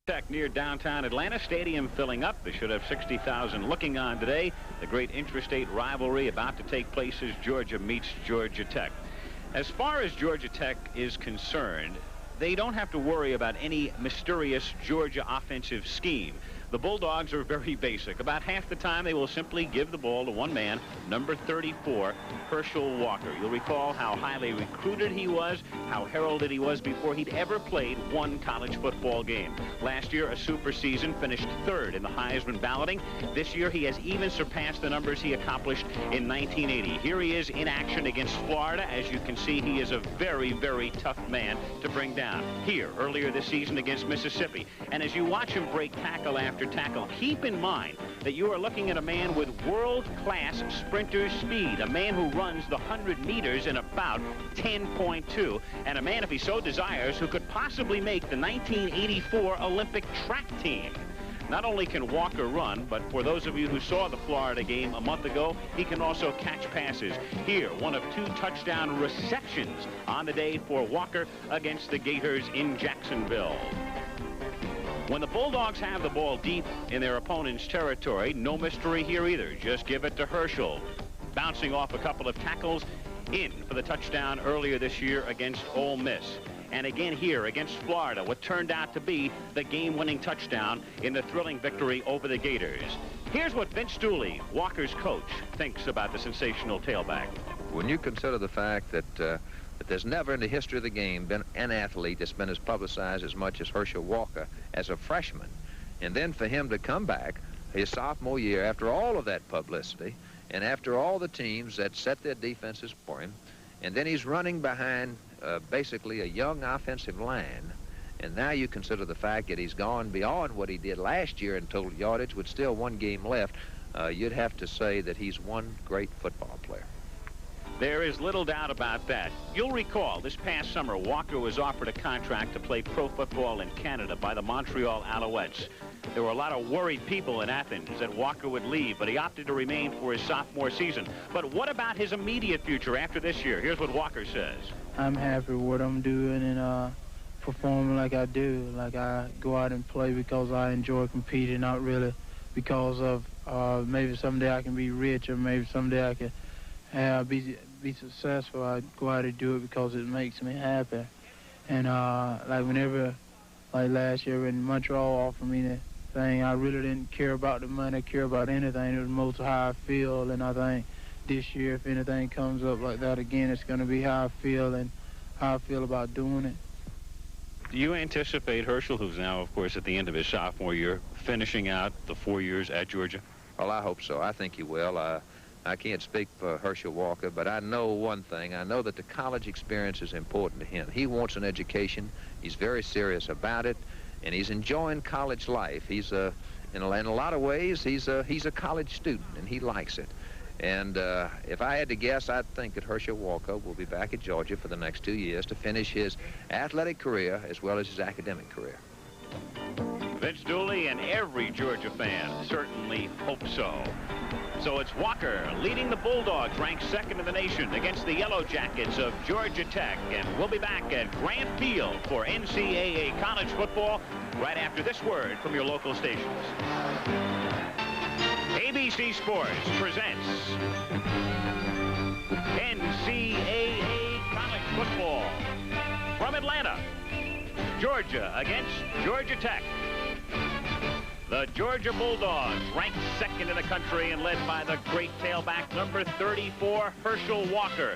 Tech near downtown Atlanta. Stadium filling up. They should have 60,000 looking on today. The great intrastate rivalry about to take place as Georgia meets Georgia Tech. As far as Georgia Tech is concerned, they don't have to worry about any mysterious Georgia offensive scheme. The Bulldogs are very basic. About half the time, they will simply give the ball to one man, number 34, Herschel Walker. You'll recall how highly recruited he was, how heralded he was before he'd ever played one college football game. Last year, a super season, finished third in the Heisman balloting. This year, he has even surpassed the numbers he accomplished in 1980. Here he is in action against Florida. As you can see, he is a very, very tough man to bring down. Here, earlier this season against Mississippi. And as you watch him break tackle after tackle, keep in mind that you are looking at a man with world-class sprinter speed, a man who runs the 100 meters in about 10.2, and a man, if he so desires, who could possibly make the 1984 Olympic track team. Not only can Walker run, but for those of you who saw the Florida game a month ago, he can also catch passes. Here, one of 2 touchdown receptions on the day for Walker against the Gators in Jacksonville. When the Bulldogs have the ball deep in their opponent's territory, no mystery here either. Just give it to Herschel, bouncing off a couple of tackles, in for the touchdown earlier this year against Ole Miss. And again here against Florida, what turned out to be the game-winning touchdown in the thrilling victory over the Gators. Here's what Vince Dooley, Walker's coach, thinks about the sensational tailback. When you consider the fact that there's never in the history of the game been an athlete that's been as publicized as much as Herschel Walker as a freshman, and then for him to come back his sophomore year after all of that publicity and after all the teams that set their defenses for him, and then he's running behind basically a young offensive line, and now you consider the fact that he's gone beyond what he did last year in total yardage with still 1 game left, you'd have to say that he's one great football player. There is little doubt about that. You'll recall this past summer, Walker was offered a contract to play pro football in Canada by the Montreal Alouettes. There were a lot of worried people in Athens that Walker would leave, but he opted to remain for his sophomore season. But what about his immediate future after this year? Here's what Walker says. I'm happy with what I'm doing and performing like I do. Like I go out and play because I enjoy competing, not really because of maybe someday I can be rich or maybe someday I can be successful. I go out and do it because it makes me happy. And like whenever, like last year when Montreal offered me the thing, I really didn't care about the money, care about anything. It was most how I feel, and I think this year, if anything comes up like that again, it's going to be how I feel and how I feel about doing it. Do you anticipate Herschel, who's now, of course, at the end of his sophomore year, finishing out the 4 years at Georgia? Well, I hope so. I think he will. I can't speak for Herschel Walker, but I know one thing. I know that the college experience is important to him. He wants an education. He's very serious about it, and he's enjoying college life. He's in a lot of ways, he's a college student, and he likes it. And if I had to guess, I'd think that Herschel Walker will be back at Georgia for the next 2 years to finish his athletic career as well as his academic career. Vince Dooley and every Georgia fan certainly hope so. So it's Walker leading the Bulldogs, ranked 2nd in the nation, against the Yellow Jackets of Georgia Tech. And we'll be back at Grant Field for NCAA college football right after this word from your local stations. ABC Sports presents NCAA college football from Atlanta. Georgia against Georgia Tech. The Georgia Bulldogs, ranked 2nd in the country and led by the great tailback number 34, Herschel Walker.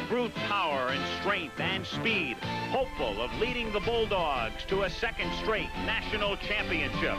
Brute power and strength and speed, hopeful of leading the Bulldogs to a 2nd straight national championship.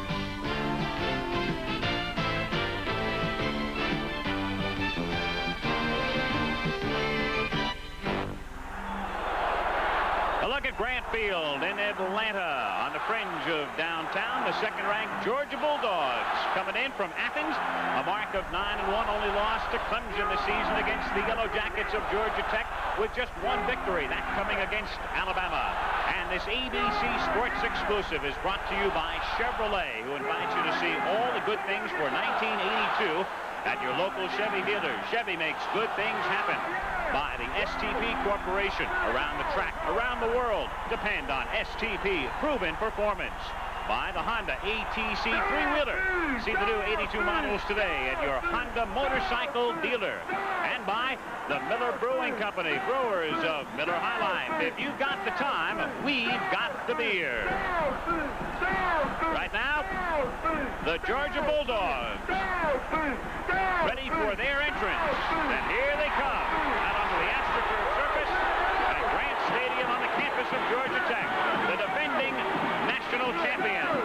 A look at Grant Field in Atlanta on the fringe of downtown. The 2nd-ranked Georgia Bulldogs coming in from Athens. A mark of 9-1, only loss to Clemson this season against the Yellow Jackets of Georgia Tech with just 1 victory, that coming against Alabama. And this ABC Sports exclusive is brought to you by Chevrolet, who invites you to see all the good things for 1982 at your local Chevy dealer. Chevy makes good things happen. By the STP Corporation. Around the track, around the world, depend on STP proven performance. by the Honda ATC three-wheeler. See the new 82 models today at your Honda motorcycle dealer. And by the Miller Brewing Company, brewers of Miller High Life. If you've got the time, we've got the beer. Right now, the Georgia Bulldogs ready for their entrance. And here they come out onto the AstroTurf surface at Grant Stadium on the campus of Georgia Tech, the defending national champions.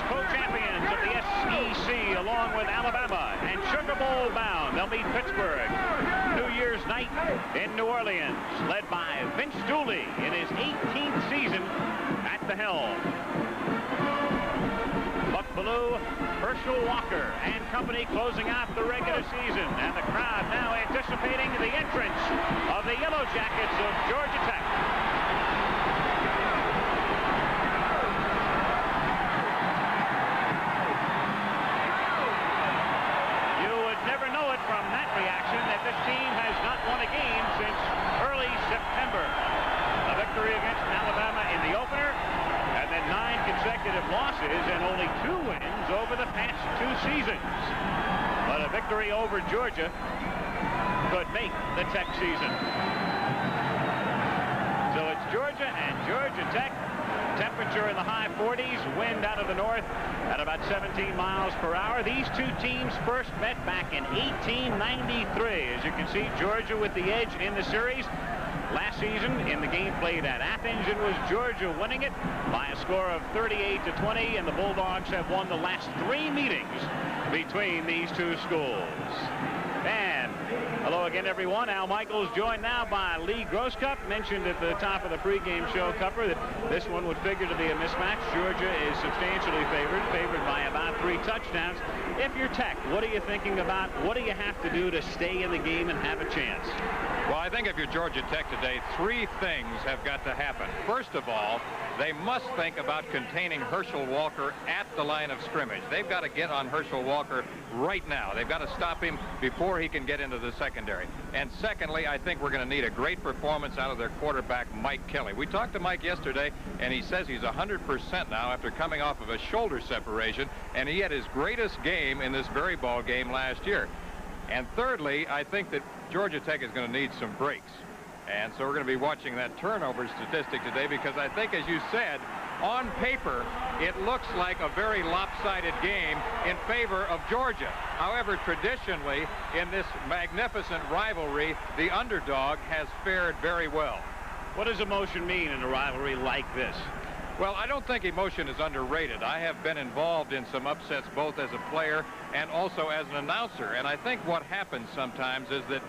Co-champions of the SEC along with Alabama and Sugar Bowl bound. They'll meet Pittsburgh New Year's night in New Orleans, led by Vince Dooley in his 18th season at the helm. Buck Bellew, Herschel Walker and company closing out the regular season, and the crowd now anticipating the entrance of the Yellow Jackets of Georgia Tech. From that reaction that this team has not won a game since early September. A victory against Alabama in the opener, and then 9 consecutive losses and only 2 wins over the past 2 seasons. But a victory over Georgia could make the Tech season. So it's Georgia and Georgia Tech. Temperature in the high 40s, wind out of the north at about 17 miles per hour. These two teams first met back in 1893. As you can see, Georgia with the edge in the series. Last season, in the game played at Athens, it was Georgia winning it by a score of 38-20, and the Bulldogs have won the last 3 meetings between these two schools. And hello again, everyone. Al Michaels joined now by Lee Grosscup. Mentioned at the top of the pregame show, Cupper, that this one would figure to be a mismatch. Georgia is substantially favored by about 3 touchdowns. If you're Tech, what are you thinking about? What do you have to do to stay in the game and have a chance? Well, I think if you're Georgia Tech today, 3 things have got to happen. First of all, they must think about containing Herschel Walker at the line of scrimmage. They've got to get on Herschel Walker right now. They've got to stop him before he can get into the secondary. And secondly, I think we're going to need a great performance out of their quarterback, Mike Kelly. We talked to Mike yesterday, and he says he's 100% now after coming off of a shoulder separation, and he had his greatest game in this very ball game last year. And thirdly, I think that Georgia Tech is going to need some breaks. And so we're going to be watching that turnover statistic today, because I think, as you said, on paper, it looks like a very lopsided game in favor of Georgia. However, traditionally, in this magnificent rivalry, the underdog has fared very well. What does emotion mean in a rivalry like this? Well, I don't think emotion is underrated. I have been involved in some upsets both as a player and also as an announcer. And I think what happens sometimes is that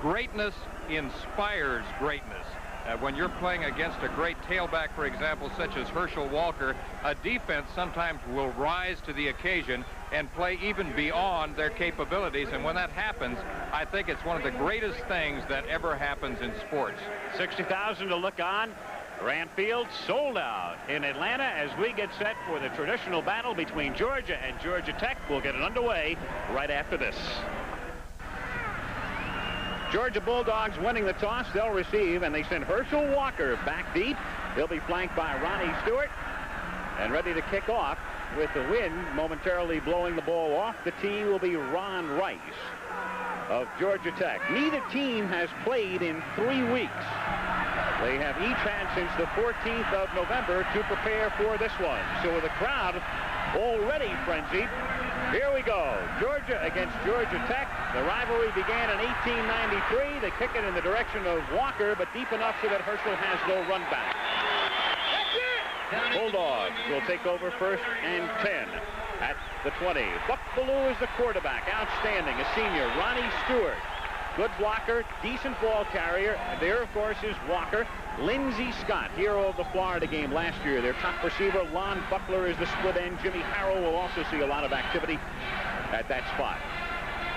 greatness inspires greatness. When you're playing against a great tailback, for example, such as Herschel Walker, a defense sometimes will rise to the occasion and play even beyond their capabilities. And when that happens, I think it's one of the greatest things that ever happens in sports. 60,000 to look on. Grant Field sold out in Atlanta as we get set for the traditional battle between Georgia and Georgia Tech. We'll get it underway right after this. Georgia Bulldogs winning the toss. They'll receive, and they send Herschel Walker back deep. He'll be flanked by Ronnie Stewart, and ready to kick off with the wind momentarily blowing the ball off the tee will be Ron Rice of Georgia Tech. Neither team has played in 3 weeks. They have each had since the 14th of November to prepare for this one. So with the crowd already frenzied, here we go. Georgia against Georgia Tech. The rivalry began in 1893. They kick it in the direction of Walker, but deep enough so that Herschel has no run back. Bulldogs will take over first and 10 at the 20. Buck Bellew is the quarterback. Outstanding. A senior, Ronnie Stewart. Good blocker, decent ball carrier. There, of course, is Walker. Lindsey Scott, hero of the Florida game last year. Their top receiver, Lon Buckler, is the split end. Jimmy Harrell will also see a lot of activity at that spot.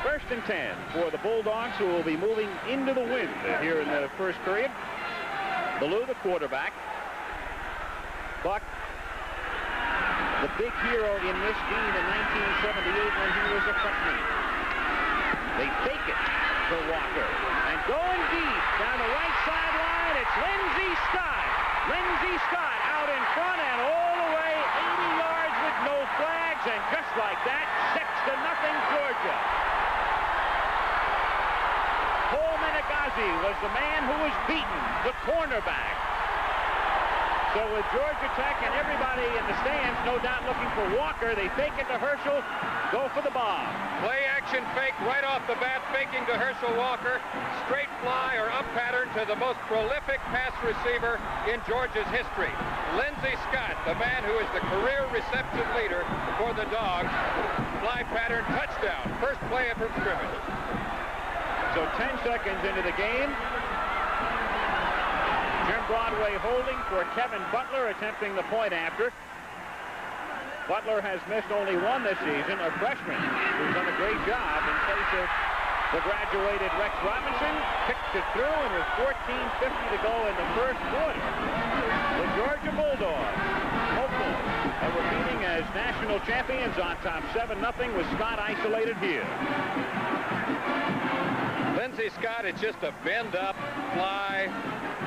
First and 10 for the Bulldogs, who will be moving into the wind here in the first period. Bellew, the quarterback. Buck, the big hero in this game in 1978 when he was a freshman. They fake it. for Walker. And going deep down the right sideline, it's Lindsey Scott. Lindsey Scott out in front and all the way 80 yards with no flags. And just like that, 6-0 Georgia. Paul Menegazzi was the man who was beaten, the cornerback. So with Georgia Tech and everybody in the stands, no doubt looking for Walker, they fake it to Herschel, go for the bomb. Play action fake right off the bat, faking to Herschel Walker. Straight fly or up pattern to the most prolific pass receiver in Georgia's history. Lindsey Scott, the man who is the career reception leader for the Dogs. Fly pattern, touchdown. First play from scrimmage. So 10 seconds into the game. Jim Broadway holding for Kevin Butler, attempting the point after. Butler has missed only one this season, a freshman who's done a great job in place of the graduated Rex Robinson. Kicked it through, and with 14:50 to go in the first quarter, the Georgia Bulldogs, hopeful of repeating as national champions on top 7-0 with Scott isolated here. Lindsey Scott is just a bend up, fly,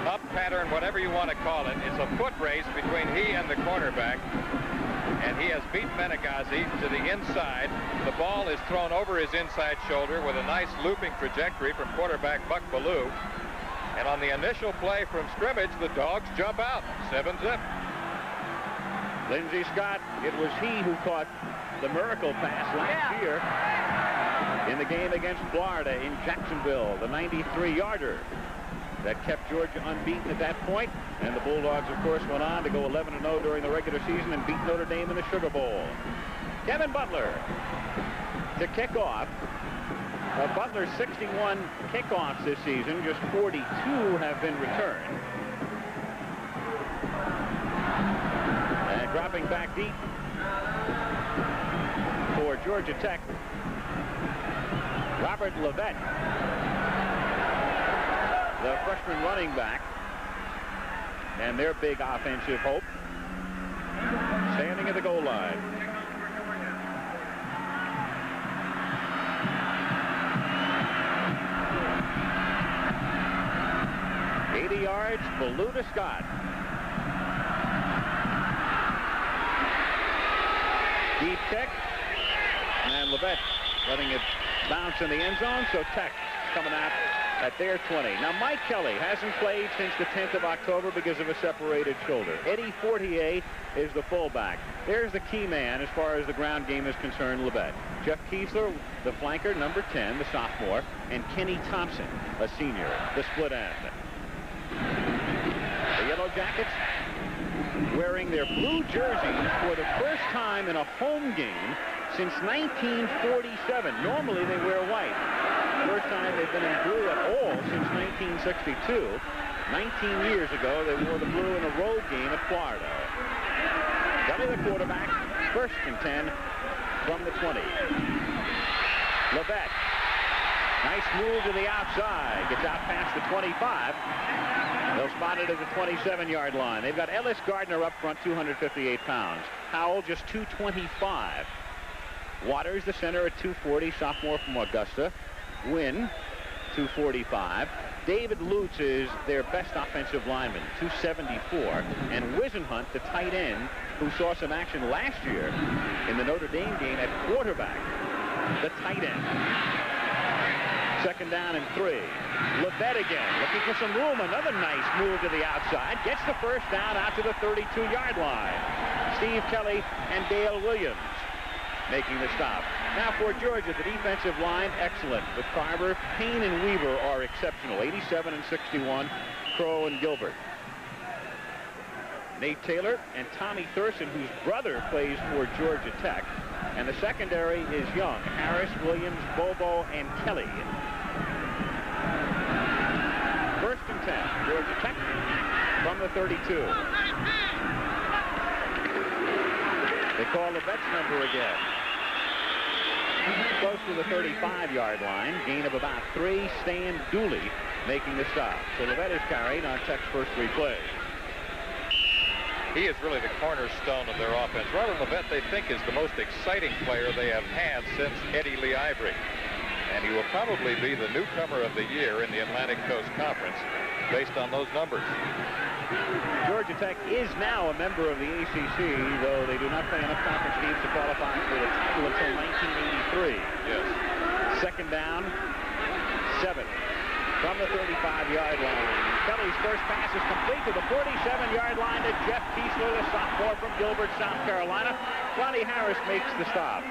up pattern, whatever you want to call it. It's a foot race between he and the cornerback. And he has beat Menegazzi to the inside. The ball is thrown over his inside shoulder with a nice looping trajectory from quarterback Buck Ballou. And on the initial play from scrimmage, the Dogs jump out 7-zip. Lindsey Scott, it was he who caught the miracle pass last year in the game against Florida in Jacksonville, the 93-yarder that kept Georgia unbeaten at that point. And the Bulldogs, of course, went on to go 11-0 during the regular season and beat Notre Dame in the Sugar Bowl. Kevin Butler to kick off. Butler's 61 kickoffs this season, just 42 have been returned. And dropping back deep for Georgia Tech, Robert Levette, the freshman running back, and their big offensive hope, standing at the goal line. Yards, Ballou to Scott. Deep kick, and Levette letting it bounce in the end zone, so Tech coming out at their 20. Now Mike Kelly hasn't played since the 10th of October because of a separated shoulder. Eddie Fortier is the fullback. There's the key man as far as the ground game is concerned, Levette. Jeff Kiesler, the flanker, number 10, the sophomore, and Kenny Thompson, a senior, the split end. The Yellow Jackets wearing their blue jerseys for the first time in a home game since 1947. Normally they wear white. First time they've been in blue at all since 1962. 19 years ago they wore the blue in a road game at Florida. Kelly the quarterback, first and 10 from the 20. Levette, nice move to the outside, gets out past the 25. They'll spot it at the 27-yard line. They've got Ellis Gardner up front, 258 pounds. Howell just 225. Waters, the center, at 240, sophomore from Augusta. Wynn, 245. David Lutz is their best offensive lineman, 274. And Wisenhunt, the tight end, who saw some action last year in the Notre Dame game at quarterback, the tight end. Second down and 3. Levette again, looking for some room. Another nice move to the outside. Gets the first down out to the 32-yard line. Steve Kelly and Dale Williams making the stop. Now for Georgia, the defensive line, excellent. With Carver, Payne and Weaver are exceptional. 87 and 61, Crow and Gilbert. Nate Taylor and Tommy Thurston, whose brother plays for Georgia Tech. And the secondary is young. Harris, Williams, Bobo, and Kelly. First and 10, Georgia Tech from the 32. They call Levette's number again. Close to the 35-yard line. Gain of about 3. Stan Dooley making the stop. So Levette is carried on Tech's first 3 plays. He is really the cornerstone of their offense. Robert Levette, they think, is the most exciting player they have had since Eddie Lee Ivory. and he will probably be the newcomer of the year in the Atlantic Coast Conference based on those numbers. Georgia Tech is now a member of the ACC, though they do not play enough conference teams to qualify for the title until 1983. Yes. Second down, 7 from the 35-yard line. Kelly's first pass is complete to the 47-yard line to Jeff Keesler, the sophomore from Gilbert, South Carolina. Ronnie Harris makes the stop.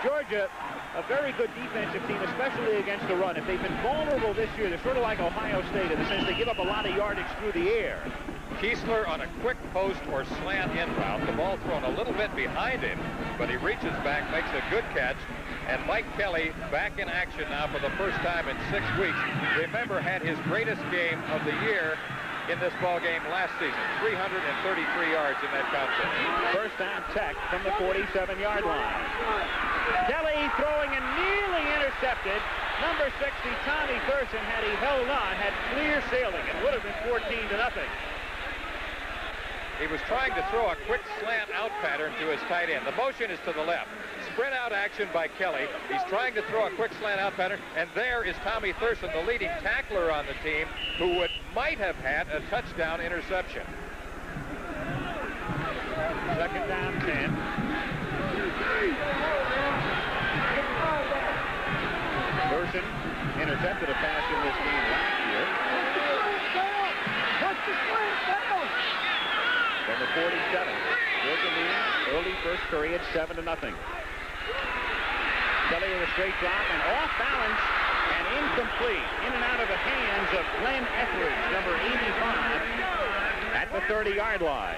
Georgia, a very good defensive team, especially against the run. If they've been vulnerable this year, they're sort of like Ohio State in the sense they give up a lot of yardage through the air. Keesler on a quick post or slant in route. The ball thrown a little bit behind him, but he reaches back, makes a good catch. And Mike Kelly back in action now for the first time in 6 weeks. Remember, had his greatest game of the year in this ball game last season. 333 yards in that contest. First down, Tech from the 47-yard line. Kelly throwing and nearly intercepted. Number 60, Tommy Thurston, had he held on, had clear sailing. It would have been 14-0. He was trying to throw a quick slant out pattern to his tight end. The motion is to the left. Spread out action by Kelly. He's trying to throw a quick slant out pattern, and there is Tommy Thurston, the leading tackler on the team, who might have had a touchdown interception. Second down, 10. Thurston intercepted a pass in this game last year. From the 47. Georgia leads early first period, 7-0. Kelly with a straight drop and off balance and incomplete. In and out of the hands of Glenn Etheridge, number 85, at the 30-yard line.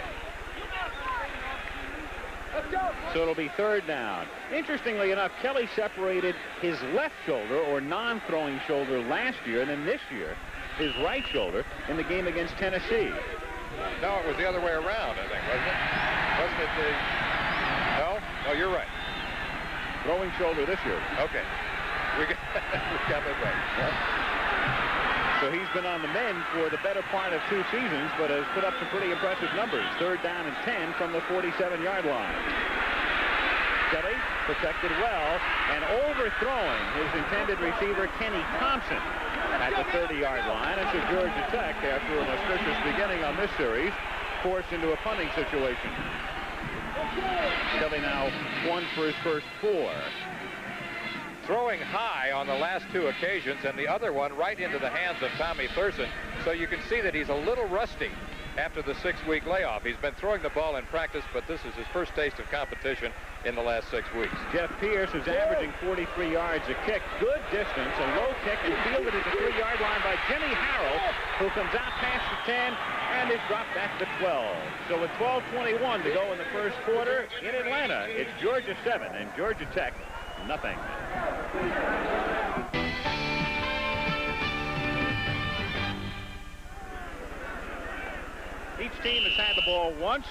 So it'll be third down. Interestingly enough, Kelly separated his left shoulder or non-throwing shoulder last year, and then this year his right shoulder in the game against Tennessee. No, it was the other way around, I think, wasn't it? Wasn't it the... No? No, you're right. Throwing shoulder this year. Okay. We got that right. Yeah. So he's been on the mend for the better part of 2 seasons, but has put up some pretty impressive numbers. Third down and 10 from the 47-yard line. Kelly protected well and overthrowing his intended receiver, Kenny Thompson, at the 30-yard line. And so Georgia Tech, after an auspicious beginning on this series, forced into a punting situation. Kelly now 1 for his first 4. Throwing high on the last 2 occasions, and the other one right into the hands of Tommy Thurston. So you can see that he's a little rusty after the 6-week layoff. He's been throwing the ball in practice, but this is his first taste of competition in the last 6 weeks. Jeff Pierce is averaging 43 yards a kick. Good distance, a low kick, and fielded at the 3-yard line by Jimmy Harrell, who comes out past the 10 and is dropped at the 12. So with 12:21 to go in the first quarter in Atlanta, it's Georgia 7 and Georgia Tech nothing. Each team has had the ball once.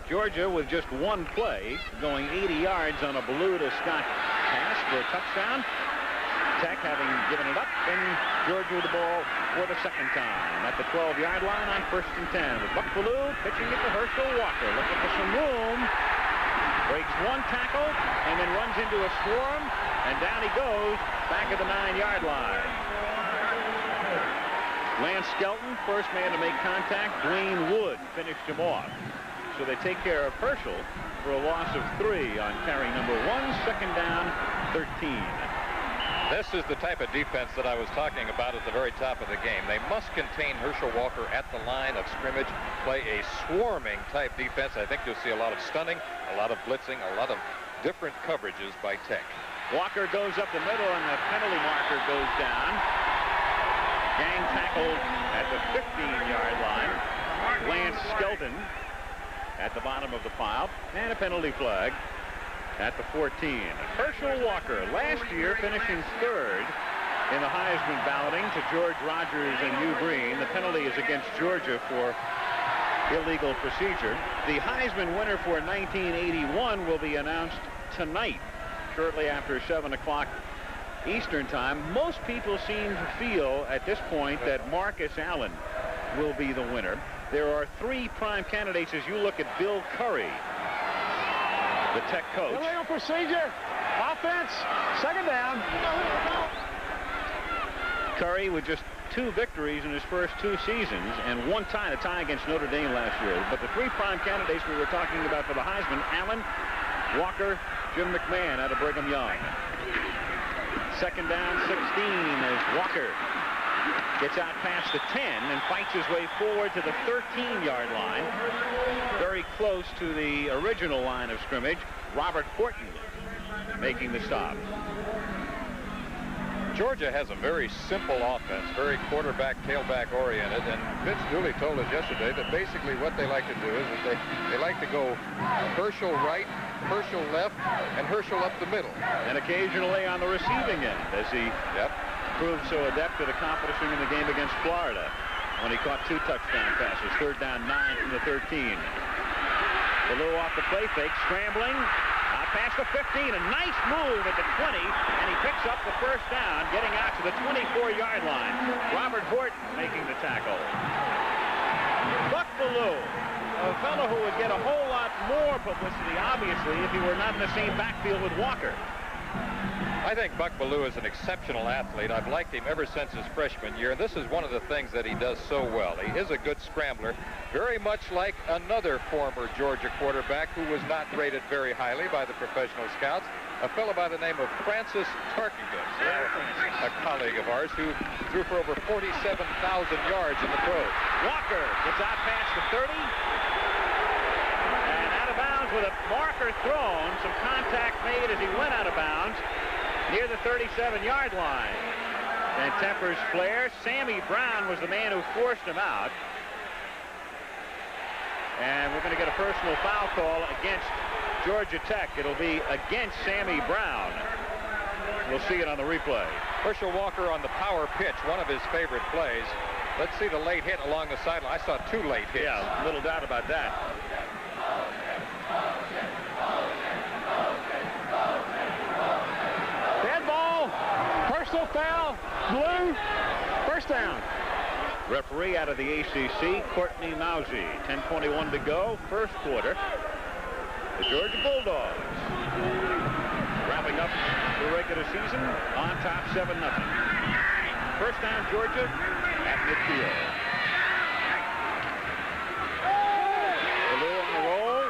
Georgia with just 1 play, going 80 yards on a Ballou to Scott pass for a touchdown. Tech having given it up, and Georgia with the ball for the second time at the 12-yard line on 1st and 10. With Buck Ballou pitching it to Herschel Walker, looking for some room. Breaks 1 tackle and then runs into a swarm, and down he goes back at the 9-yard line. Lance Skelton, first man to make contact. Dwayne Wood finished him off. So they take care of Herschel for a loss of 3 on carry number 1, second down, 13. This is the type of defense that I was talking about at the very top of the game. They must contain Herschel Walker at the line of scrimmage, play a swarming type defense. I think you'll see a lot of stunning, a lot of blitzing, a lot of different coverages by Tech. Walker goes up the middle and the penalty marker goes down. Gang tackled at the 15-yard line. Lance Skelton at the bottom of the pile, and a penalty flag at the 14. Herschel Walker, last year finishing 3rd in the Heisman balloting to George Rogers and Hugh Green. The penalty is against Georgia for illegal procedure. The Heisman winner for 1981 will be announced tonight, shortly after 7 o'clock Eastern time. Most people seem to feel at this point that Marcus Allen will be the winner. There are 3 prime candidates as you look at Bill Curry, the Tech coach. Illegal procedure. Offense. Second down. Curry with just 2 victories in his first 2 seasons and 1 tie, a tie against Notre Dame last year. But the 3 prime candidates we were talking about for the Heisman, Allen, Walker, Jim McMahon out of Brigham Young. Second down, 16 as Walker gets out past the 10 and fights his way forward to the 13-yard line. Very close to the original line of scrimmage. Robert Horton making the stop. Georgia has a very simple offense, very quarterback, tailback oriented, and Vince Dooley told us yesterday that basically what they like to do is that they like to go Herschel right, Herschel left, and Herschel up the middle. And occasionally on the receiving end, as he proved so adept at accomplishing in the game against Florida when he caught 2 touchdown passes. Third down, 9 from the 13. Ballou off the play fake, scrambling. Past the 15, a nice move at the 20, and he picks up the first down, getting out to the 24-yard line. Robert Horton making the tackle. Buck Ballou, a fellow who would get a whole lot more publicity, obviously, if he were not in the same backfield with Walker. I think Buck Ballou is an exceptional athlete. I've liked him ever since his freshman year. This is one of the things that he does so well. He is a good scrambler, very much like another former Georgia quarterback who was not rated very highly by the professional scouts, a fellow by the name of Francis Tarkenton, a colleague of ours who threw for over 47,000 yards in the pros. Walker gets out past the 30. And out of bounds with a marker thrown. Some contact made as he went out of bounds near the 37-yard line. And tempers flare. Sammy Brown was the man who forced him out. And we're going to get a personal foul call against Georgia Tech. It'll be against Sammy Brown. We'll see it on the replay. Herschel Walker on the power pitch, one of his favorite plays. Let's see the late hit along the sideline. I saw 2 late hits. Yeah, little doubt about that. Dead ball. Personal foul. Blue. First down. Referee out of the ACC, Courtney Mousy. 10:21 to go, first quarter. The Georgia Bulldogs wrapping up the regular season on top 7-0. First down, Georgia at midfield. Ballou on the roll,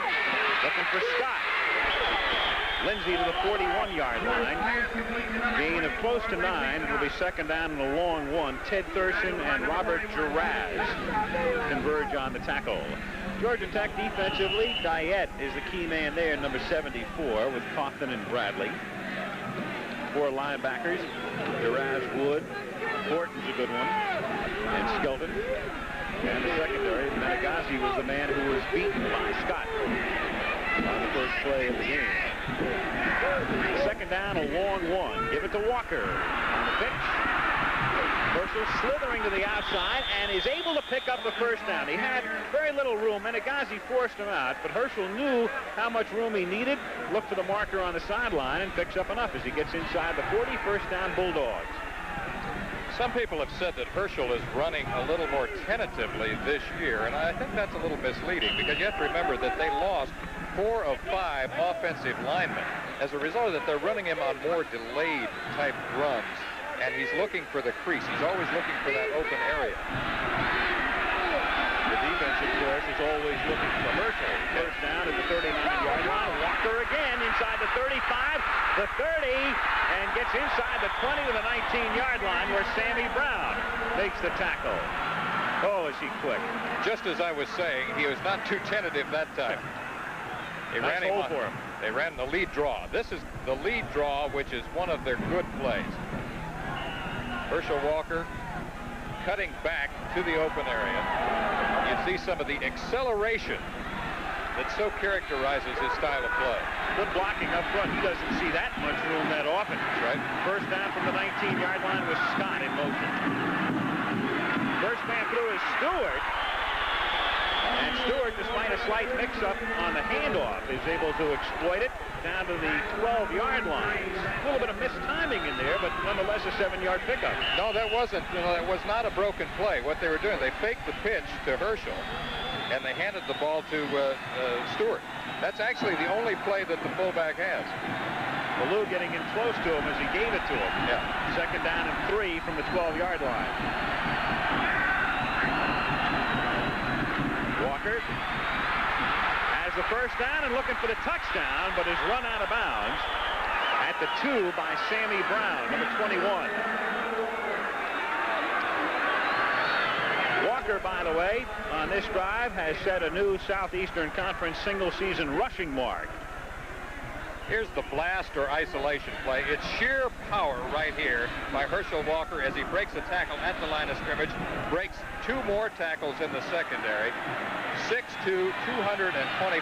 looking for Scott. Lindsey to the 41-yard line. Gain of close to 9. It'll be second down and a long one. Ted Thurston and Robert Giraz converge on the tackle. Georgia Tech defensively, Diet is the key man there, number 74, with Coughlin and Bradley. 4 linebackers, Giraz, Wood, Horton's a good one, and Skelton. And the secondary, Menegazi was the man who was beaten by Scott on the first play of the game. Second down, a long one. Give it to Walker on the pitch. Herschel slithering to the outside and is able to pick up the first down. He had very little room. Menegazi forced him out, but Herschel knew how much room he needed. Looked for the marker on the sideline and picks up enough as he gets inside the 40. First down, Bulldogs. Some people have said that Herschel is running a little more tentatively this year, and I think that's a little misleading because you have to remember that they lost 4 of 5 offensive linemen. As a result of that, they're running him on more delayed type runs, and he's looking for the crease. He's always looking for that open area. The defense, of course, is always looking for Herschel. First down at the 39-yard line. Walker again inside the 35, the 30, and gets inside the 20 to the 19-yard line where Sammy Brown makes the tackle. Oh, is he quick. Just as I was saying, he was not too tentative that time. They ran him for him. They ran the lead draw. This is the lead draw, which is one of their good plays. Herschel Walker cutting back to the open area. You see some of the acceleration that so characterizes his style of play. Good blocking up front. He doesn't see that much room that often. Right. First down from the 19-yard line with Scott in motion. First man through is Stewart. And Stewart, despite a slight mix-up on the handoff, is able to exploit it down to the 12-yard line. A little bit of mistiming in there, but nonetheless a 7-yard pickup. No, that wasn't. That was not a broken play. What they were doing, they faked the pitch to Herschel, and they handed the ball to Stewart. That's actually the only play that the fullback has. Ballou getting in close to him as he gave it to him. Yeah. Second down and 3 from the 12-yard line. Walker has the first down and looking for the touchdown, but is run out of bounds at the 2 by Sammy Brown, number 21. Walker, by the way, on this drive has set a new Southeastern Conference single-season rushing mark. Here's the blast or isolation play. It's sheer power right here by Herschel Walker as he breaks a tackle at the line of scrimmage, breaks 2 more tackles in the secondary. 6'2", 220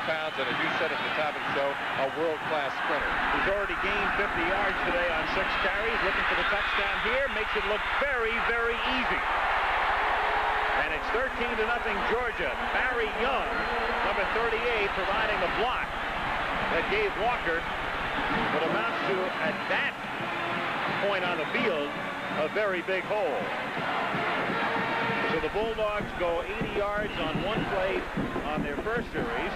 pounds, and as you said at the top of the show, a world-class sprinter. He's already gained 50 yards today on 6 carries, looking for the touchdown here, makes it look very, very easy. And it's 13-0 Georgia. Barry Young, number 38, providing the block that gave Walker what amounts to, at that point on the field, a very big hole. So the Bulldogs go 80 yards on 1 play on their first series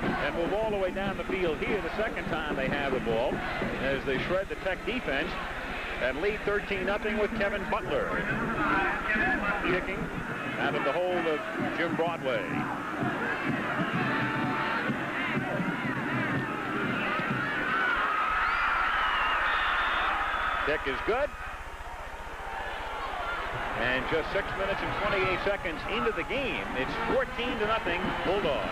and move all the way down the field here the second time they have the ball as they shred the Tech defense and lead 13-0 with Kevin Butler kicking out of the hold of Jim Broadway. Tech is good. And just 6 minutes and 28 seconds into the game, it's 14-0 Bulldogs.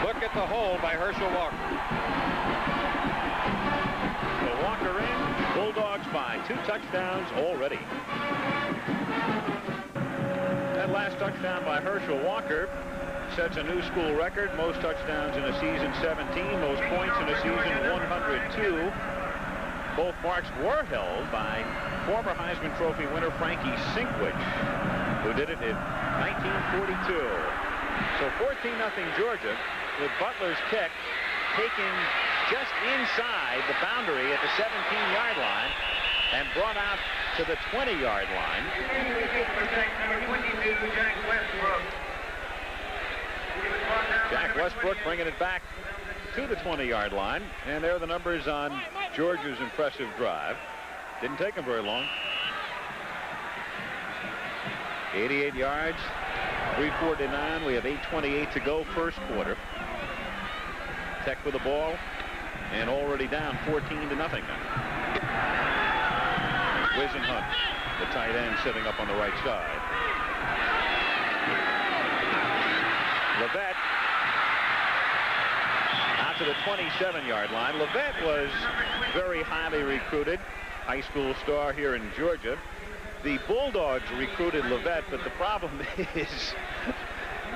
Look at the hole by Herschel Walker. So Walker in, Bulldogs by 2 touchdowns already. That last touchdown by Herschel Walker sets a new school record. Most touchdowns in a season, 17. Most points in a season, 102. Both marks were held by former Heisman Trophy winner Frankie Sinkwich, who did it in 1942. So 14-0 Georgia, with Butler's kick taking just inside the boundary at the 17-yard line and brought out to the 20-yard line. Jack Westbrook bringing it back to the 20-yard line, and there are the numbers on Georgia's impressive drive. Didn't take them very long. 88 yards, 3:49. We have 8:28 to go, first quarter. Tech with the ball and already down 14-0. Wisenhunt, the tight end, sitting up on the right side. Levette out to the 27-yard line. Levette was very highly recruited, high school star here in Georgia. The Bulldogs recruited Levette, but the problem is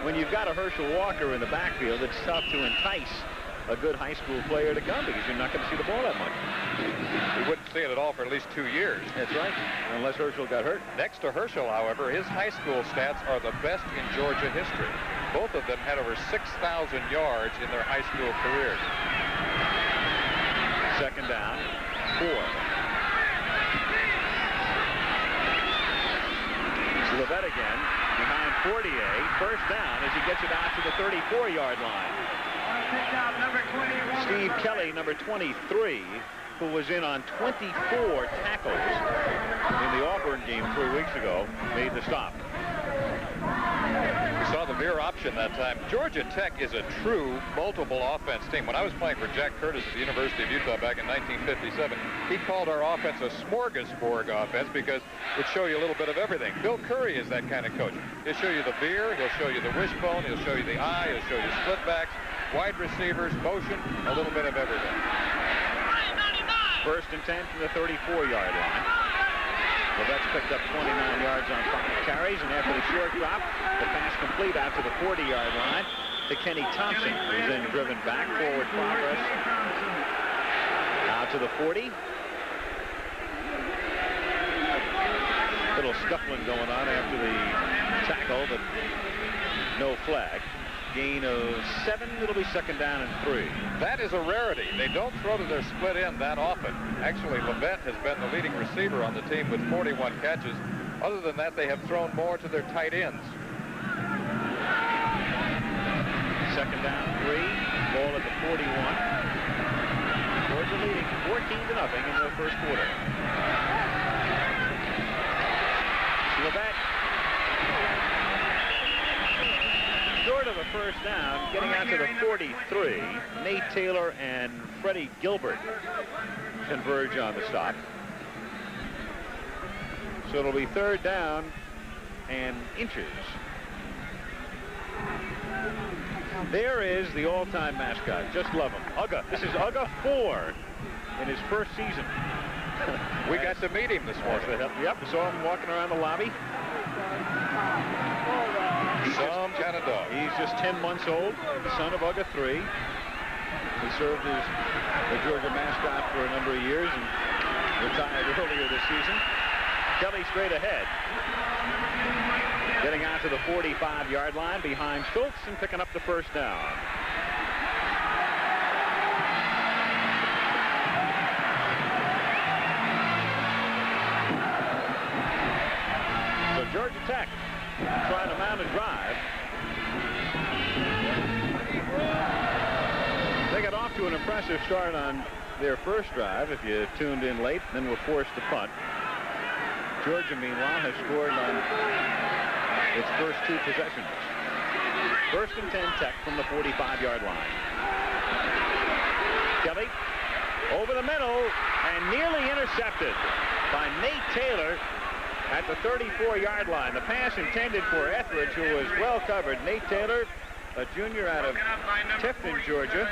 when you've got a Herschel Walker in the backfield, it's tough to entice a good high school player to come because you're not going to see the ball that much. We wouldn't see it at all for at least 2 years. That's right, unless Herschel got hurt. Next to Herschel, however, his high school stats are the best in Georgia history. Both of them had over 6,000 yards in their high school careers. Second down, 4. Levette again, behind Fortier. First down as he gets it out to the 34-yard line. Steve Kelly, number 23, who was in on 24 tackles in the Auburn game 3 weeks ago, made the stop. We saw the veer option that time. Georgia Tech is a true multiple offense team. When I was playing for Jack Curtis at the University of Utah back in 1957, he called our offense a smorgasbord offense because it showed you a little bit of everything. Bill Curry is that kind of coach. He'll show you the veer, he'll show you the wishbone, he'll show you the eye, he'll show you split backs, wide receivers, motion, a little bit of everything. First and 10 from the 34-yard line. Levette's picked up 29 yards on 5 carries, and after the short drop, the pass complete out to the 40-yard line to Kenny Thompson, who's then driven back, forward progress out to the 40. Little scuffling going on after the tackle, but no flag. Gain of 7. It'll be second down and 3. That is a rarity. They don't throw to their split end that often. Actually, Levette has been the leading receiver on the team with 41 catches. Other than that, they have thrown more to their tight ends. Second down, 3. Ball at the 41. Georgia leading 14-0 in the first quarter. Levette, short of a first down, getting out to the 43. Nate Taylor and Freddie Gilbert converge on the stop. So it'll be 3rd down and inches. There is the all-time mascot. Just love him. Uga. This is Uga 4 in his first season. We got to meet him this morning. Yep, saw him walking around the lobby. Some kind of dog. He's just 10 months old, son of Uga 3. He served as the Georgia mascot for a number of years and retired earlier this season. Kelly straight ahead. Getting out to the 45-yard line behind Schultz and picking up the first down. So Georgia Tech trying to mount a drive. They got off to an impressive start on their first drive, if you tuned in late, then were forced to punt. Georgia, meanwhile, has scored on its first 2 possessions. 1st and 10 Tech from the 45-yard line. Kelly over the middle and nearly intercepted by Nate Taylor at the 34-yard line. The pass intended for Etheridge, who was well covered. Nate Taylor, a junior out of Tifton, Georgia,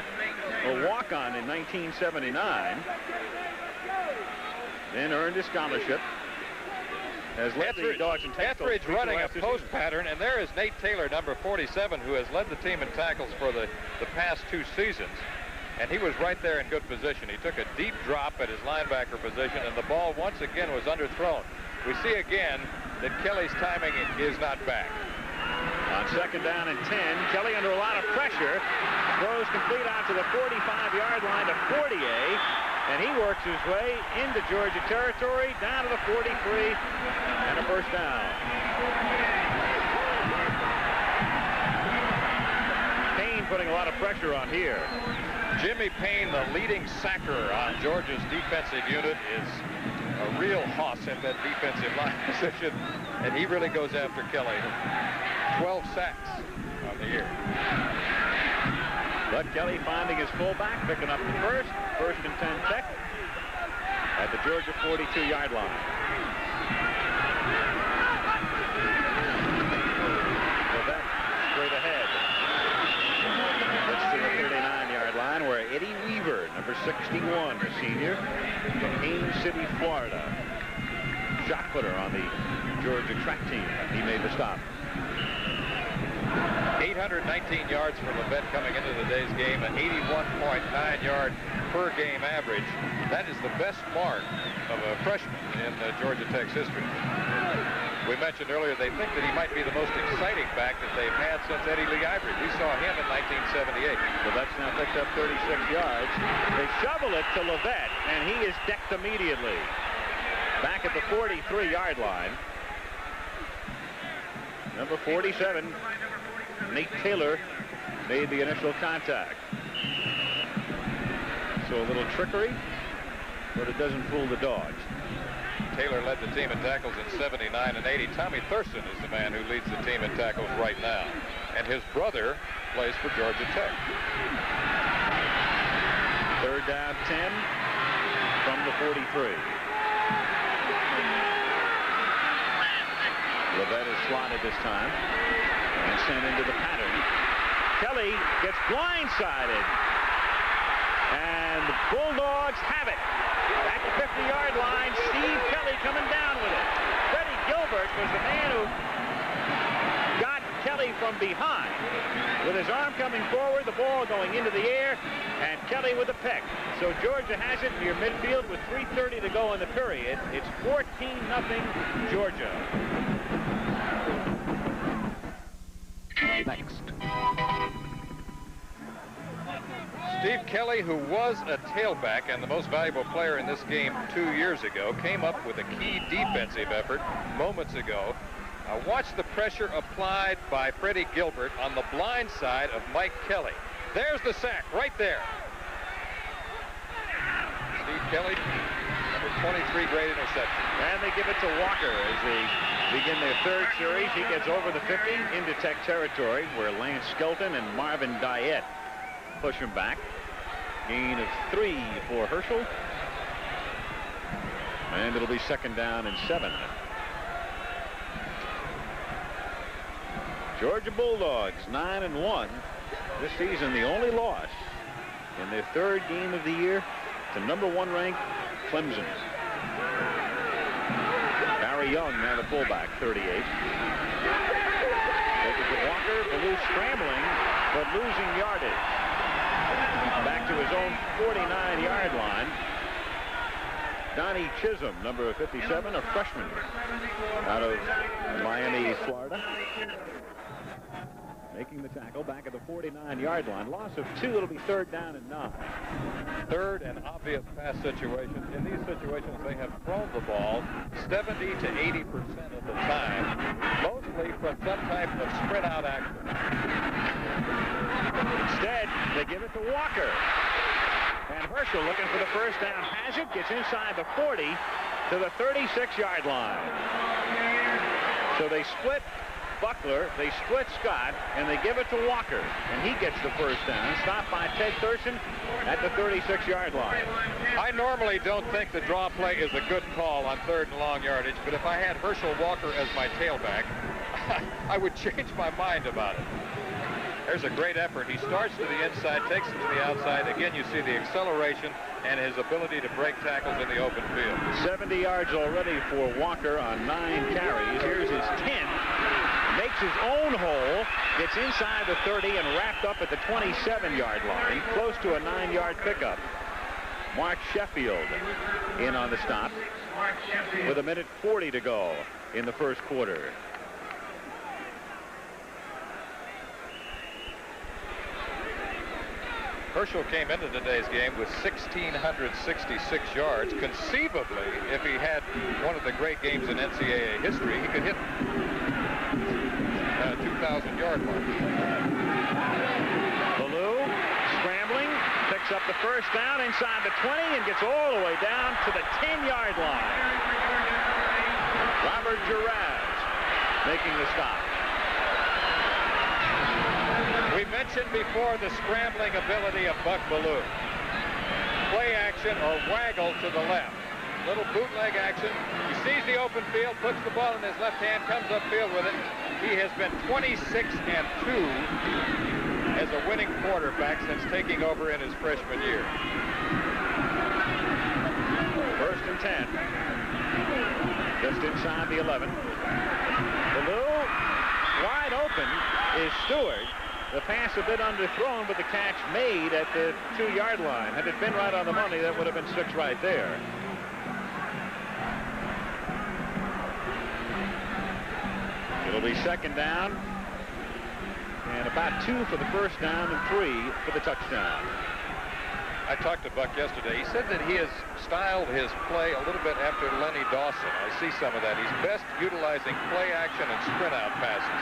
a walk-on in 1979, then earned a scholarship. Has led the Dogs and Etheridge running a post pattern, and there is Nate Taylor, number 47, who has led the team in tackles for the past 2 seasons. And he was right there in good position. He took a deep drop at his linebacker position, and the ball once again was underthrown. We see again that Kelly's timing is not back. On 2nd down and 10, Kelly under a lot of pressure, throws complete out to the 45-yard line to Fortier. And he works his way into Georgia territory, down to the 43, and a first down. Payne putting a lot of pressure on here. Jimmy Payne, the leading sacker on Georgia's defensive unit, is a real hoss at that defensive line position, and he really goes after Kelly. 12 sacks on the year. But Kelly finding his fullback, picking up the first and 10 Tech at the Georgia 42-yard line. Levette straight ahead. Gets to the 39-yard line where Eddie Weaver, number 61, a senior from Haines City, Florida, shot putter on the Georgia track team. He made the stop. 819 yards for Levette coming into today's game, an 81.9-yard per game average. That is the best mark of a freshman in Georgia Tech's history. We mentioned earlier they think that he might be the most exciting back that they've had since Eddie Lee Ivory. We saw him in 1978. Levette's now picked up 36 yards. They shovel it to Levette, and he is decked immediately. Back at the 43-yard line. Number 47, Nate Taylor, made the initial contact. So a little trickery, but it doesn't fool the Dogs. Taylor led the team in tackles in 79 and 80. Tommy Thurston is the man who leads the team in tackles right now. And his brother plays for Georgia Tech. 3rd down 10 from the 43. Levette is slotted this time and sent into the pattern. Kelly gets blindsided. And the Bulldogs have it. At the 50-yard line, Steve Kelly coming down with it. Freddie Gilbert was the man who got Kelly from behind. With his arm coming forward, the ball going into the air, and Kelly with a pick. So Georgia has it near midfield with 3:30 to go in the period. It's 14-0 Georgia. Next. Steve Kelly, who was a tailback and the most valuable player in this game 2 years ago, came up with a key defensive effort moments ago. Watch the pressure applied by Freddie Gilbert on the blind side of Mike Kelly. There's the sack right there. Steve Kelly, number 23, great interception. And they give it to Walker as the begin their third series. He gets over the 50 into Tech territory where Lance Skelton and Marvin Diet push him back. Gain of 3 for Herschel. And it'll be 2nd down and 7. Georgia Bulldogs 9-1 this season. The only loss in their 3rd game of the year to #1 ranked Clemson. Barry Young now the fullback, 38. Take it to Walker. Ballou scrambling but losing yardage. Back to his own 49-yard line. Donnie Chisholm, number 57, a freshman out of Miami, Florida. Making the tackle back at the 49-yard line. Loss of 2. It'll be 3rd down and 9. Third and obvious pass situation. In these situations, they have thrown the ball 70 to 80% of the time, mostly from some type of sprint out action. Instead, they give it to Walker. And Herschel looking for the first down. Has it. Gets inside the 40 to the 36-yard line. So they split Buckler, they split Scott, and they give it to Walker, and he gets the first down. Stopped by Ted Thurston at the 36-yard line. I normally don't think the draw play is a good call on 3rd and long yardage, but if I had Herschel Walker as my tailback, I would change my mind about it. There's a great effort. He starts to the inside, takes it to the outside. Again, you see the acceleration and his ability to break tackles in the open field. 70 yards already for Walker on 9 carries. Here's his 10. Makes his own hole, gets inside the 30 and wrapped up at the 27-yard line, close to a 9-yard pickup. Mark Sheffield in on the stop with 1:40 to go in the first quarter. Herschel came into today's game with 1,666 yards. Conceivably, if he had one of the great games in NCAA history, he could hit 2,000-yard mark. Ballou scrambling, picks up the first down inside the 20 and gets all the way down to the 10-yard line. Robert Giraz making the stop. We mentioned before the scrambling ability of Buck Ballou. Play action or waggle to the left. Little bootleg action. He sees the open field, puts the ball in his left hand, comes upfield with it. He has been 26-2 as a winning quarterback since taking over in his freshman year. 1st and 10. Just inside the 11. Ballou wide open is Stewart. The pass a bit underthrown, but the catch made at the 2-yard line. Had it been right on the money, that would have been 6 right there. It'll be 2nd down and about 2 for the first down and 3 for the touchdown. I talked to Buck yesterday. He said that he has styled his play a little bit after Lenny Dawson. I see some of that. He's best utilizing play action and sprint out passes.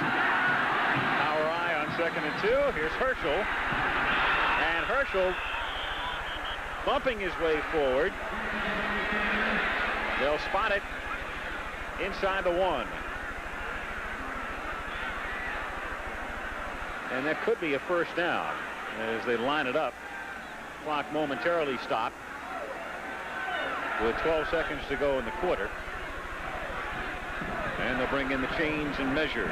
Power eye on 2nd and 2. Here's Herschel. And Herschel bumping his way forward. They'll spot it inside the 1. And that could be a first down as they line it up. Clock momentarily stopped with 12 seconds to go in the quarter. And they'll bring in the chains and measure.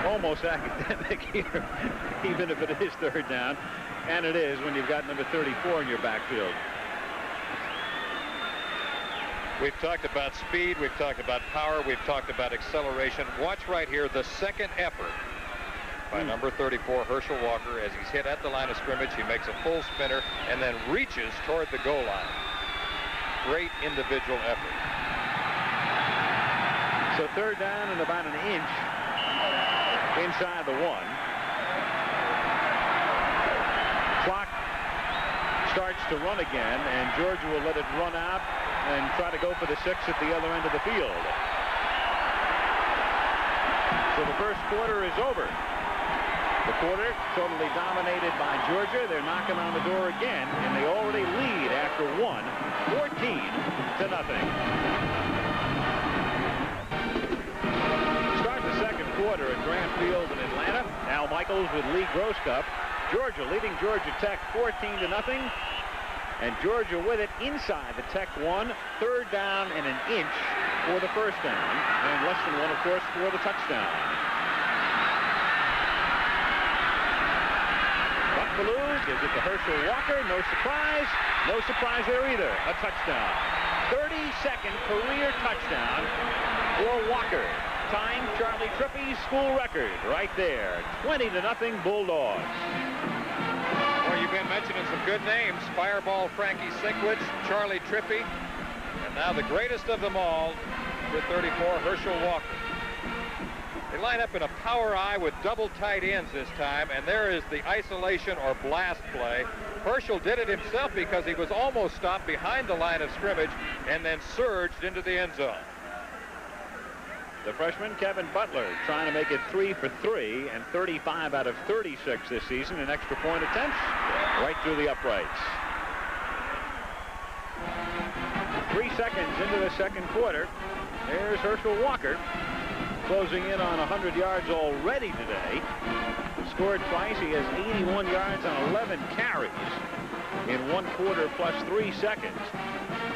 Almost academic here, even if it is 3rd down. And it is when you've got number 34 in your backfield. We've talked about speed, we've talked about power, we've talked about acceleration. Watch right here the second effort by number 34, Herschel Walker, as he's hit at the line of scrimmage. He makes a full spinner and then reaches toward the goal line. Great individual effort. So 3rd down and about an inch inside the 1. Clock starts to run again, and Georgia will let it run out and try to go for the 6 at the other end of the field. So the first quarter is over. The quarter totally dominated by Georgia. They're knocking on the door again, and they already lead after one, 14-0. Start the second quarter at Grant Field in Atlanta. Al Michaels with Lee Grosskopf. Georgia leading Georgia Tech 14-0. And Georgia with it inside the Tech 1. Third down and an inch for the first down. And less than one, of course, for the touchdown. Buck Bellew gives it to Herschel Walker. No surprise. No surprise there either. A touchdown. 32nd career touchdown for Walker. Tying Charlie Trippy's school record right there. 20-0 Bulldogs. Well, you've been mentioning some good names. Fireball Frankie Sinkwich, Charlie Trippy, and now the greatest of them all, with 34, Herschel Walker. They line up in a power I with double tight ends this time, and there is the isolation or blast play. Herschel did it himself because he was almost stopped behind the line of scrimmage and then surged into the end zone. The freshman, Kevin Butler, trying to make it 3 for 3 and 35 out of 36 this season in extra point attempts, right through the uprights. 3 seconds into the second quarter. There's Herschel Walker, closing in on 100 yards already today. Scored twice. He has 81 yards on 11 carries in 1 quarter plus 3 seconds.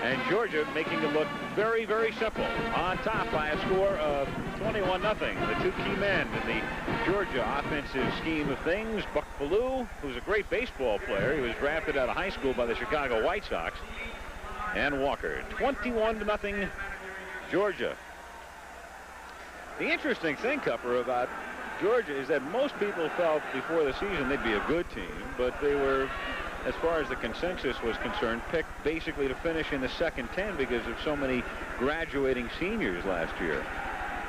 And Georgia making it look very, very simple. On top by a score of 21-0. The two key men in the Georgia offensive scheme of things. Buck Bellew, who's a great baseball player. He was drafted out of high school by the Chicago White Sox. And Walker. 21-0 Georgia. The interesting thing, Cupper, about Georgia is that most people felt before the season they'd be a good team, but they were, as far as the consensus was concerned, picked basically to finish in the second 10 because of so many graduating seniors last year.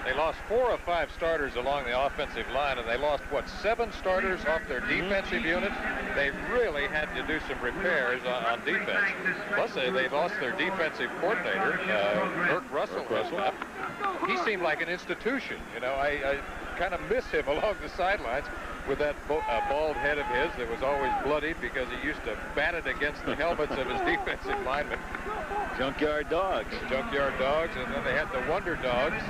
They lost 4 of 5 starters along the offensive line, and they lost, what, 7 starters off their defensive unit? They really had to do some repairs on defense. Plus, they lost their defensive coordinator, Kirk Russell. He seemed like an institution. You know, I kind of miss him along the sidelines with that bald head of his that was always bloodied because he used to bat it against the helmets of his defensive linemen. Junkyard Dogs. Junkyard Dogs, and then they had the Wonder Dogs.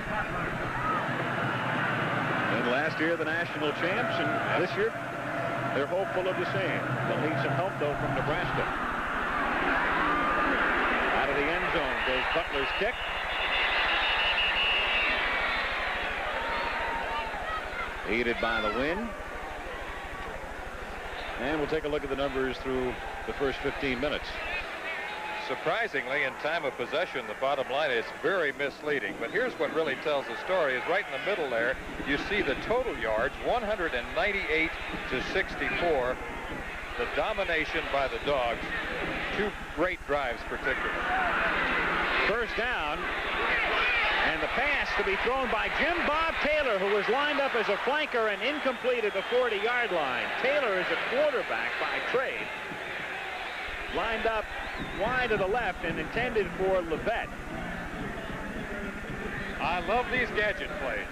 And last year, the national champs, and this year, they're hopeful of the same. They'll need some help, though, from Nebraska. Out of the end zone goes Butler's kick. Aided by the wind. And we'll take a look at the numbers through the first 15 minutes. Surprisingly, in time of possession, the bottom line is very misleading. But here's what really tells the story is right in the middle there, you see the total yards, 198 to 64. The domination by the Dogs. 2 great drives particularly. First down. And the pass to be thrown by Jim Bob Taylor, who was lined up as a flanker and incomplete at the 40-yard line. Taylor is a quarterback by trade. Lined up wide to the left and intended for Levette. I love these gadget plays.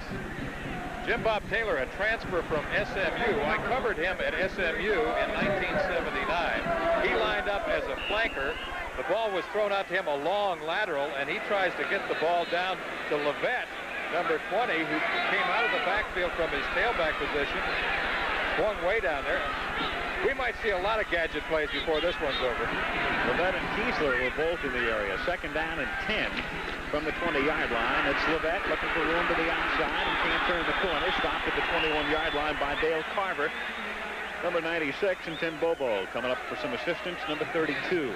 Jim Bob Taylor, a transfer from SMU. I covered him at SMU in 1979. He lined up as a flanker. The ball was thrown out to him, a long lateral, and he tries to get the ball down to Levette, number 20, who came out of the backfield from his tailback position, swung way down there. We might see a lot of gadget plays before this one's over. Levette and Kiesler were both in the area. Second down and 10 from the 20-yard line. It's Levette looking for room to the outside and can't turn the corner. Stopped at the 21-yard line by Dale Carver. Number 96, and Tim Bobo coming up for some assistance, number 32.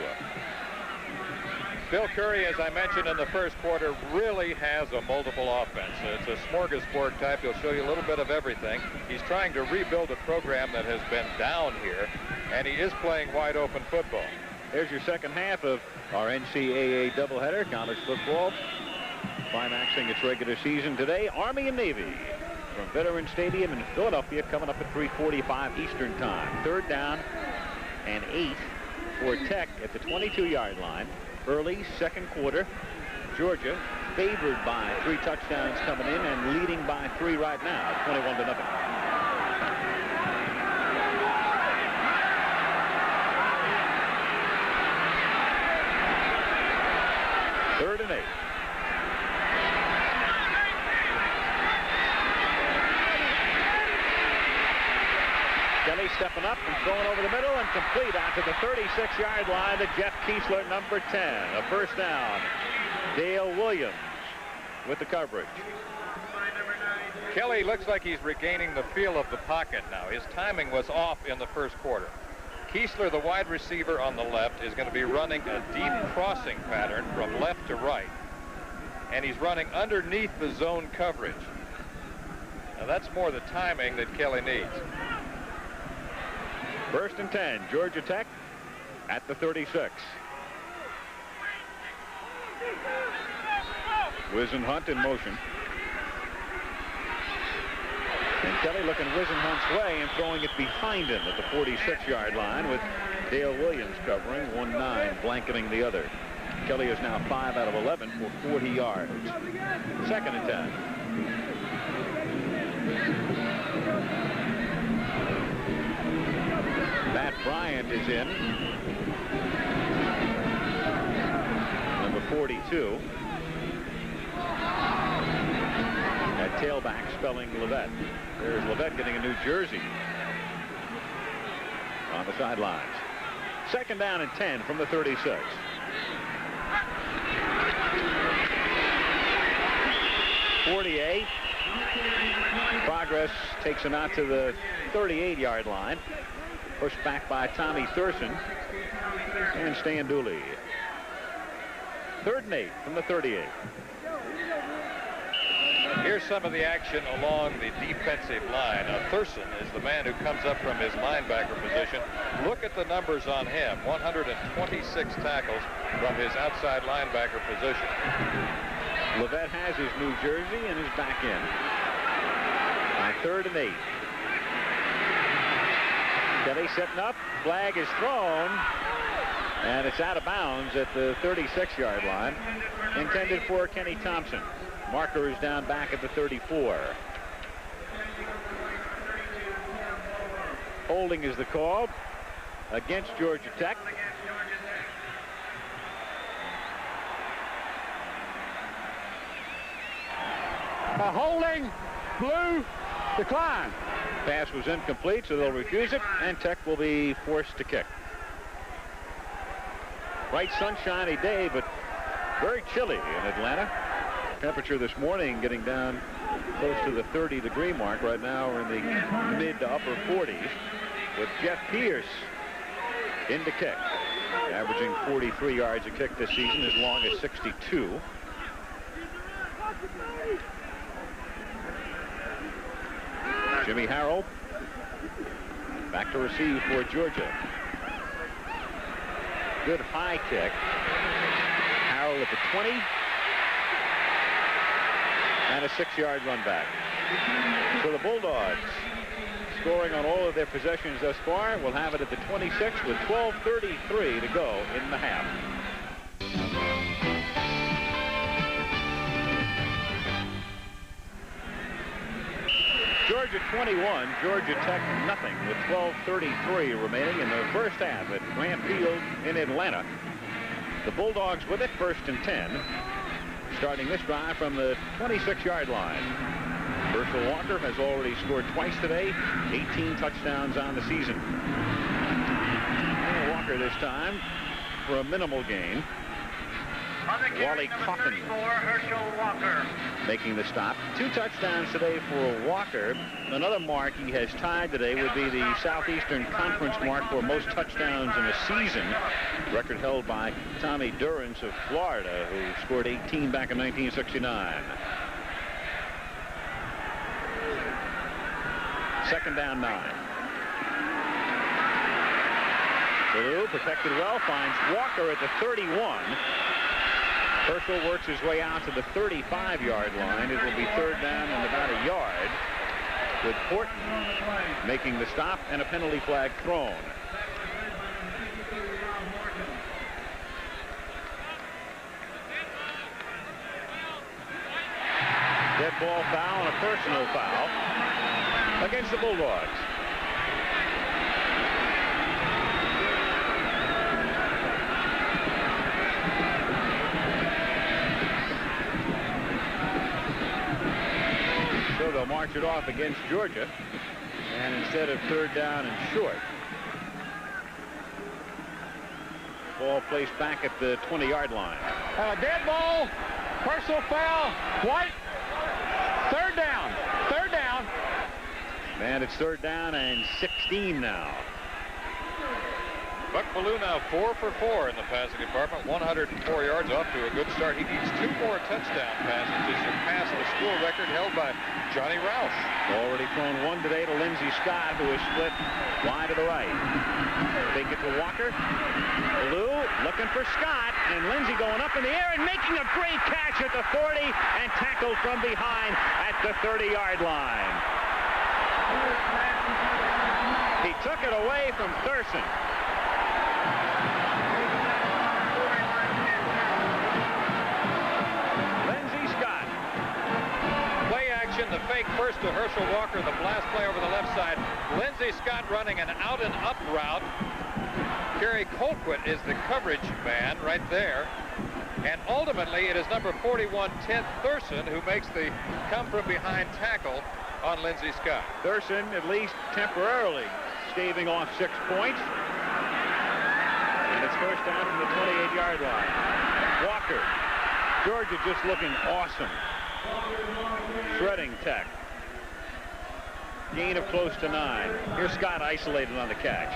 Bill Curry, as I mentioned in the first quarter, really has a multiple offense. It's a smorgasbord type. He'll show you a little bit of everything. He's trying to rebuild a program that has been down here, and he is playing wide open football. There's your second half of our NCAA doubleheader, college football, climaxing its regular season today. Army and Navy from Veterans Stadium in Philadelphia, coming up at 3:45 Eastern Time. Third down and 8 for Tech at the 22-yard line. Early second quarter, Georgia favored by 3 touchdowns coming in and leading by 3 right now, 21-0. 3rd and 8. Kelly stepping up and throwing over the middle and complete out to the 36-yard line to Jeff Kiesler, number 10. A first down. Dale Williams with the coverage. Kelly looks like he's regaining the feel of the pocket now. His timing was off in the first quarter. Kiesler, the wide receiver on the left, is going to be running a deep crossing pattern from left to right. And he's running underneath the zone coverage. Now that's more the timing that Kelly needs. 1st and 10, Georgia Tech at the 36. Whisenhunt in motion. And Kelly looking Whisenhunt's way and throwing it behind him at the 46-yard line with Dale Williams covering 1-9, blanketing the other. Kelly is now 5 out of 11 for 40 yards. 2nd and 10. Matt Bryant is in. Number 42. At tailback spelling Levette. There's Levette getting a new jersey on the sidelines. 2nd down and 10 from the 36. .48. Progress takes him out to the 38-yard line. Pushed back by Tommy Thurston and Stan Dooley. 3rd and 8 from the 38. Here's some of the action along the defensive line. Thurston is the man who comes up from his linebacker position. Look at the numbers on him. 126 tackles from his outside linebacker position. Levette has his new jersey and is back in. On 3rd and 8. Kelly setting up. Flag is thrown. And it's out of bounds at the 36-yard line. Intended for Kenny Thompson. Marker is down back at the 34. Holding is the call against Georgia Tech. Holding, blue, decline. Pass was incomplete, so they'll refuse it, and Tech will be forced to kick. Bright sunshiny day, but very chilly in Atlanta. Temperature this morning getting down close to the 30-degree mark. Right now we're in the mid to upper 40s with Jeff Pierce in to kick. Averaging 43 yards a kick this season, as long as 62. Jimmy Harrell back to receive for Georgia. Good high kick. Harrell at the 20. And a 6-yard run back. So the Bulldogs, scoring on all of their possessions thus far, will have it at the 26 with 12:33 to go in the half. Georgia 21, Georgia Tech nothing, with 12:33 remaining in the first half at Grant Field in Atlanta. The Bulldogs with it, 1st and 10. Starting this drive from the 26-yard line. Herschel Walker has already scored twice today, 18 touchdowns on the season. And Walker this time for a minimal gain. Wally Coffin making the stop. 2 touchdowns today for Walker. Another mark he has tied today would be the Southeastern Conference mark for most touchdowns in a season. Record held by Tommy Durrance of Florida, who scored 18 back in 1969. 2nd down 9. Ballou protected well, finds Walker at the 31. Herschel works his way out to the 35-yard line. It will be 3rd down and about a yard, with Horton making the stop and a penalty flag thrown. Dead ball foul and a personal foul against the Bulldogs. scratch it off against Georgia. And instead of 3rd down and short, ball placed back at the 20-yard line. Dead ball, personal foul, White, 3rd down, 3rd down. And it's 3rd down and 16 now. Buck Bellew now 4 for 4 in the passing department, 104 yards, off to a good start. He needs 2 more touchdown passes to surpass the school record held by Johnny Roush. Already thrown one today to Lindsey Scott, who is split wide to the right. They get to Walker. Bellew looking for Scott, and Lindsey going up in the air and making a great catch at the 40 and tackled from behind at the 30-yard line. He took it away from Thurston. The fake first to Herschel Walker, the blast play over the left side. Lindsey Scott running an out and up route. Kerry Colquitt is the coverage man right there. And ultimately, it is number 41, Ted Thurston, who makes the come from behind tackle on Lindsey Scott. Thurston, at least temporarily, staving off 6 points. And it's first down from the 28-yard line. Walker. Georgia just looking awesome. Shredding tech. Gain of close to 9. Here's Scott isolated on the catch.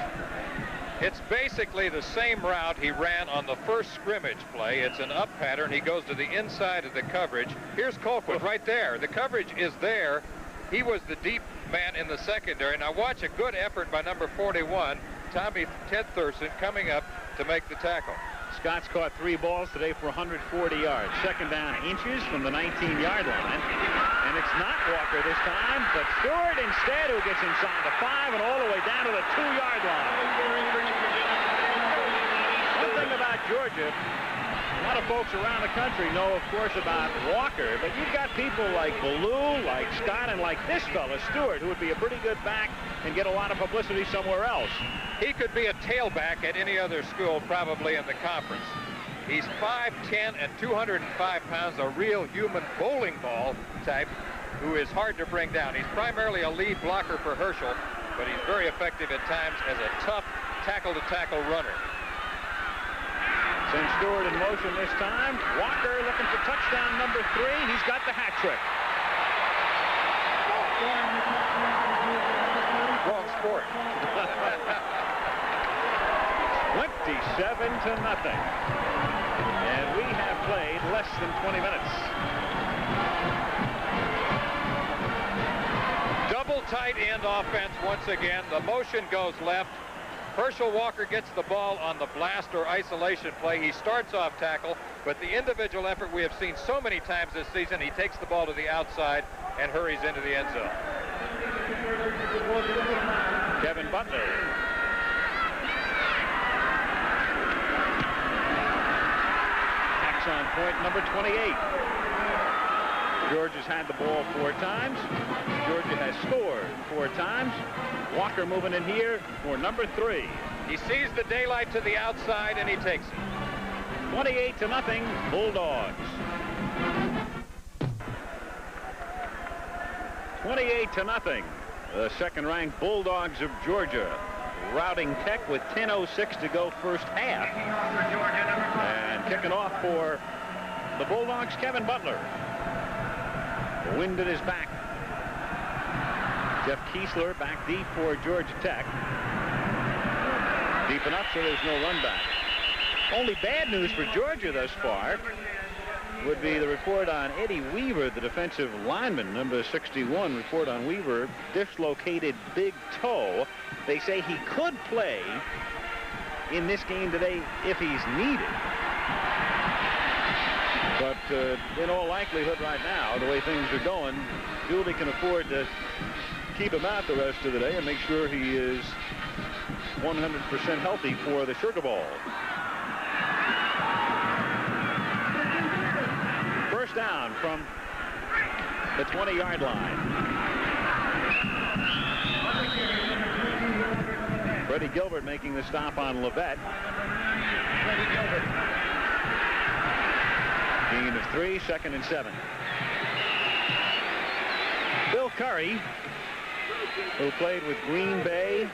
It's basically the same route he ran on the first scrimmage play. It's an up pattern. He goes to the inside of the coverage. Here's Colquitt right there. The coverage is there. He was the deep man in the secondary. Now watch a good effort by number 41, Tommy Ted Thurston, coming up to make the tackle. Scott's caught 3 balls today for 140 yards. 2nd down, inches from the 19-yard line. And it's not Walker this time, but Stewart instead, who gets inside the 5 and all the way down to the 2-yard line. One thing about Georgia, a lot of folks around the country know, of course, about Walker, but you've got people like Bellew, like Scott, and like this fella, Stewart, who would be a pretty good back and get a lot of publicity somewhere else. He could be a tailback at any other school, probably in the conference. He's 5'10" and 205 pounds, a real human bowling ball type who is hard to bring down. He's primarily a lead blocker for Herschel, but he's very effective at times as a tough tackle-to-tackle runner. Send Stewart in motion this time. Walker looking for touchdown number 3. He's got the hat trick. Wrong sport. 27-0. And we have played less than 20 minutes. Double tight end offense once again. The motion goes left. Herschel Walker gets the ball on the blast or isolation play. He starts off tackle, but the individual effort we have seen so many times this season, he takes the ball to the outside and hurries into the end zone. Kevin Butler. Tax on point number 28. Georgia's had the ball 4 times. Georgia has scored 4 times. Walker moving in here for number 3. He sees the daylight to the outside and he takes it. 28-0 Bulldogs. 28-0. The second-ranked Bulldogs of Georgia routing Tech with 10:06 to go first half. And kicking off for the Bulldogs, Kevin Butler. The wind at his back. Jeff Kiesler back deep for Georgia Tech. Deep enough so there's no run back. Only bad news for Georgia thus far would be the report on Eddie Weaver, the defensive lineman, number 61. Report on Weaver, dislocated big toe. They say he could play in this game today if he's needed. But in all likelihood right now, the way things are going, Dooley can afford to keep him out the rest of the day and make sure he is 100% healthy for the Sugar Bowl. First down from the 20-yard line. Freddie Gilbert making the stop on Levette. Gain of 3, 2nd and 7. Bill Curry, who played with Green Bay,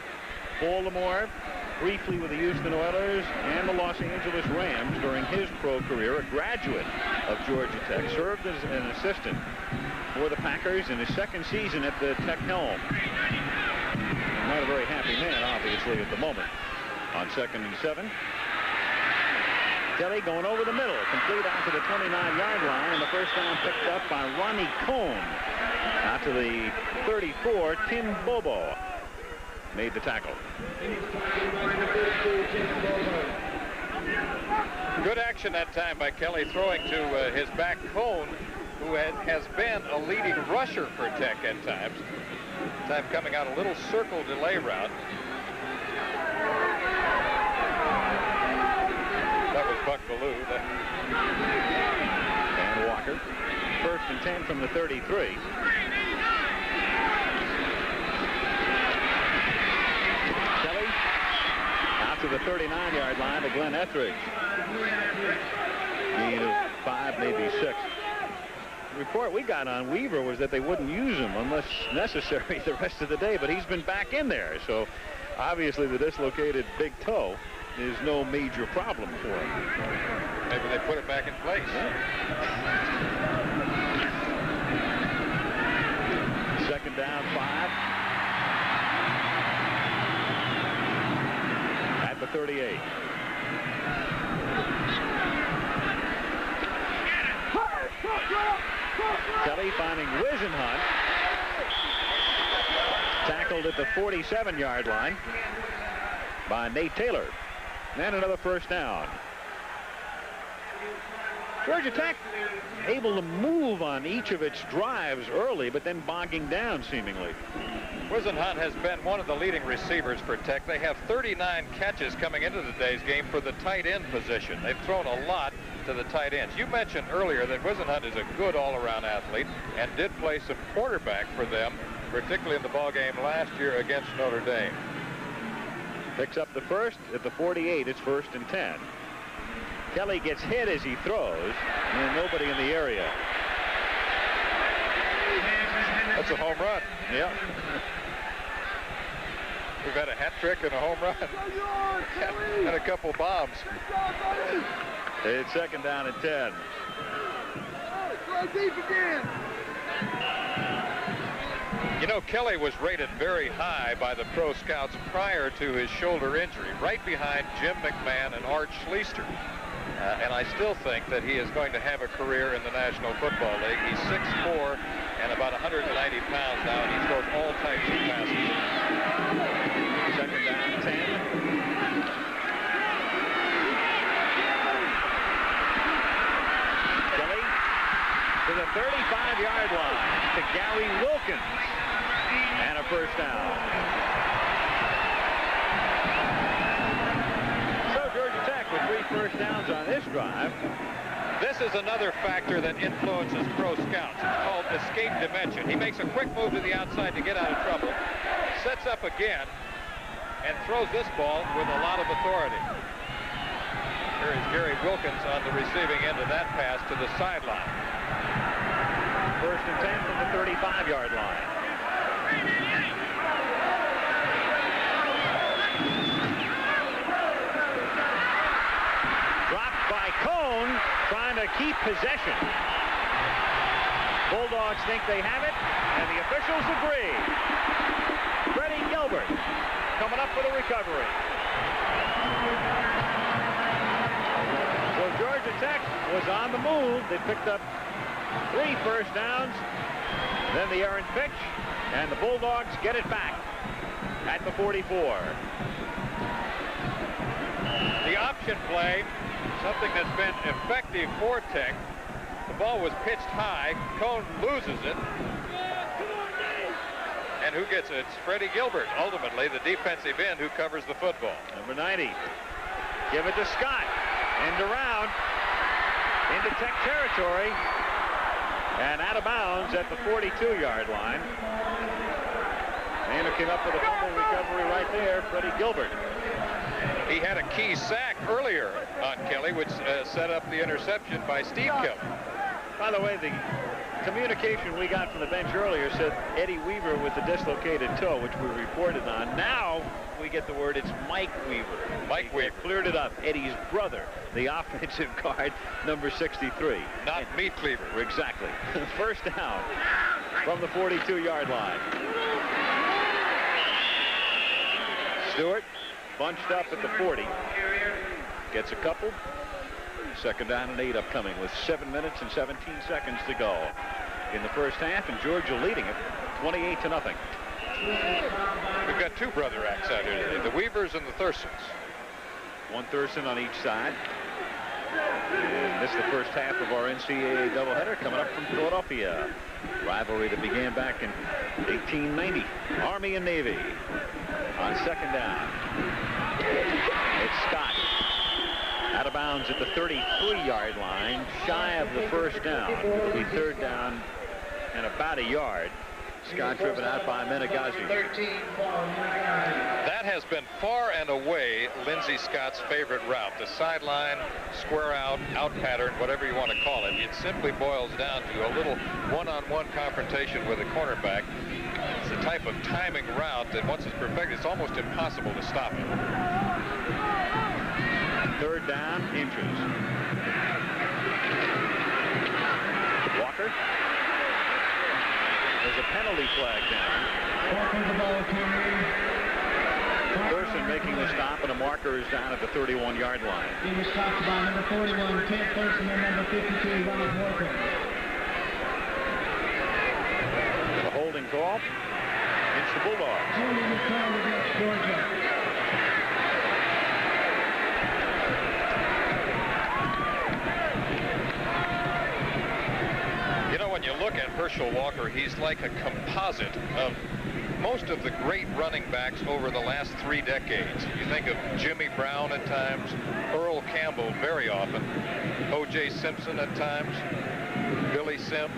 Baltimore, briefly with the Houston Oilers and the Los Angeles Rams during his pro career, a graduate of Georgia Tech, served as an assistant for the Packers in his second season at the Tech helm. Not a very happy man, obviously, at the moment. On 2nd and 7. Kelly going over the middle, complete out to the 29-yard line, and the first down picked up by Ronnie Cohn. Out to the 34, Tim Bobo made the tackle. Good action that time by Kelly, throwing to his back Cohn, who has been a leading rusher for Tech at times. Time coming out a little circle delay route. That was Buck Bellew. And Walker. 1st and 10 from the 33. Kelly out to the 39-yard line to Glenn Etheridge. Gain of 5, maybe 6. The report we got on Weaver was that they wouldn't use him unless necessary the rest of the day, but he's been back in there. So obviously the dislocated big toe is no major problem for him. Maybe they put it back in place. Yeah. 2nd down, 5. At the 38. Kelly finding Wisenhunt. Tackled at the 47-yard line by Nate Taylor. And another first down. Georgia Tech able to move on each of its drives early, but then bogging down seemingly. Wisenhunt has been one of the leading receivers for Tech. They have 39 catches coming into today's game for the tight end position. They've thrown a lot to the tight ends. You mentioned earlier that Wisenhunt is a good all-around athlete and did play some quarterback for them, particularly in the ball game last year against Notre Dame. Picks up the first at the 48. It's 1st and 10. Kelly gets hit as he throws, and nobody in the area. That's a home run. Yep. We've had a hat trick and a home run. And a couple bombs. It's 2nd down and 10. Deep again. You know, Kelly was rated very high by the pro scouts prior to his shoulder injury, right behind Jim McMahon and Art Schleister. And I still think that he is going to have a career in the National Football League. He's 6'4" and about 190 pounds now, and he throws all types of passes. 2nd down, 10. Kelly to the 35-yard line to Gary Wilkins. And a first down. So Georgia Tech with 3 first downs on this drive. This is another factor that influences pro scouts. It's called escape dimension. He makes a quick move to the outside to get out of trouble, sets up again, and throws this ball with a lot of authority. Here is Gary Wilkins on the receiving end of that pass to the sideline. 1st and 10 from the 35-yard line. Dropped by Cohn, trying to keep possession. Bulldogs think they have it, and the officials agree. Freddie Gilbert coming up for the recovery. So Georgia Tech was on the move. They picked up 3 first downs, then the errant pitch, and the Bulldogs get it back at the 44. The option play, something that's been effective for Tech. The ball was pitched high. Cohn loses it. And who gets it? It's Freddie Gilbert, ultimately the defensive end who covers the football. Number 90. Give it to Scott. End around into Tech territory. And out of bounds at the 42-yard line. And it came up with a fumble recovery right there, Freddie Gilbert. He had a key sack earlier on Kelly, which set up the interception by Steve Kelly. By the way, communication we got from the bench earlier said Eddie Weaver with the dislocated toe, which we reported on. Now we get the word it's Mike Weaver. Mike Weaver. Cleared it up. Eddie's brother, the offensive guard, number 63. Not Meat Cleaver. Exactly. First down from the 42-yard line. Stewart bunched up at the 40. Gets a couple. Second down and 8 upcoming with 7 minutes and 17 seconds to go in the first half, and Georgia leading it 28-0. We've got two brother acts out here today, the Weavers and the Thursons. One Thurston on each side. And this is the first half of our NCAA doubleheader coming up from Philadelphia. Rivalry that began back in 1890. Army and Navy on second down. It's Scott. Out of bounds at the 33-yard line, shy of the first down. It'll be third down and about a yard. Scott driven out by Menegazi. That has been far and away Lindsey Scott's favorite route. The sideline, square out, out pattern, whatever you want to call it. It simply boils down to a little one-on-one confrontation with a cornerback. It's the type of timing route that once it's perfected, it's almost impossible to stop it. Third down, inches. Walker. There's a penalty flag down. Thurston making the stop, and a marker is down at the 31-yard line. He was stopped by number 41, Kent Thurston, and number 52, Ronald Walker. The holding call against the Bulldogs. Holding is called against Georgia. When you look at Herschel Walker, he's like a composite of most of the great running backs over the last 3 decades. You think of Jimmy Brown at times, Earl Campbell very often, O.J. Simpson at times, Billy Sims.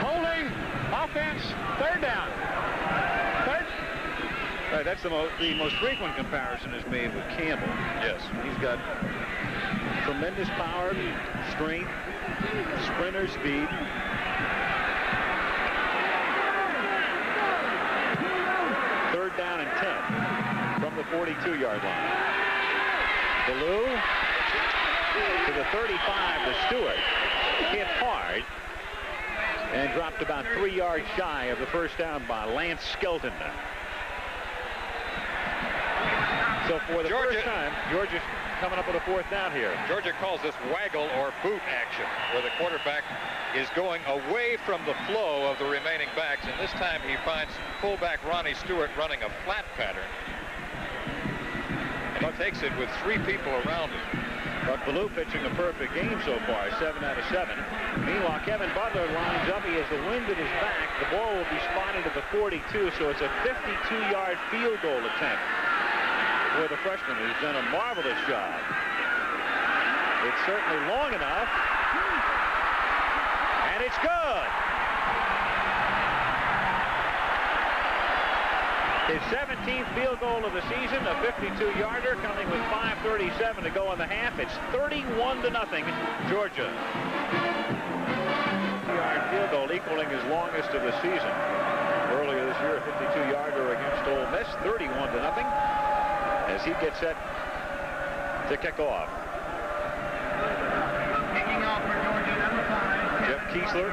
Holding, offense, third down. Right, that's the most frequent comparison is made with Campbell. Yes. He's got tremendous power, strength, sprinter speed. Third down and 10 from the 42-yard line. Ballou to the 35 to Stewart. Hit hard and dropped about 3 yards shy of the first down by Lance Skelton. So for the first time, Georgia's coming up with a fourth down here. Georgia calls this waggle or boot action, where the quarterback is going away from the flow of the remaining backs, and this time he finds fullback Ronnie Stewart running a flat pattern. And he takes it with 3 people around him. But Ballou pitching a perfect game so far, 7 out of 7. Meanwhile, Kevin Butler lines up. He has the wind at his back. The ball will be spotted at the 42, so it's a 52-yard field goal attempt for the freshman, who's done a marvelous job. It's certainly long enough, and it's good. His 17th field goal of the season, a 52-yarder, coming with 5:37 to go in the half. It's 31-0, Georgia. 52-yard field goal, equaling his longest of the season. Earlier this year, a 52-yarder against Ole Miss, 31-0. As he gets set to kick off. Kicking off for Georgia, number 5. Jeff Kiesler,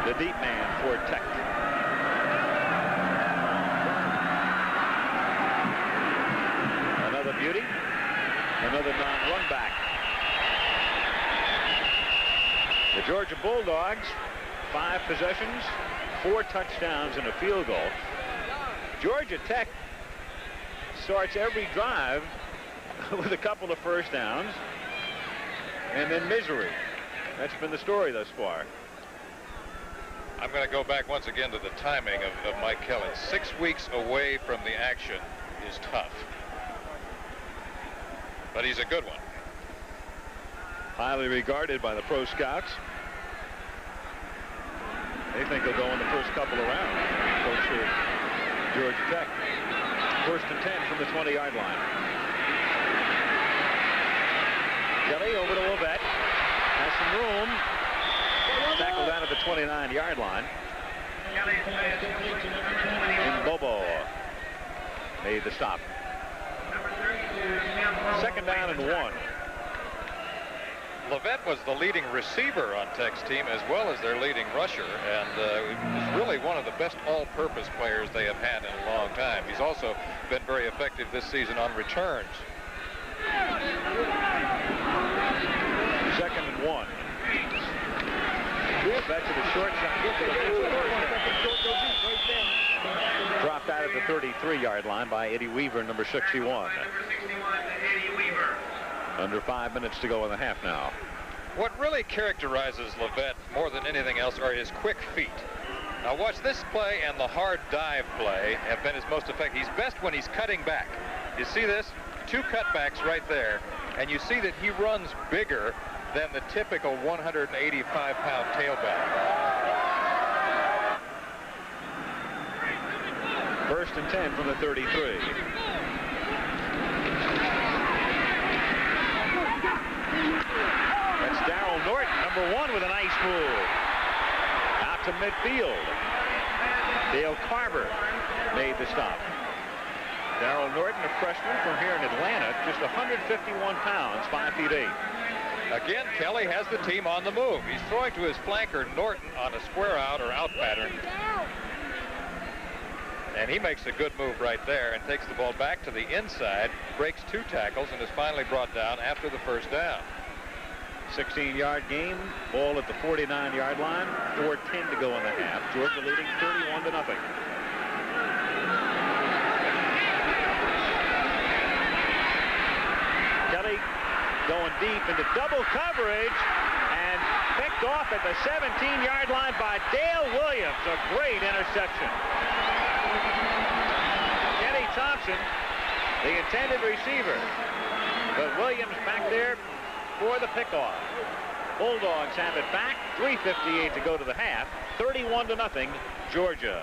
the deep man for Tech. Another beauty, another non-run back. The Georgia Bulldogs, 5 possessions, 4 touchdowns, and a field goal. Georgia Tech starts every drive with a couple of first downs and then misery. That's been the story thus far. I'm going to go back once again to the timing of Mike Kelly. 6 weeks away from the action is tough. But he's a good one. Highly regarded by the pro scouts. They think he'll go in the first couple of rounds. Coach for Georgia Tech. First and 10 from the 20-yard line. Kelly over to Lovett. Has some room. tackle down at the 29-yard line. And Bobo made the stop. 2nd down and 1. Levette was the leading receiver on Tech's team as well as their leading rusher, and was really one of the best all-purpose players they have had in a long time. He's also been very effective this season on returns. 2nd and 1. Back to the short side. Dropped out at the 33-yard line by Eddie Weaver, number 61. Under 5 minutes to go in the half now. What really characterizes Levette more than anything else are his quick feet. Now watch this play and the hard dive play have been his most effective. He's best when he's cutting back. You see this? 2 cutbacks right there, and you see that he runs bigger than the typical 185-pound tailback. 1st and 10 from the 33. That's Darrell Norton, number 1, with a nice move. Out to midfield. Dale Carver made the stop. Darrell Norton, a freshman from here in Atlanta, just 151 pounds, 5 feet 8. Again, Kelly has the team on the move. He's throwing to his flanker, Norton, on a square out or out pattern. And he makes a good move right there and takes the ball back to the inside, breaks 2 tackles, and is finally brought down after the 1st down. 16-yard game, ball at the 49-yard line, 4:10 to go in the half. Georgia leading 31-0. Kelly going deep into double coverage and picked off at the 17-yard line by Dale Williams. A great interception. Kenny Thompson, the intended receiver, but Williams back there for the pickoff. Bulldogs have it back. 3:58 to go to the half. 31-0, Georgia.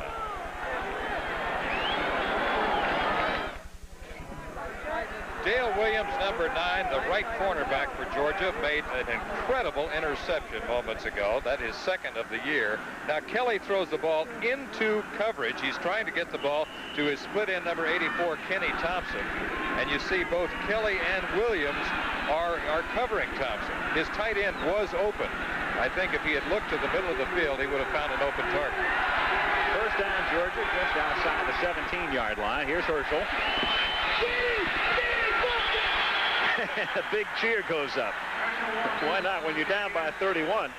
Dale Williams, number 9, the right cornerback for Georgia, made an incredible interception moments ago. That is 2nd of the year. Now Kelly throws the ball into coverage. He's trying to get the ball to his split end number 84, Kenny Thompson. And you see both Kelly and Williams are covering Thompson. His tight end was open. I think if he had looked to the middle of the field, he would have found an open target. 1st down, Georgia, just outside the 17-yard line. Here's Herschel. A big cheer goes up. Why not? When you're down by 31,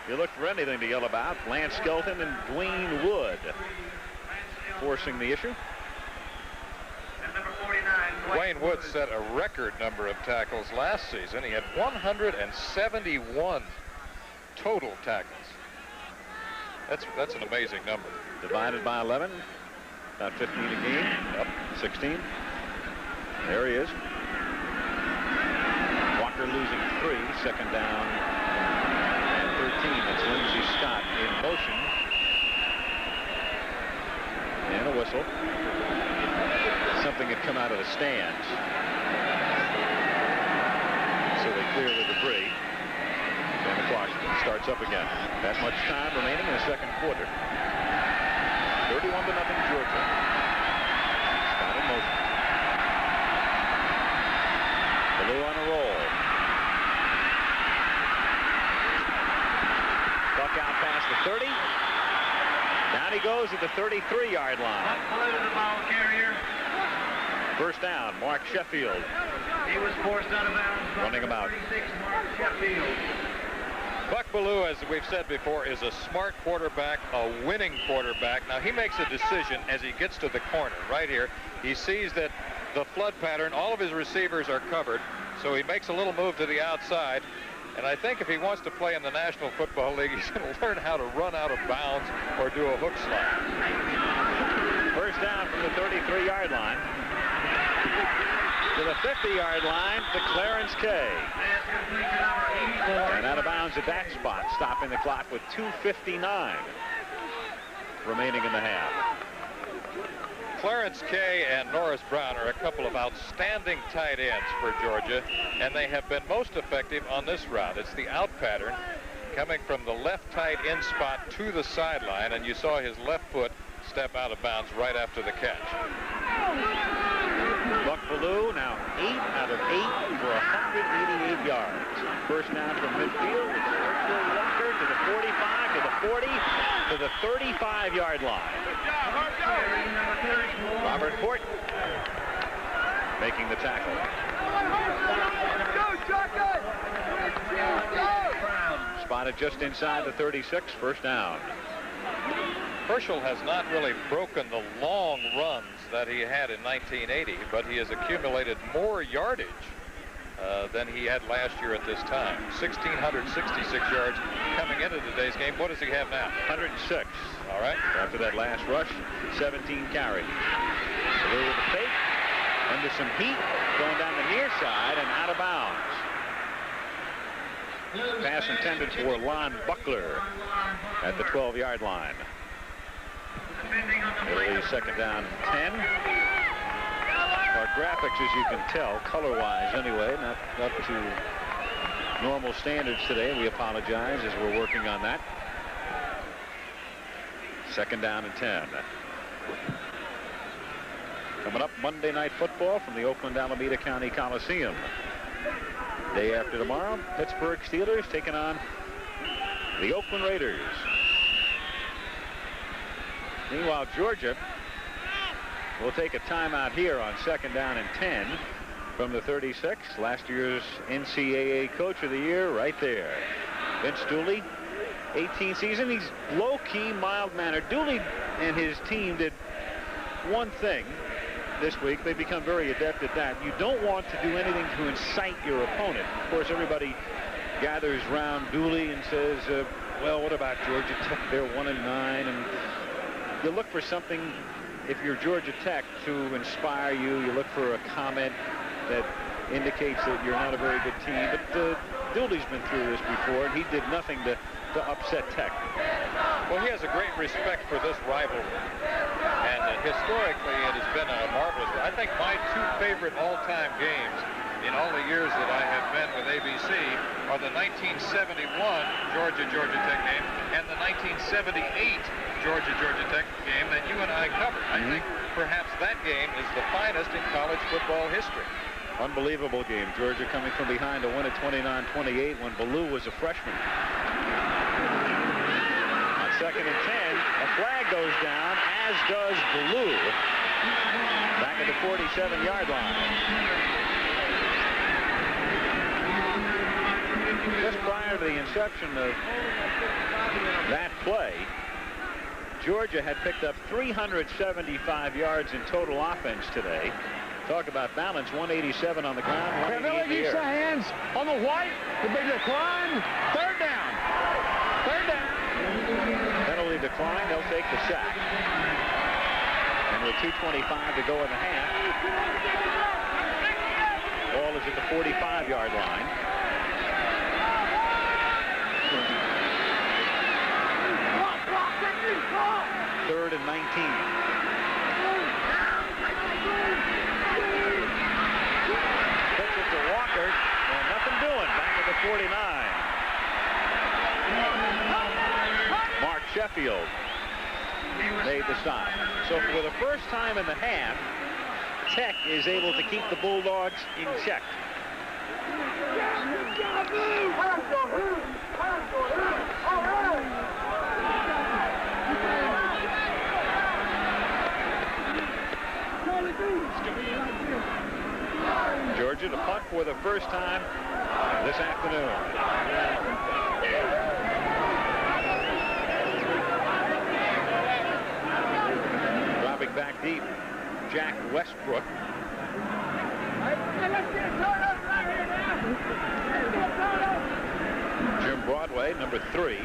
you look for anything to yell about. Lance Skelton and Dwayne Wood forcing the issue. Dwayne Wood set a record number of tackles last season. He had 171 total tackles. That's an amazing number. Divided by 11, about 15 a game. Up 16. There he is. Walker losing 3, 2nd down and 13. It's Lindsey Scott in motion. And a whistle. Something had come out of the stands. So they clear the debris. And the clock starts up again. That much time remaining in the 2nd quarter. 31-0 Georgia. Scott in motion. Ballou on a roll. Buck out past the 30. Down he goes at the 33-yard line. First down, Mark Sheffield. He was forced out of bounds. Running him out. 36, Mark Sheffield. Buck Ballou, as we've said before, is a smart quarterback, a winning quarterback. Now he makes a decision as he gets to the corner right here. He sees that the flood pattern, all of his receivers are covered, so he makes a little move to the outside. And I think if he wants to play in the National Football League, he's going to learn how to run out of bounds or do a hook slide. First down from the 33-yard line to the 50-yard line to Clarence Kay. And out of bounds at that spot, stopping the clock with 2:59 remaining in the half. Clarence Kay and Norris Brown are a couple of outstanding tight ends for Georgia, and they have been most effective on this route. It's the out pattern, coming from the left tight end spot to the sideline, and you saw his left foot step out of bounds right after the catch. Buck Bellew now 8 out of 8 for 188 yards. First down from midfield. It's Herschel Walker to the 45, to the 40, to the 35-yard line. Robert Port making the tackle. Spotted just inside the 36, first down. Herschel has not really broken the long runs that he had in 1980, but he has accumulated more yardage than he had last year at this time. 1,666 yards coming into today's game. What does he have now? 106. All right. After that last rush, 17 carries. Bellew with the fake, under some heat, going down the near side and out of bounds. Pass intended for Lon Buckler at the 12-yard line. It'll be second down and 10. Our graphics, as you can tell, color-wise anyway, not up to normal standards today. We apologize as we're working on that. Second down and 10. Coming up, Monday Night Football from the Oakland-Alameda County Coliseum. Day after tomorrow, Pittsburgh Steelers taking on the Oakland Raiders. Meanwhile, Georgia will take a timeout here on second down and 10 from the 36. Last year's NCAA Coach of the Year right there. Vince Dooley, 18th season. He's low-key, mild-mannered. Dooley and his team did one thing this week. They've become very adept at that. You don't want to do anything to incite your opponent. Of course, everybody gathers around Dooley and says, well, what about Georgia Tech? They're 1-9, and you look for something, if you're Georgia Tech, to inspire you. You look for a comment that indicates that you're not a very good team. But Dooley's been through this before, and he did nothing to upset Tech. Well, he has a great respect for this rivalry. And historically, it has been a marvelous. I think my two favorite all-time games in all the years that I have been with ABC are the 1971 Georgia Tech game and the 1978 Georgia Tech game that you and I covered. I think perhaps that game is the finest in college football history. Unbelievable game. Georgia coming from behind to win at 29-28 when Bellew was a freshman. On second and 10, a flag goes down, as does Bellew. Back at the 47-yard line. Just prior to the inception of that play, Georgia had picked up 375 yards in total offense today. Talk about balance, 187 on the ground, 188 in the air. Hands on the white, the big decline, third down. Third down. Penalty decline, they'll take the sack. And with 2:25 to go in the half, ball is at the 45-yard line. Third and 19. Pitch it to Walker, and nothing doing. Back at the 49. Mark Sheffield made the stop. So for the first time in the half, Tech is able to keep the Bulldogs in check. Georgia to punt for the first time this afternoon. Dropping back deep, Jack Westbrook. Jim Broadway, number 3,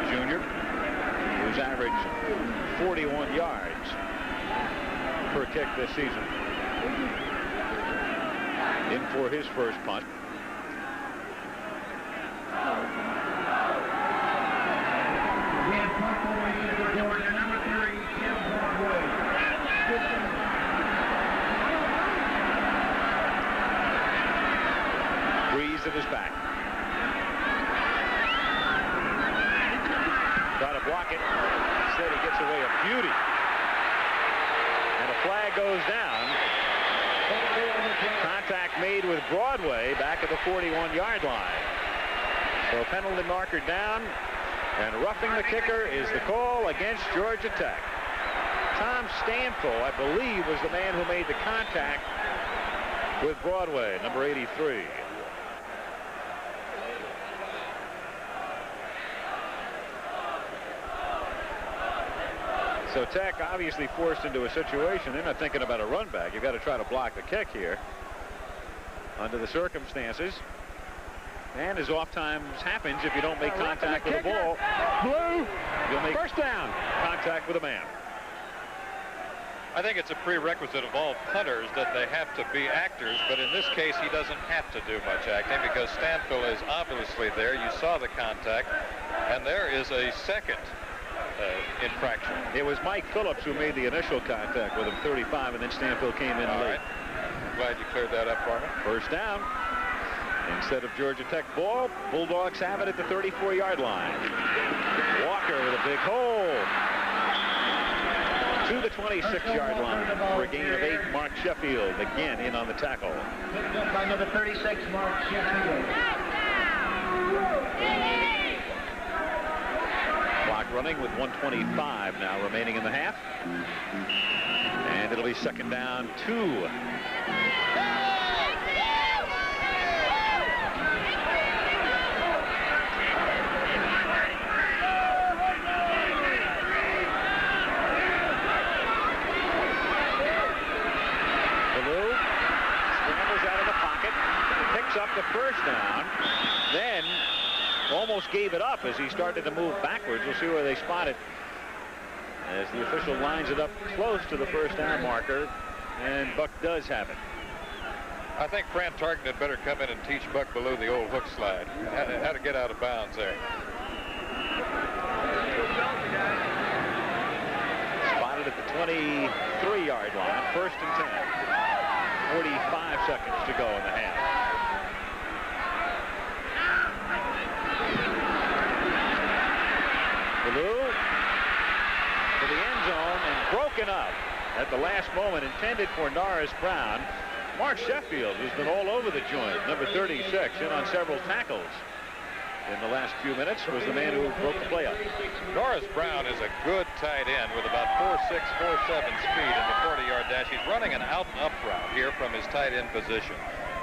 junior, who's averaged 41 yards per kick this season. In for his first punt. Breeze at his back. beauty. And a flag goes down. Contact made with Broadway back at the 41-yard line. So penalty marker down, and roughing the kicker is the call against Georgia Tech. Tom Stanfill, I believe, was the man who made the contact with Broadway, number 83. So Tech obviously forced into a situation. They're not thinking about a run back. You've got to try to block the kick here under the circumstances. And as oft times happens, if you don't make contact with the ball, Blue, you'll make first down. contact with a man. I think it's a prerequisite of all punters that they have to be actors, but in this case he doesn't have to do much acting because Stanfill is obviously there. You saw the contact, and there is a second infraction. It was Mike Phillips who made the initial contact with him, 35, and then Stanfill came in All late. right. Glad you cleared that up for me. First down. Instead of Georgia Tech ball, Bulldogs have it at the 34-yard line. Walker with a big hole. To the 26-yard line for a gain of 8. Mark Sheffield again in on the tackle. Picked up by number 36, Mark Sheffield. Clock running with 1:25 now remaining in the half. And it'll be second down 2. Up the first down, then almost gave it up as he started to move backwards. We'll see where they spot it as the official lines it up close to the first down marker, and Buck does have it. I think Fran Tarkenton had better come in and teach Buck Bellew the old hook slide. How to get out of bounds there. Spotted at the 23-yard line, first and 10. 45 seconds to go in the half. Bellew to the end zone and broken up at the last moment, intended for Norris Brown. Mark Sheffield, who's been all over the joint, number 36, in on several tackles in the last few minutes, was the man who broke the play up. Norris Brown is a good tight end with about 4.6, 4.7 speed in the 40-yard dash. He's running an out-and-up route here from his tight end position.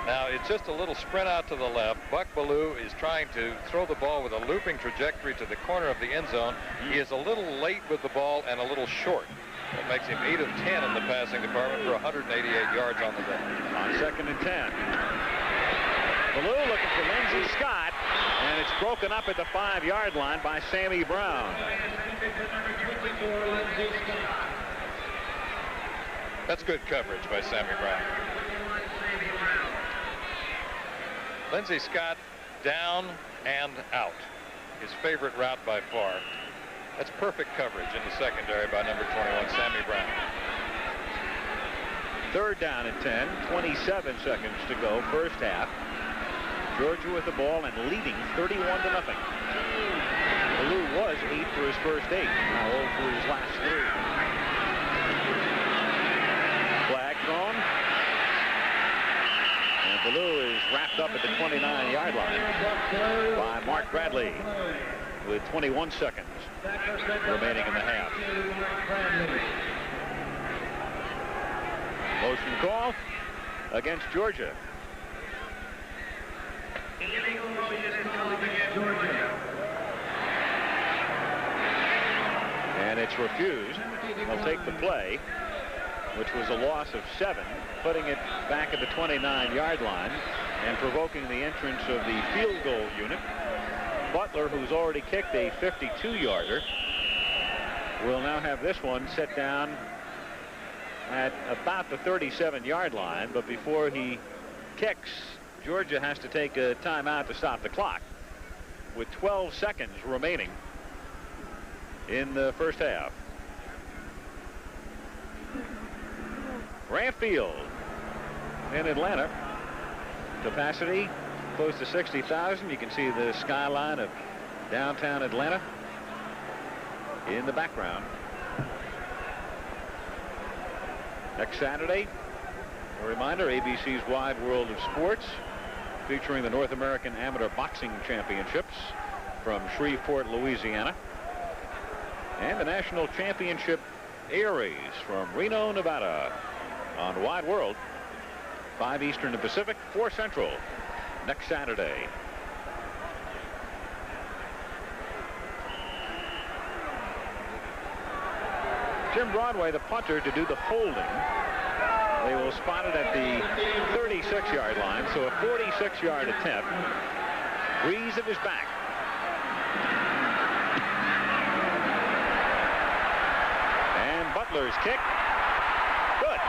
Now, it's just a little sprint out to the left. Buck Bellew is trying to throw the ball with a looping trajectory to the corner of the end zone. He is a little late with the ball and a little short. That makes him 8 of 10 in the passing department for 188 yards on the day. On second and 10. Bellew looking for Lindsey Scott, and it's broken up at the 5-yard line by Sammy Brown. That's good coverage by Sammy Brown. Lindsey Scott down and out. His favorite route by far. That's perfect coverage in the secondary by number 21, Sammy Brown. Third down and 10, 27 seconds to go, first half. Georgia with the ball and leading 31-0. Bellew was 8 for his first 8, now 0 for his last 3. Flag thrown. And Bellew is wrapped up at the 29-yard line by Mark Bradley with 21 seconds remaining in the half. Motion call against Georgia. And it's refused. They'll take the play, which was a loss of 7, putting it back at the 29-yard line and provoking the entrance of the field goal unit. Butler, who's already kicked a 52-yarder, will now have this one set down at about the 37-yard line. But before he kicks, Georgia has to take a timeout to stop the clock with 12 seconds remaining in the first half. Grant Field in Atlanta. Capacity close to 60,000. You can see the skyline of downtown Atlanta in the background. Next Saturday, a reminder, ABC's Wide World of Sports, featuring the North American Amateur Boxing Championships from Shreveport, Louisiana, and the National Championship Air Race from Reno, Nevada, on Wide World, 5 Eastern and Pacific, 4 Central, next Saturday. Jim Broadway, the punter, to do the holding. They will spot it at the 36-yard line, so a 46-yard attempt. Breeze at his back. And Butler's kick. Good.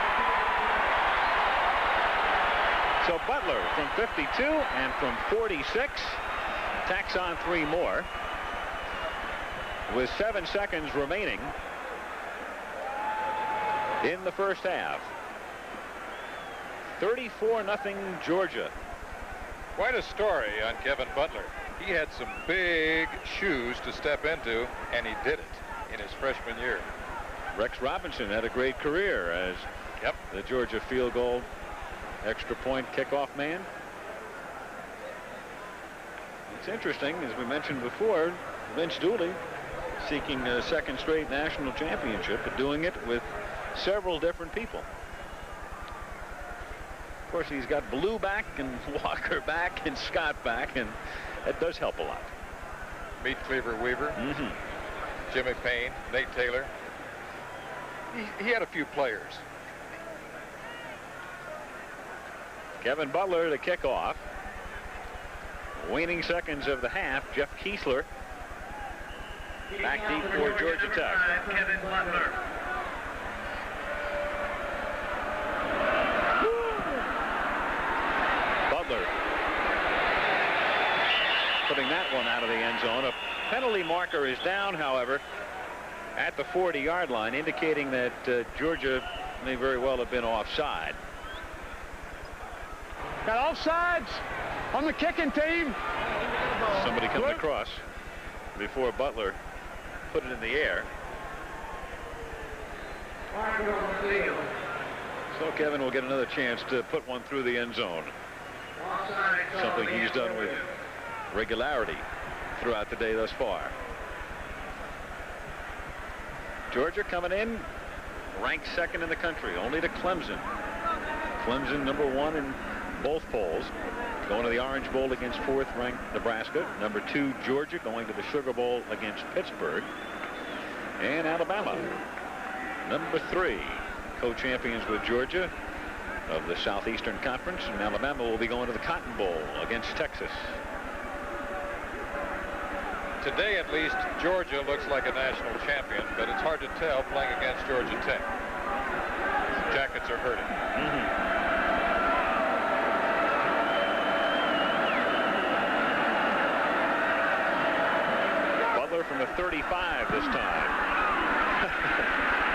So Butler from 52 and from 46 tacks on 3 more with 7 seconds remaining in the first half. 34-0 Georgia. Quite a story on Kevin Butler. He had some big shoes to step into, and he did it in his freshman year. Rex Robinson had a great career as the Georgia field goal extra point kickoff man. It's interesting, as we mentioned before, Vince Dooley seeking a 2nd straight national championship, but doing it with several different people. Of course, he's got Blue back and Walker back and Scott back, and that does help a lot. Meet Cleaver Weaver, Jimmy Payne, Nate Taylor. He had a few players. Kevin Butler to kick off. Waning seconds of the half. Jeff Kiesler back deep for Georgia Tech. Kevin Butler. Butler putting that one out of the end zone. A penalty marker is down, however, at the 40-yard line, indicating that Georgia may very well have been offside. Got offsides on the kicking team. Somebody coming across before Butler put it in the air. So Kevin will get another chance to put one through the end zone. Something he's done with regularity throughout the day thus far. Georgia coming in ranked 2nd in the country, only to Clemson. Clemson #1 in both polls, going to the Orange Bowl against 4th-ranked Nebraska. #2 Georgia going to the Sugar Bowl against Pittsburgh. And Alabama, #3, co-champions with Georgia of the Southeastern Conference, and Alabama will be going to the Cotton Bowl against Texas. Today, at least, Georgia looks like a national champion, but it's hard to tell playing against Georgia Tech. The Jackets are hurting. Butler from the 35 this time.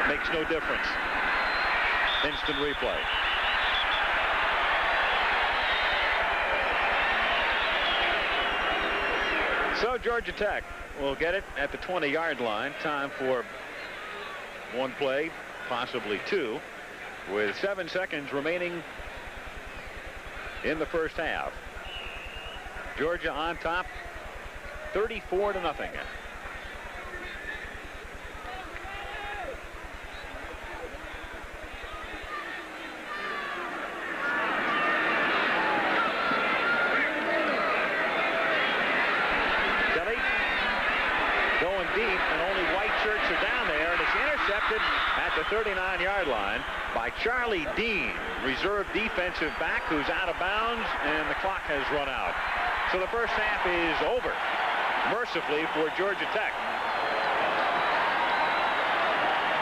Makes no difference. Instant replay. So Georgia Tech will get it at the 20-yard line. Time for 1 play, possibly 2, with 7 seconds remaining in the first half. Georgia on top, 34-0. Going deep, and only white shirts are down there, and it's intercepted at the 39-yard line by Charlie Dean, reserve defensive back, who's out of bounds, and the clock has run out. So the first half is over, mercifully, for Georgia Tech.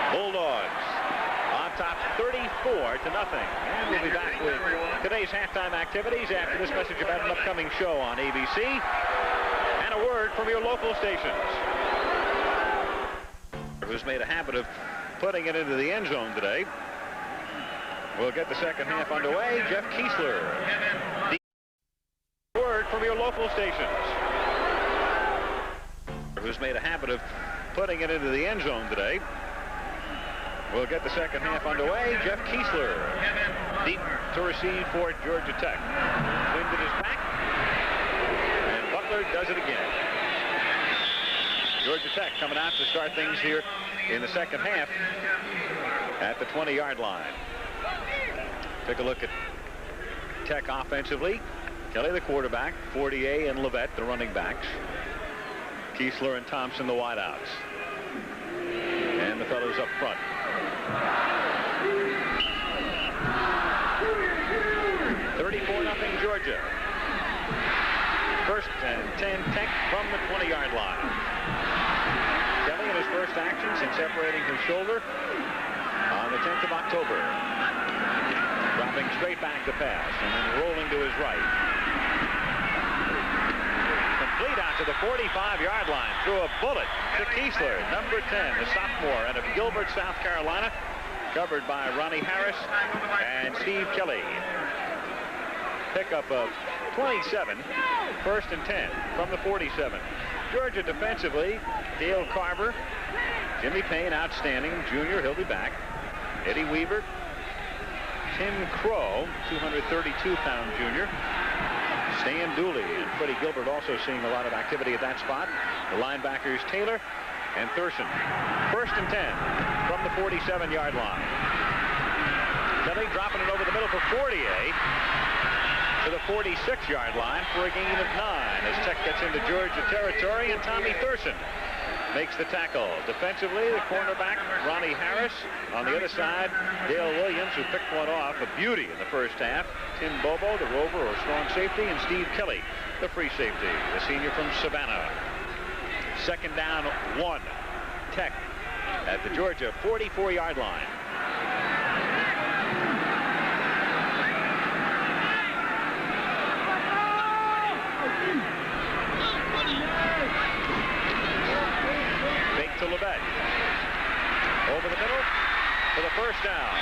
Bulldogs on top 34-0. And we'll be back with today's halftime activities after this message about an upcoming show on ABC and a word from your local stations. Who's made a habit of putting it into the end zone today. We'll get the second half underway. Jeff Kiesler. The word from your local stations. Who's made a habit of putting it into the end zone today. We'll get the second half underway. Jeff Kiesler deep to receive for Georgia Tech. Wind at his back. And Butler does it again. Georgia Tech coming out to start things here in the second half at the 20-yard line. Take a look at Tech offensively. Kelly, the quarterback, Fortier and Levette, the running backs. Kiesler and Thompson, the wideouts. And the fellows up front. 34-0 Georgia. First and 10 Tech from the 20-yard line. Kelly in his first action since separating his shoulder on the 10th of October. Dropping straight back to pass and then rolling to his right. Complete out to the 45-yard line. Threw a bullet to Kiesler, number 10, the sophomore out of Gilbert, South Carolina. Covered by Ronnie Harris and Steve Kelly. Pickup of 27, first and 10 from the 47. Georgia defensively, Dale Carver, Jimmy Payne, outstanding junior, he'll be back. Eddie Weaver, Tim Crow, 232-pound junior. Stan Dooley and Freddie Gilbert also seeing a lot of activity at that spot. The linebackers Taylor and Thurston. First and 10 from the 47-yard line. Kelly dropping it over the middle for Fortier to the 46-yard line for a gain of 9 as Tech gets into Georgia territory, and Tommy Thurston makes the tackle. Defensively, the cornerback Ronnie Harris. On the other side, Dale Williams, who picked one off, a beauty in the first half. Tim Bobo, the rover or strong safety, and Steve Kelly, the free safety, the senior from Savannah. Second down, 1. Tech at the Georgia 44-yard line. Fake to Levette. Over the middle for the first down.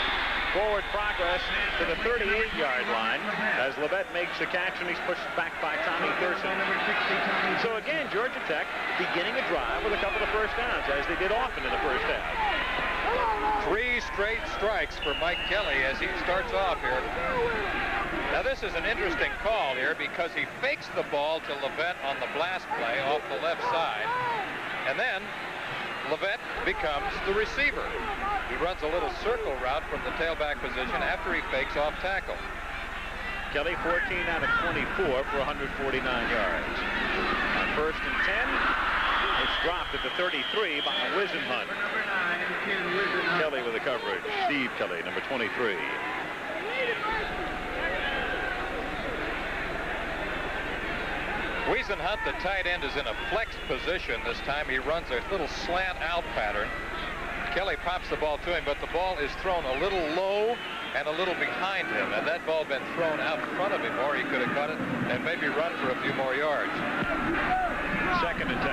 Forward progress to the 38-yard line as Levette makes the catch, and he's pushed back by Tommy Thurston. So again, Georgia Tech beginning a drive with a couple of first downs, as they did often in the first half. 3 straight strikes for Mike Kelly as he starts off here. Now this is an interesting call here because he fakes the ball to Levette on the blast play off the left side, and then Levette becomes the receiver. He runs a little circle route from the tailback position after he fakes off tackle. Kelly 14 out of 24 for 149 yards. On first and 10, it's dropped at the 33 by Wisenhunt. Kelly with the coverage. Steve Kelly, number 23. Wisenhunt, the tight end, is in a flex position this time. He runs a little slant out pattern. Kelly pops the ball to him, but the ball is thrown a little low and a little behind him. Had that ball been thrown out in front of him more, he could have caught it and maybe run for a few more yards. Second and 10.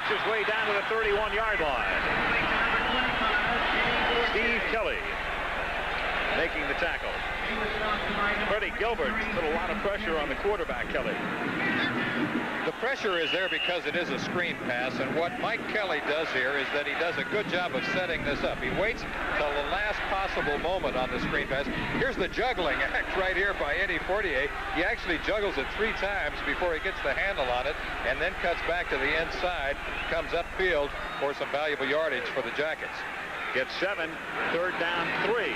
His way down to the 31-yard line. Steve Kelly making the tackle. Freddie Gilbert put a lot of pressure on the quarterback, Kelly. The pressure is there because it is a screen pass, and what Mike Kelly does here is that he does a good job of setting this up. He waits till the last possible moment on the screen pass. Here's the juggling act right here by Eddie Fortier. He actually juggles it 3 times before he gets the handle on it, and then cuts back to the inside, comes upfield for some valuable yardage for the Jackets. Gets 7, third down 3.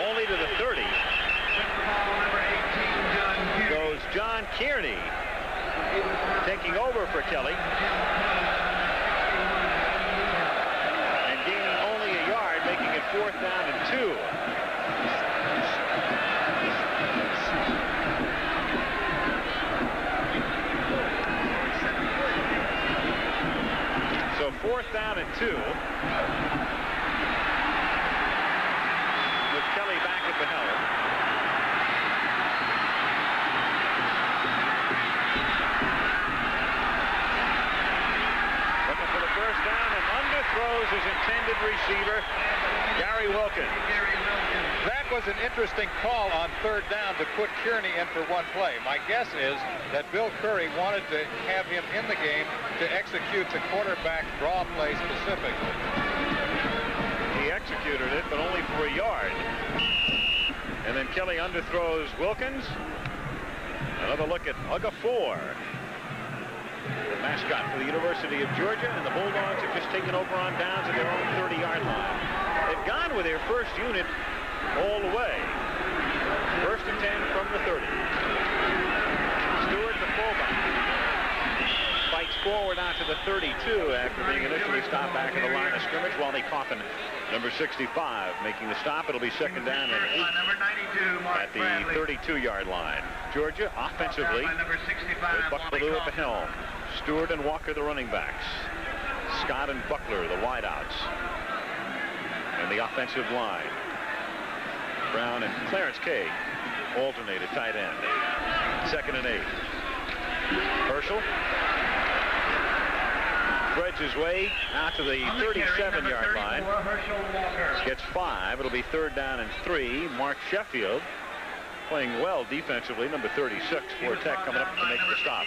Only to the 30. Goes John Kearney, taking over for Kelly. And gaining only a yard, making it 4th down and 2. So 4th down and 2. With Kelly back at the helm. Throws is intended receiver, Gary Wilkins. That was an interesting call on third down to put Kearney in for one play. My guess is that Bill Curry wanted to have him in the game to execute the quarterback draw play specifically. He executed it, but only for a yard. And then Kelly underthrows Wilkins. Another look at Ugafor, the mascot for the University of Georgia, and the Bulldogs have just taken over on downs at their own 30-yard line. They've gone with their first unit all the way. First and 10 from the 30. Stewart, the fullback, fights forward out to the 32 after being initially stopped back at the line of scrimmage. Wally Coffin, number 65, making the stop. It'll be second down and 8 at the 32-yard line. Georgia offensively with Buck Bellew at the helm. Stewart and Walker, the running backs. Scott and Buckler, the wideouts. And the offensive line. Brown and Clarence Kay alternate at tight end. Second and 8. Herschel threads his way out to the 37-yard line. Gets 5. It'll be third down and 3. Mark Sheffield playing well defensively, number 36 for Tech, coming up to make the stop.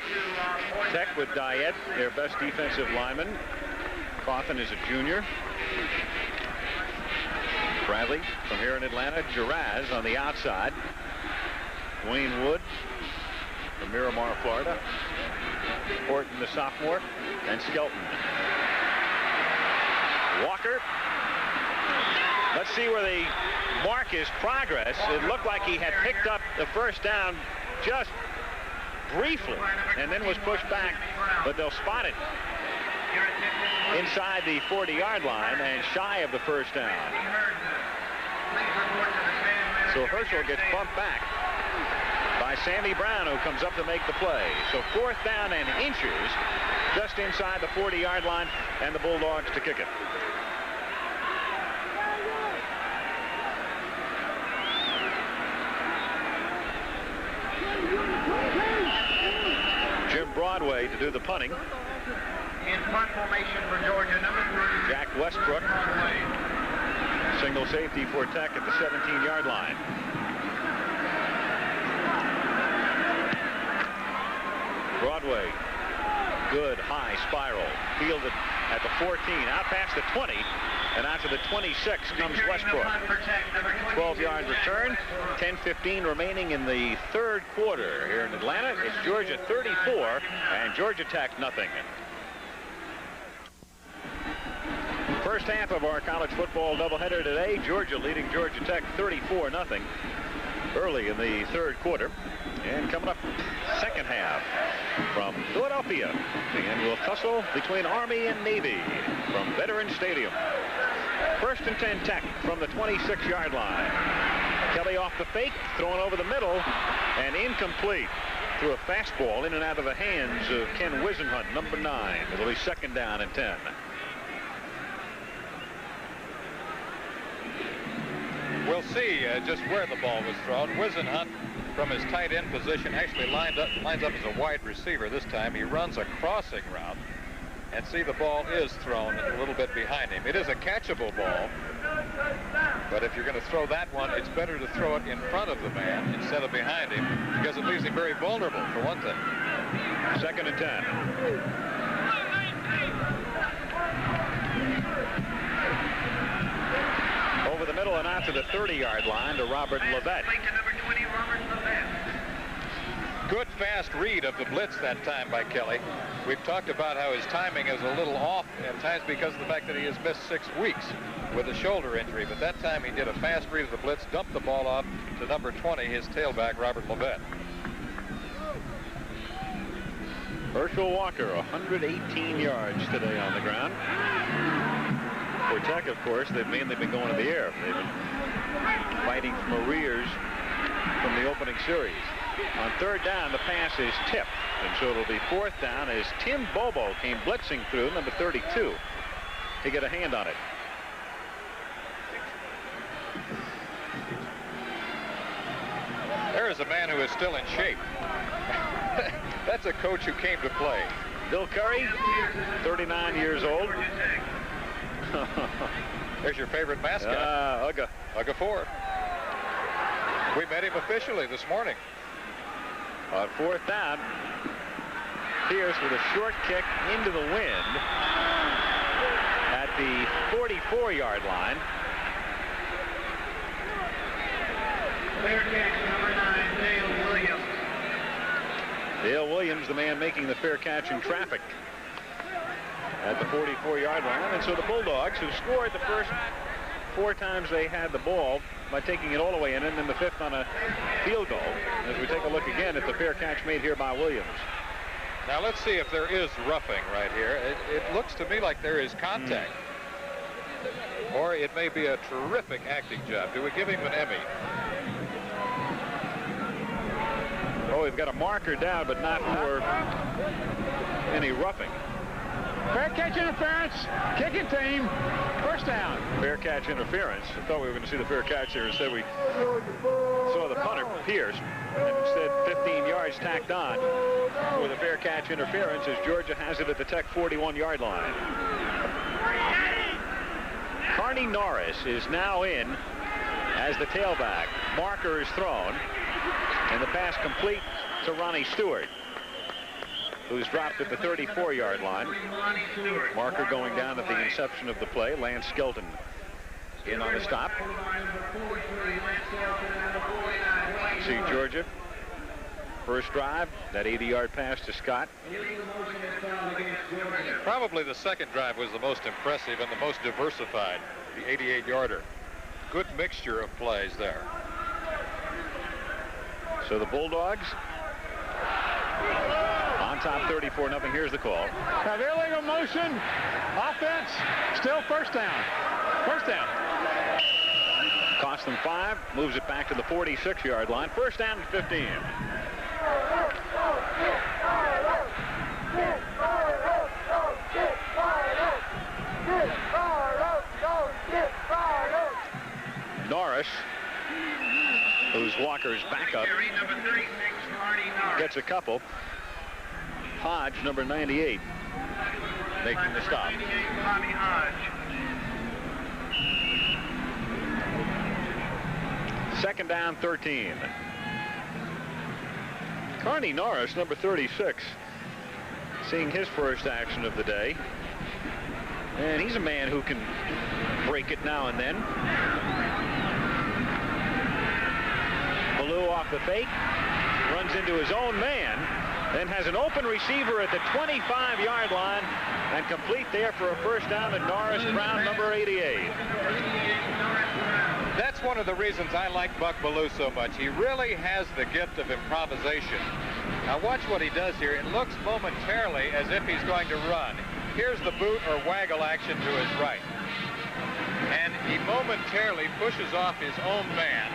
Tech with Dyett, their best defensive lineman. Coffin is a junior. Bradley from here in Atlanta. Giraz on the outside. Wayne Wood from Miramar, Florida. Horton, the sophomore, and Skelton. Walker. Let's see where they mark his progress. It looked like he had picked up the first down just briefly and then was pushed back, but they'll spot it inside the 40-yard line and shy of the first down. So Herschel gets bumped back by Sammy Brown, who comes up to make the play. So fourth down and inches just inside the 40-yard line, and the Bulldogs to kick it. Jim Broadway to do the punting. In punt formation for Georgia, number 3. Jack Westbrook. Single safety for Tech at the 17-yard line. Broadway, good high spiral, fielded at the 14, out past the 20, and out to the 26 comes Westbrook. 12-yard return, 10:15 remaining in the third quarter here in Atlanta. It's Georgia 34 and Georgia Tech nothing. First half of our college football doubleheader today. Georgia leading Georgia Tech 34-0 early in the third quarter. And coming up second half from Philadelphia, the annual tussle between Army and Navy from Veterans Stadium. First and 10 Tech from the 26-yard line. Kelly off the fake, throwing over the middle, and incomplete through a fastball in and out of the hands of Ken Wisenhunt, number 9. It'll be second down and 10. We'll see just where the ball was thrown. Wisenhunt, from his tight end position, actually lines up as a wide receiver this time. He runs a crossing route, and see, the ball is thrown a little bit behind him. It is a catchable ball, but if you're going to throw that one, it's better to throw it in front of the man instead of behind him, because it leaves him very vulnerable, for one thing. Second and 10. Over the middle and out to the 30-yard line to Robert Levette. Good fast read of the blitz that time by Kelly. We've talked about how his timing is a little off at times because of the fact that he has missed 6 weeks with a shoulder injury. But that time he did a fast read of the blitz, dumped the ball off to number 20, his tailback, Robert Levette. Herschel Walker, 118 yards today on the ground. For Tech, of course, they've mainly been going to the air. They've been fighting from arrears from the opening series. On third down, the pass is tipped, and so it'll be fourth down as Tim Bobo came blitzing through, number 32, to get a hand on it. There is a man who is still in shape. That's a coach who came to play. Bill Curry, 39 years old. There's your favorite mascot. Uga. Uga Ford. We met him officially this morning. On 4th down, Pierce with a short kick into the wind at the 44-yard line. Fair catch, number 9, Dale Williams. Dale Williams, the man making the fair catch in traffic at the 44-yard line. And so the Bulldogs, who scored the first 4 times they had the ball by taking it all the way in, and then the 5th on a field goal. As we take a look again at the fair catch made here by Williams. Now let's see if there is roughing right here. It looks to me like there is contact. Or it may be a terrific acting job. Do we give him an Emmy? Oh, we've got a marker down, but not for any roughing. Fair catch interference. Kicking team. First down. Fair catch interference. I thought we were going to see the fair catch here. Instead, we saw the punter, Pierce, and instead 15 yards tacked on with a fair catch interference as Georgia has it at the Tech 41-yard line. Carney Norris is now in as the tailback. Marker is thrown, and the pass complete to Ronnie Stewart, who's dropped at the 34-yard line. Marker going down at the inception of the play. Lance Skelton in on the stop. See Georgia. First drive, that 80-yard pass to Scott. Probably the second drive was the most impressive and the most diversified, the 88-yarder. Good mixture of plays there. So the Bulldogs on top 34-0. Here's the call. Have illegal motion. Offense. Still first down. First down. Cost them 5. Moves it back to the 46-yard line. First down at 15. Norris, who's Walker's backup, gets a couple. Hodge, number 98, making the stop. Second down, 13. Carney Norris, number 36, seeing his first action of the day. And he's a man who can break it now and then. Ballou off the fake, runs into his own man, then has an open receiver at the 25-yard line, and complete there for a first down at Norris Brown, number 88. That's one of the reasons I like Buck Ballou so much. He really has the gift of improvisation. Now watch what he does here. It looks momentarily as if he's going to run. Here's the boot or waggle action to his right. And he momentarily pushes off his own man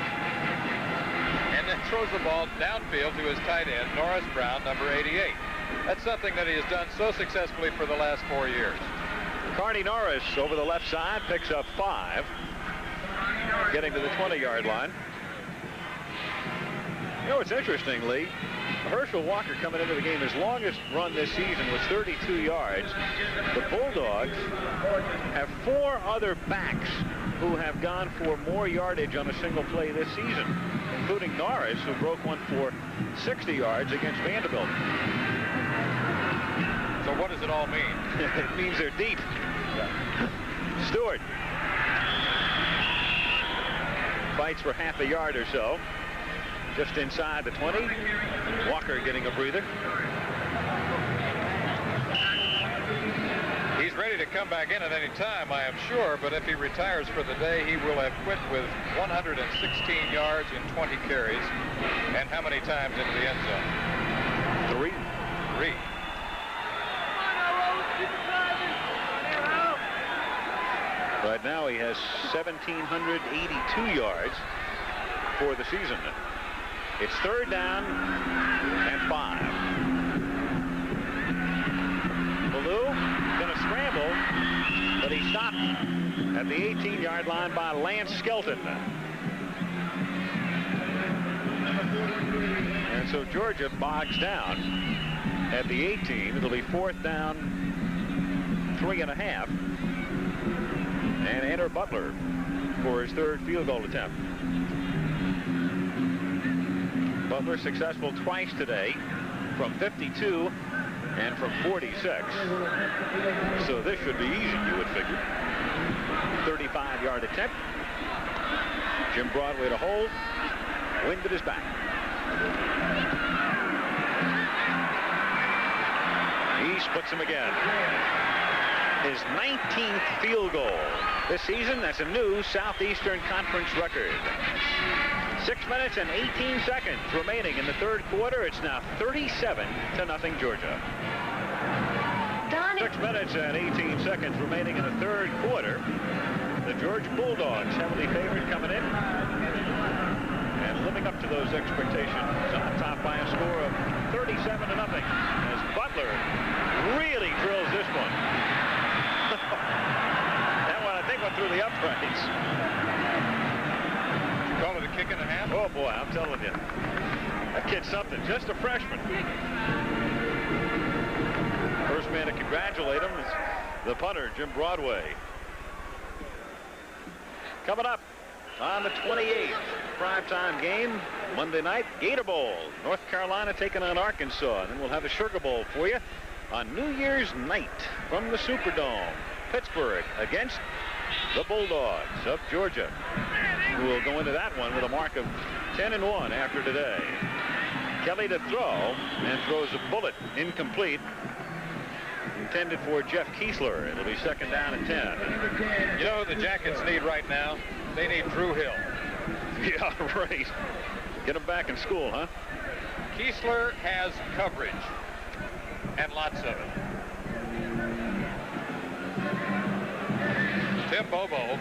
and then throws the ball downfield to his tight end, Norris Brown, number 88. That's something that he has done so successfully for the last 4 years. Carney Norris over the left side picks up 5, getting to the 20-yard line. You know, it's interesting, Lee. Herschel Walker coming into the game, his longest run this season was 32 yards. The Bulldogs have 4 other backs who have gone for more yardage on a single play this season, including Norris, who broke one for 60 yards against Vanderbilt. So what does it all mean? It means they're deep. Stewart fights for half a yard or so. Just inside the 20. Walker getting a breather. He's ready to come back in at any time, I am sure, but if he retires for the day, he will have quit with 116 yards in 20 carries. And how many times into the end zone? 3. 3. Right now he has 1,782 yards for the season. It's third down and 5. Ballou going to scramble, but he stopped at the 18-yard line by Lance Skelton. And so Georgia bogs down at the 18. It'll be fourth down, 3.5. And enter Butler for his third field goal attempt. Butler successful twice today from 52 and from 46. So this should be easy, you would figure. 35-yard attempt. Jim Broadway to hold. Wind at his back. He splits him again. His 19th field goal this season. That's a new Southeastern Conference record. 6 minutes and 18 seconds remaining in the third quarter. It's now 37-0 Georgia. 6 minutes and 18 seconds remaining in the third quarter. The Georgia Bulldogs, heavily favored coming in and living up to those expectations. On top by a score of 37-0 as Butler really drills this one. That one, I think, went through the uprights. Call it a kick and a half? Oh, boy, I'm telling you. That kid's something. Just a freshman. First man to congratulate him is the punter, Jim Broadway. Coming up on the 28th primetime game, Monday night, Gator Bowl. North Carolina taking on Arkansas. And then we'll have a Sugar Bowl for you on New Year's night from the Superdome. Pittsburgh against the Bulldogs of Georgia, who will go into that one with a mark of 10-1 after today. Kelly to throw, and throws a bullet incomplete. Intended for Jeff Kiesler. It'll be second down and 10. You know who the Jackets need right now? They need Drew Hill. Yeah, right. Get him back in school, huh? Kiesler has coverage, and lots of it. Tim Bobo,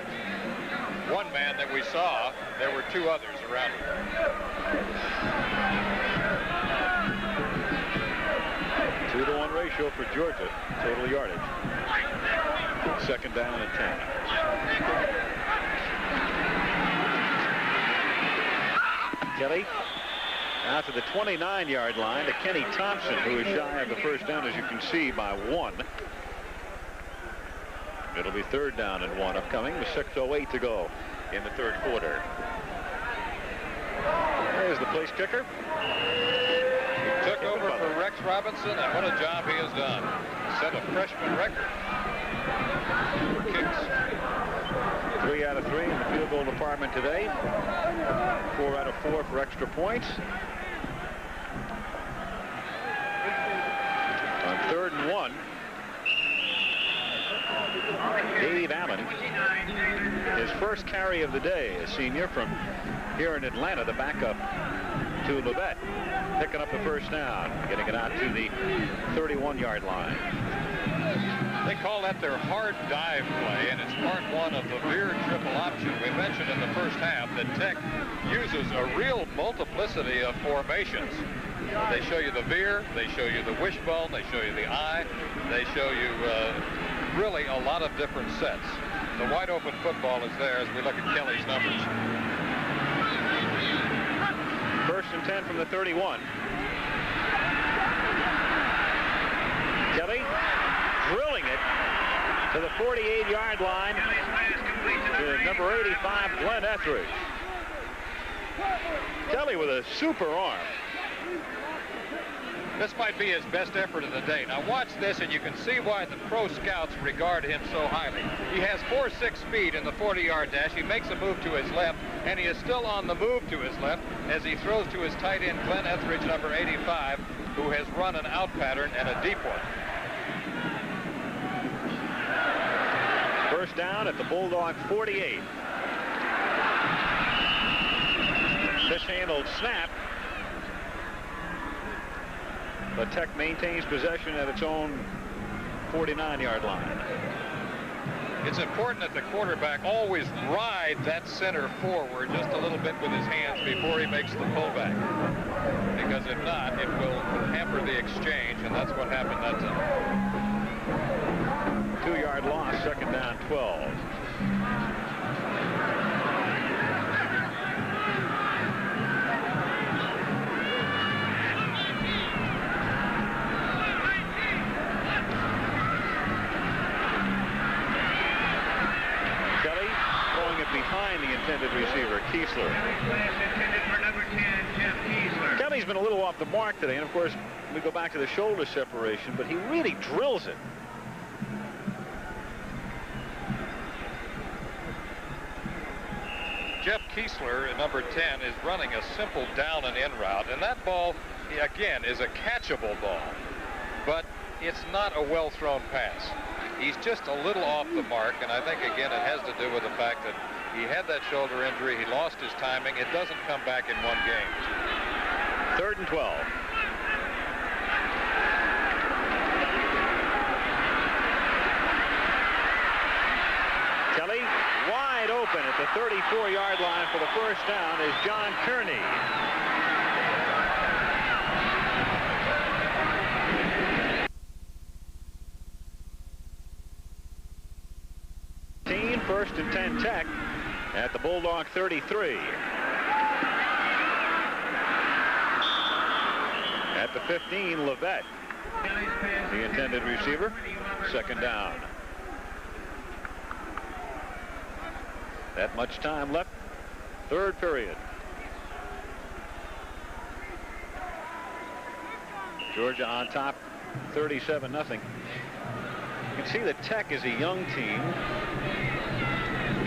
one man that we saw, there were two others around him. 2-to-1 ratio for Georgia, total yardage. Second down and 10. Kelly out to the 29-yard line to Kenny Thompson, who is shy of the first down, as you can see, by 1. It'll be third down and 1 upcoming with 6:08 to go in the third quarter. There's the place kicker. Took over for Rex Robinson, and what a job he has done. Set a freshman record for kicks. 3 out of 3 in the field goal department today. 4 out of 4 for extra points. On 3rd and 1, Dave Allen, his first carry of the day, a senior from here in Atlanta, the backup to Labette, picking up the first down, getting it out to the 31-yard line. They call that their hard dive play, and it's part 1 of the veer triple option. We mentioned in the first half that Tech uses a real multiplicity of formations. They show you the veer, they show you the wishbone, they show you the eye, they show you really a lot of different sets. The wide open football is there as we look at Kelly's numbers. First and 10 from the 31. Kelly drilling it to the 48-yard line to number 85, Glenn Etheridge. Kelly with a super arm. This might be his best effort of the day. Now watch this, and you can see why the pro scouts regard him so highly. He has 4.6 speed in the 40-yard dash. He makes a move to his left, and he is still on the move to his left as he throws to his tight end, Glenn Etheridge, number 85, who has run an out pattern and a deep one. First down at the Bulldog 48. Mishandled snap. But Tech maintains possession at its own 49-yard line. It's important that the quarterback always ride that center forward just a little bit with his hands before he makes the pullback. Because if not, it will hamper the exchange, and that's what happened that time. 2-yard loss, second down 12. Kiesler. Kelly's been a little off the mark today, and of course we go back to the shoulder separation, but he really drills it. Jeff Kiesler, number 10, is running a simple down and in route, and that ball, again, is a catchable ball, but it's not a well-thrown pass. He's just a little off the mark, and I think, again, it has to do with the fact that he had that shoulder injury. He lost his timing. It doesn't come back in one game. 3rd and 12. Kelly wide open at the 34-yard line for the first down is John Kearney. First and 10 Tech at the Bulldog 33. At the 15, Levette, the intended receiver. 2nd down. That much time left. 3rd period. Georgia on top, 37-0. You can see that Tech is a young team.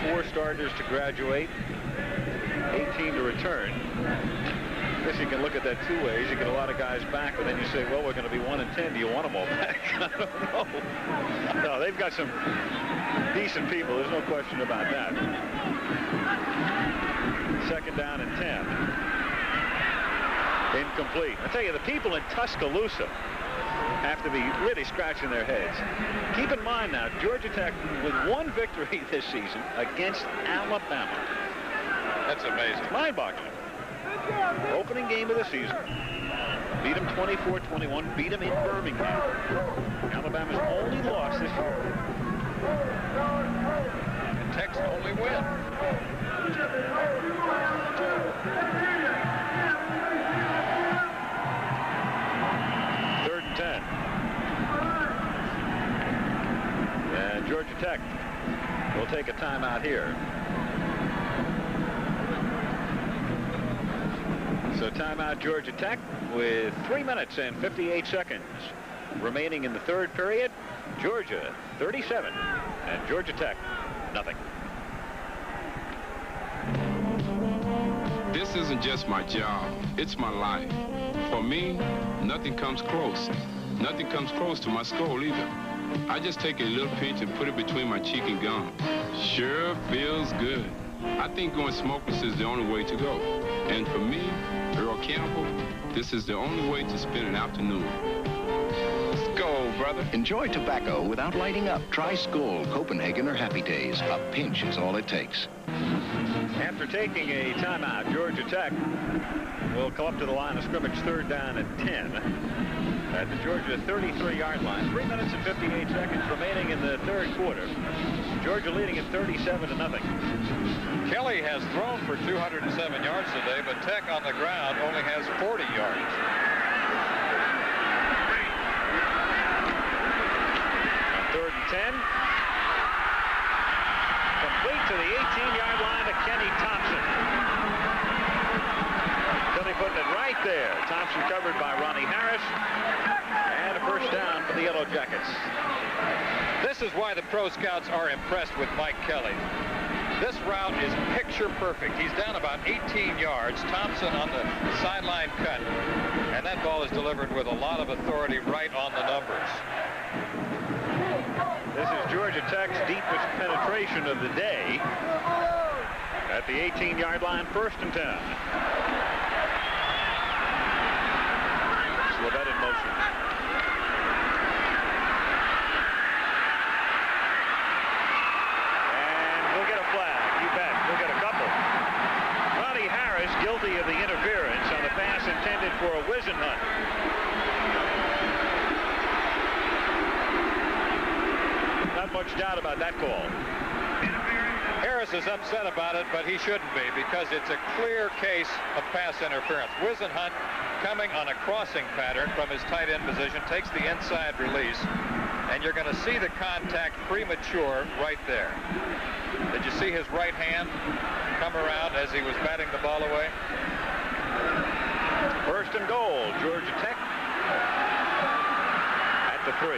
4 starters to graduate, 18 to return. I guess you can look at that 2 ways. You get a lot of guys back, but then you say, well, we're going to be 1-10. Do you want them all back? I don't know. No, they've got some decent people. There's no question about that. 2nd down and 10. Incomplete. I tell you, the people in Tuscaloosa have to be really scratching their heads. Keep in mind now, Georgia Tech with 1 victory this season against Alabama. That's amazing. Mind-boggling. Opening game of the season. Beat them 24-21. Beat them in Birmingham. Alabama's only loss this year. And Tech's only win. And Georgia Tech will take a timeout here. So timeout Georgia Tech with 3 minutes and 58 seconds remaining in the 3rd period. Georgia 37 and Georgia Tech nothing. This isn't just my job, it's my life. For me, nothing comes close. Nothing comes close to my skull either. I just take a little pinch and put it between my cheek and gum. Sure feels good. I think going smokeless is the only way to go. And for me, Earl Campbell, this is the only way to spend an afternoon. Let's go, brother. Enjoy tobacco without lighting up. Try Skoal, Copenhagen, or Happy Days. A pinch is all it takes. After taking a timeout, Georgia Tech will come up to the line of scrimmage, 3rd down and 10 at the Georgia 33-yard line. 3 minutes and 58 seconds remaining in the 3rd quarter. Georgia leading at 37-0. Kelly has thrown for 207 yards today, but Tech on the ground only has 40 yards. On 3rd and 10. Complete to the 18-yard line to Kenny Thompson. Kenny putting it right there. Thompson covered by Ronnie Harris. And a first down for the Yellow Jackets. This is why the pro scouts are impressed with Mike Kelly. This route is picture perfect. He's down about 18 yards. Thompson on the sideline cut. And that ball is delivered with a lot of authority right on the numbers. This is Georgia Tech's deepest penetration of the day at the 18-yard line, 1st and 10. Levette in motion. And we'll get a flag. You bet. We'll get a couple. Ronnie Harris guilty of the interference on the pass intended for a Whisenhunt. Not much doubt about that call. Harris is upset about it, but he shouldn't be because it's a clear case of pass interference. Whisenhunt coming on a crossing pattern from his tight end position, takes the inside release, And you're going to see the contact premature right there. Did you see his right hand come around as he was batting the ball away? First and goal, Georgia Tech at the 3.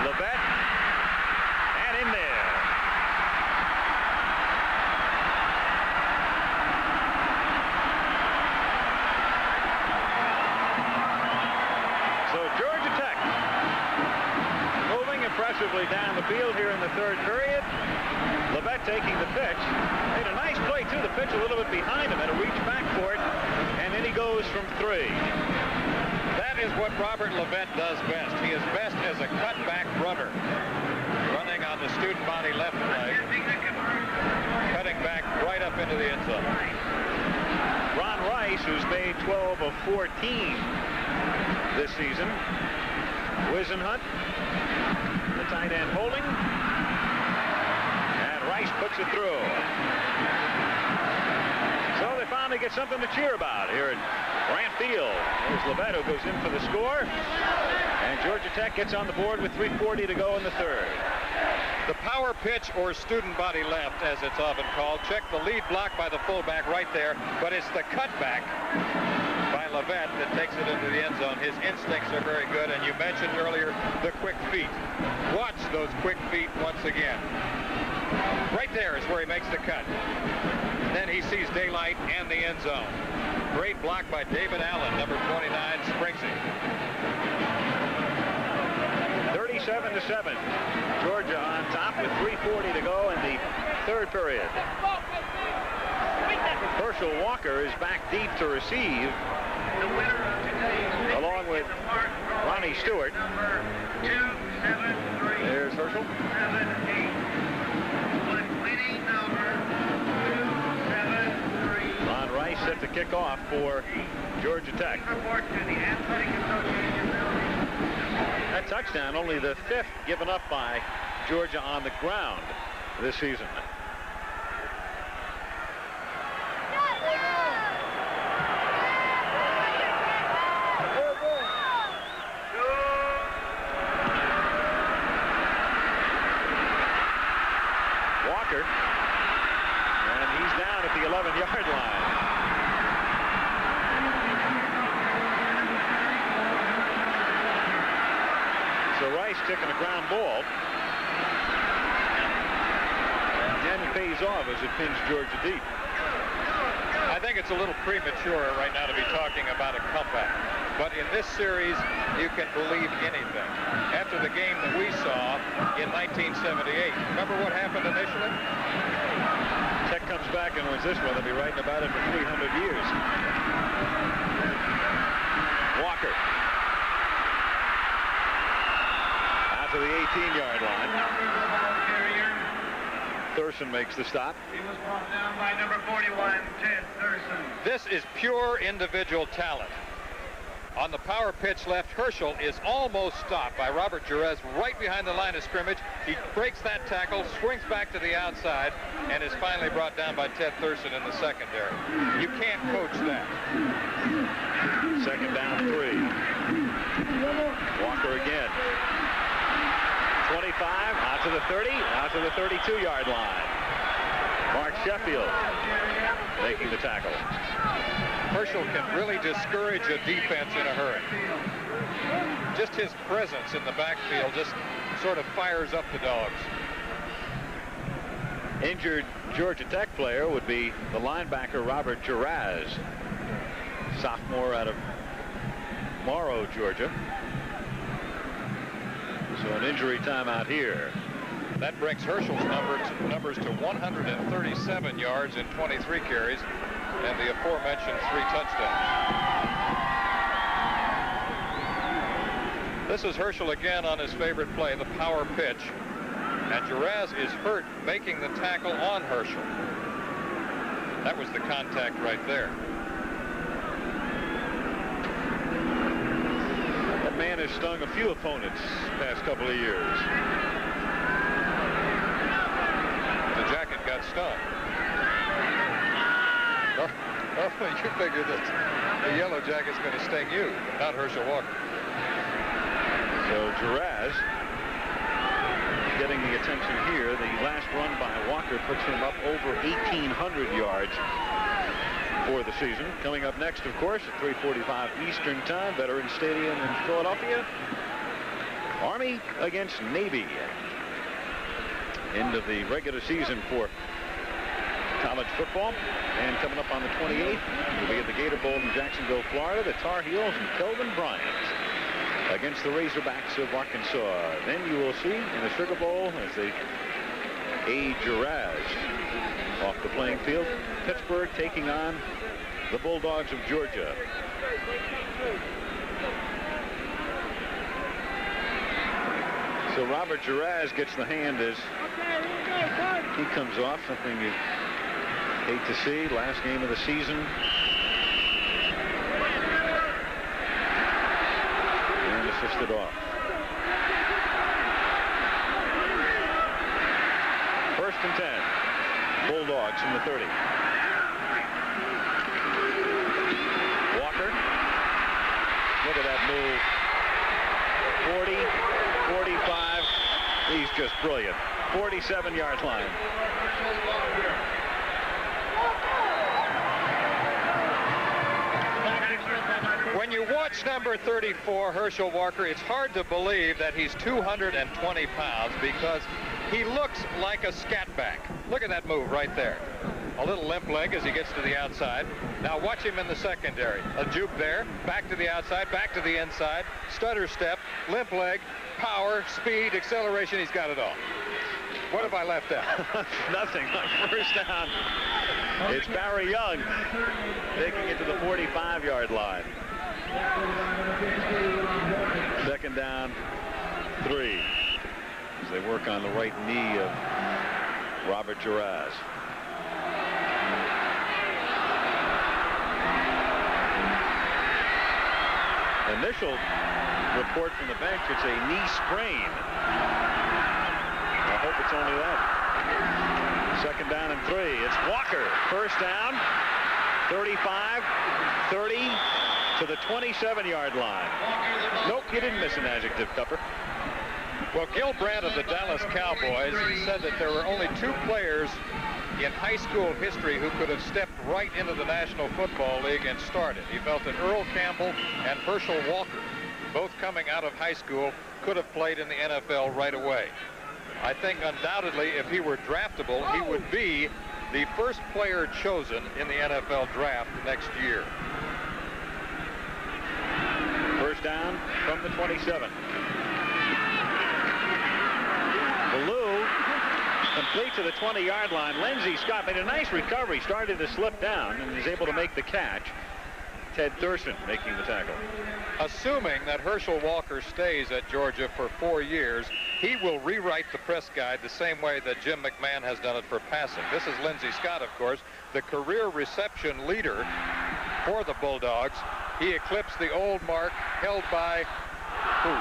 Levette, and in there. So Georgia Tech moving impressively down the field here in the 3rd period. Levette taking the pitch. Made a nice play, too. The pitch a little bit behind him. Had to reach back for it. And then he goes from 3. That is what Robert Levette does best. He is best as a cutback runner. Running on the student body left leg. Cutting back right up into the end zone. Ron Rice, who's made 12 of 14 this season. Wisenhunt, the tight end holding. Rice puts it through. So they finally get something to cheer about here at Grant Field. There's Levette who goes in for the score. And Georgia Tech gets on the board with 3:40 to go in the 3rd. The power pitch, or student body left, as it's often called. Check the lead block by the fullback right there. But it's the cutback by Levette that takes it into the end zone. His instincts are very good. And you mentioned earlier the quick feet. Watch those quick feet once again. Right there is where he makes the cut. Then he sees daylight and the end zone. Great block by David Allen, number 29, Springsy. 37-7. Georgia on top with 3:40 to go in the 3rd period. Herschel Walker is back deep to receive, along with Ronnie Stewart. There's Herschel. Ron Rice set to kick off for Georgia Tech. That touchdown, only the 5th given up by Georgia on the ground this season. Walker, and he's down at the 11-yard line. So Rice taking a ground ball. And it pays off as it pins Georgia deep. I think it's a little premature right now to be talking about a comeback. But in this series, you can believe anything. After the game that we saw in 1978, remember what happened initially? Tech comes back and wins this one. They'll be writing about it for 300 years. Walker. Out to the 18-yard line. Thurston makes the stop. He was brought down by number 41, Ted Thurston. This is pure individual talent. On the power pitch left, Herschel is almost stopped by Robert Jerez right behind the line of scrimmage. He breaks that tackle, swings back to the outside, and is finally brought down by Ted Thurston in the secondary. You can't coach that. 2nd down 3. Walker again. 25, out to the 30, out to the 32-yard line. Mark Sheffield making the tackle. Herschel can really discourage a defense in a hurry. Just his presence in the backfield just sort of fires up the dogs. Injured Georgia Tech player would be the linebacker Robert Jerez, sophomore out of Morrow, Georgia. So an injury timeout here. That brings Herschel's numbers to 137 yards in 23 carries and the aforementioned 3 touchdowns. This is Herschel again on his favorite play, the power pitch. And Jerez is hurt making the tackle on Herschel. That was the contact right there. That man has stung a few opponents past couple of years. The jacket got stung. Oh, you figure that the yellow jacket's going to sting you, not Herschel Walker. So Juraz getting the attention here. The last run by Walker puts him up over 1,800 yards for the season. Coming up next, of course, at 3:45 Eastern Time, Veterans Stadium in Philadelphia. Army against Navy. End of the regular season for college football. And coming up on the 28th, we'll be at the Gator Bowl in Jacksonville, Florida. The Tar Heels and Kelvin Bryant against the Razorbacks of Arkansas. Then you will see in the Sugar Bowl as they aid Juraz off the playing field. Pittsburgh taking on the Bulldogs of Georgia. So Robert Juraz gets the hand as he comes off, something you hate to see. Last game of the season. And assisted off. First and 10. Bulldogs from the 30. Walker. Look at that move. 40, 45. He's just brilliant. 47-yard line. When you watch number 34, Herschel Walker, it's hard to believe that he's 220 pounds because he looks like a scat back. Look at that move right there. A little limp leg as he gets to the outside. Now watch him in the secondary. A juke there, back to the outside, back to the inside, stutter step, limp leg, power, speed, acceleration. He's got it all. What have I left out? Nothing. On first down, it's Barry Young taking it to the 45-yard line. Second down, 3. As they work on the right knee of Robert Juraz. Initial report from the bench, it's a knee sprain. I hope it's only that. Second down and 3. It's Walker. First down, 35, 30 to the 27-yard line. Nope, you didn't miss an adjective, Tupper. Well, Gil Brandt of the Dallas Cowboys said that there were only 2 players in high school history who could have stepped right into the National Football League and started. He felt that Earl Campbell and Herschel Walker, both coming out of high school, could have played in the NFL right away. I think undoubtedly if he were draftable, he would be the first player chosen in the NFL draft next year. First down from the 27. Ballou complete to the 20-yard line. Lindsey Scott made a nice recovery, started to slip down, and is able to make the catch. Ted Thurston making the tackle. Assuming that Herschel Walker stays at Georgia for 4 years, he will rewrite the press guide the same way that Jim McMahon has done it for passing. This is Lindsey Scott, of course, the career reception leader for the Bulldogs. He eclipsed the old mark held by who?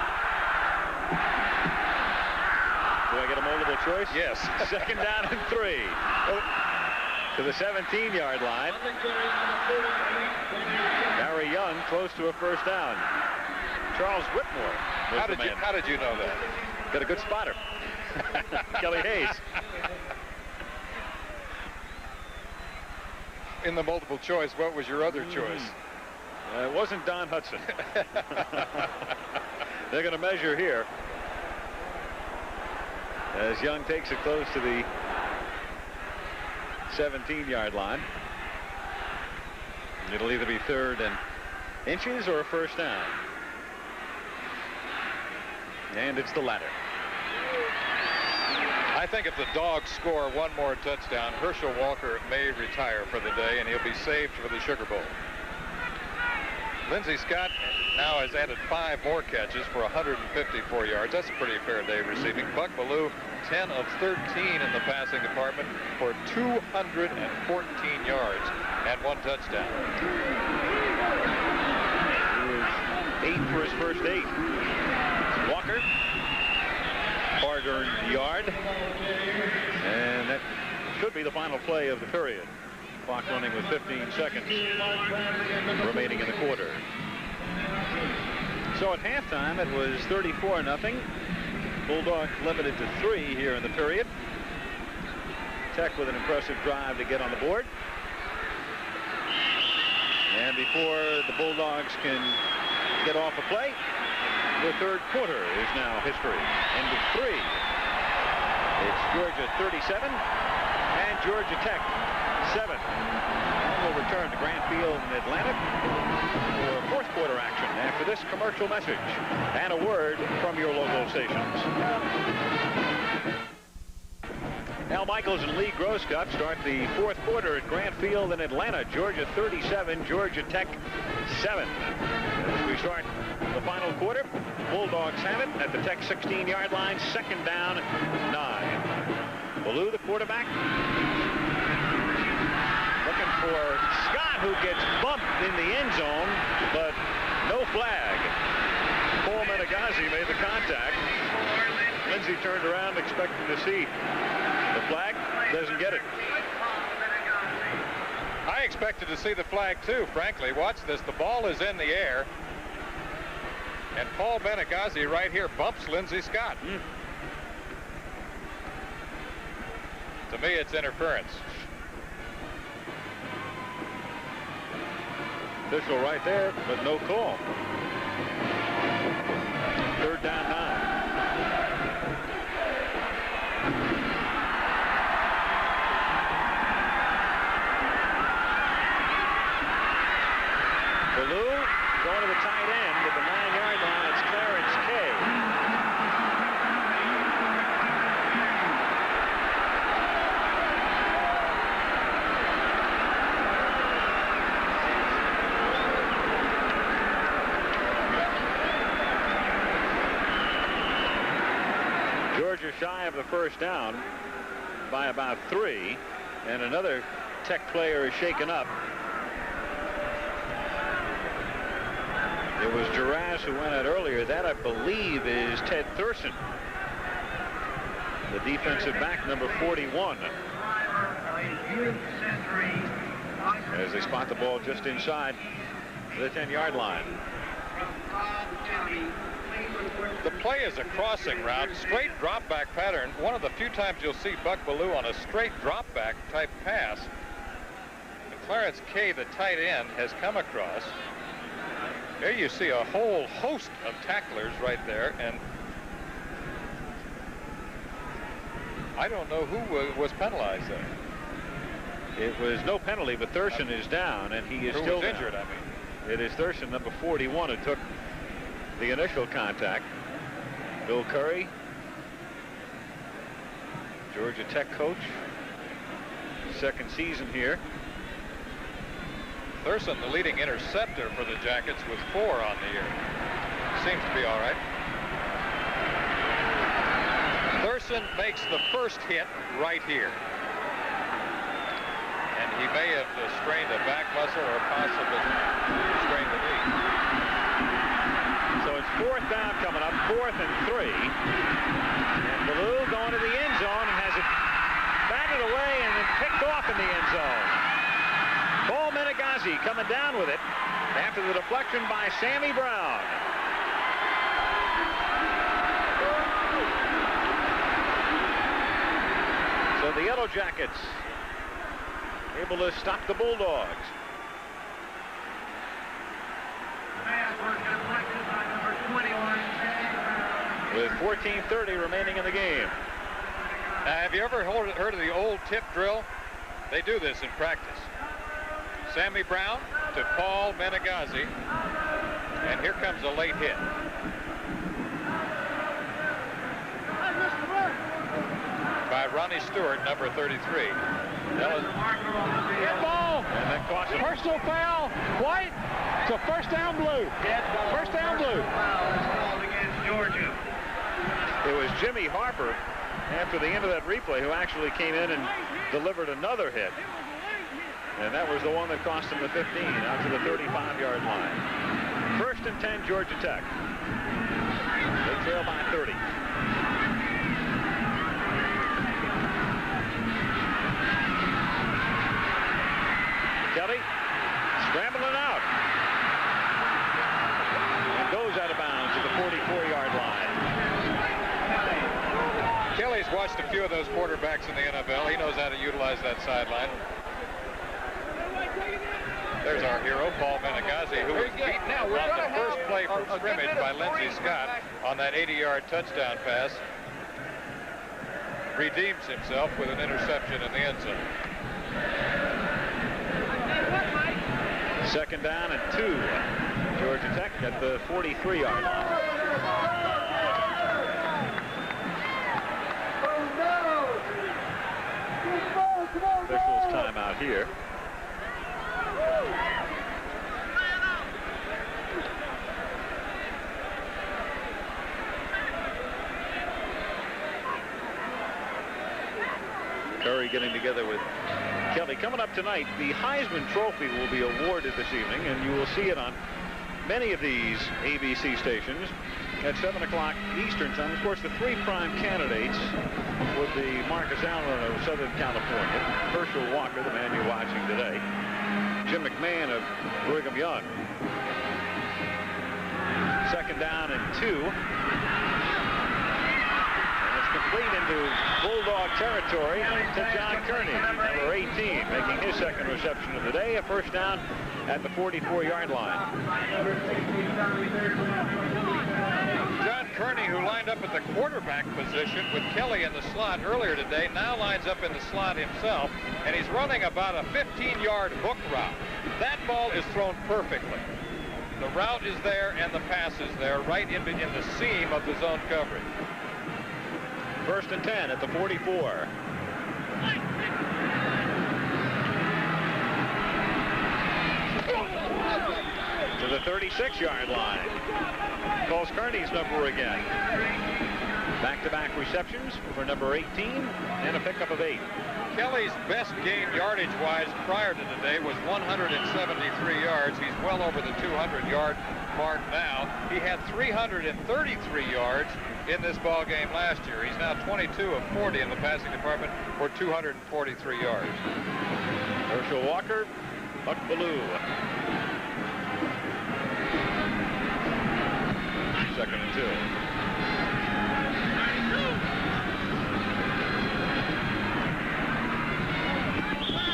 Do I get a multiple choice? Yes. Second down and 3. To the 17-yard line. Barry Young close to a first down. Charles Whitmore. How did you know that? Got a good spotter. Kelly Hayes. In the multiple choice, what was your other choice? It wasn't Don Hudson. They're going to measure here as Young takes it close to the 17-yard line. It'll either be 3rd and inches or a first down. And it's the latter. I think if the Dogs score one more touchdown, Herschel Walker may retire for the day, and he'll be saved for the Sugar Bowl. Lindsey Scott now has added 5 more catches for 154 yards. That's a pretty fair day receiving. Buck Ballou, 10 of 13 in the passing department for 214 yards and 1 touchdown. He was 8 for his first 8. Walker, hard-earned yard, and that should be the final play of the period. Clock running with 15 seconds remaining in the quarter. So at halftime, it was 34-0. Bulldogs limited to 3 here in the period. Tech with an impressive drive to get on the board. And before the Bulldogs can get off a play, the third quarter is now history. End of 3. It's Georgia 37 and Georgia Tech 7. And we'll return to Grant Field in Atlanta for fourth quarter action after this commercial message and a word from your local stations. Al Michaels and Lee Grosskopf start the fourth quarter at Grant Field in Atlanta. Georgia 37, Georgia Tech 7. As we start the final quarter, Bulldogs have it at the Tech 16-yard line, second down, 9. Ballou, the quarterback, looking for Scott, who gets bumped in the end zone, but no flag. Paul Menegazi made the contact. Lindsey turned around expecting to see the flag, doesn't get it. I expected to see the flag too, frankly. Watch this. The ball is in the air. And Paul Menegazi right here bumps Lindsey Scott. To me, it's interference. Official right there, but no call. Third down, 9. Ballou going to the tight end at the 9-yard line. It's Clarence Kay. Georgia shy of the first down by about 3, and another Tech player is shaken up. It was Duras who went out earlier. That, I believe, is Ted Thurston, the defensive back, number 41. As they spot the ball just inside the 10-yard line. The play is a crossing route, straight drop back pattern. One of the few times you'll see Buck Ballou on a straight drop back type pass. And Clarence Kay, the tight end, has come across. There you see a whole host of tacklers right there, and I don't know who was penalized there. It was no penalty, but Thurston is down, and he is Who still was down. injured, I mean. It is Thurston, number 41, who took the initial contact. Bill Curry, Georgia Tech coach, second season here. Thurston, the leading interceptor for the Jackets, with 4 on the year. Seems to be all right. Thurston makes the first hit right here. And he may have strained a back muscle or possibly strained the knee. So it's fourth down coming up, 4th and 3. And Ballou going to the end zone and has it batted away and then picked off in the end zone. Paul Menegazi coming down with it after the deflection by Sammy Brown. So the Yellow Jackets able to stop the Bulldogs. With 14:30 remaining in the game. Now, have you ever heard of the old tip drill? They do this in practice. Sammy Brown to Paul Menegazi, and here comes a late hit. By Ronnie Stewart, number 33. Hit ball. And that cost him. Personal foul. White. It's a first down, Blue. First down, Blue. It was Jimmy Harper, after the end of that replay, who actually came in and delivered another hit. And that was the one that cost him the 15 out to the 35-yard line. 1st and 10, Georgia Tech. They trail by 30. Kelly scrambling out and goes out of bounds. watched a few of those quarterbacks in the NFL. He knows how to utilize that sideline. There's our hero, Paul Menegazi, who was beaten on the first play from scrimmage by Lindsey Scott on that 80-yard touchdown pass. Redeems himself with an interception in the end zone. 2nd down and 2. Georgia Tech at the 43-yard line. Officials timeout here. Curry getting together with Kelly. Coming up tonight, the Heisman Trophy will be awarded this evening, and you will see it on many of these ABC stations at 7 o'clock Eastern time. Of course, the 3 prime candidates would be Marcus Allen of Southern California, Herschel Walker, the man you're watching today, Jim McMahon of Brigham Young. 2nd down and 2. Complete into Bulldog territory to John Kearney, number 18, making his 2nd reception of the day, a 1st down at the 44-yard line. John Kearney, who lined up at the quarterback position with Kelly in the slot earlier today, now lines up in the slot himself, and he's running about a 15-yard hook route. That ball is thrown perfectly. The route is there and the pass is there, right in the seam of the zone coverage. 1st and 10 at the 44. To the 36-yard line. Calls Kearney's number again. Back-to-back receptions for number 18 and a pickup of 8. Kelly's best game yardage-wise prior to today was 173 yards. He's well over the 200-yard mark now. He had 333 yards in this ball game last year. He's now 22 of 40 in the passing department for 243 yards. Herschel Walker, Buck Bellew. 2nd and 2.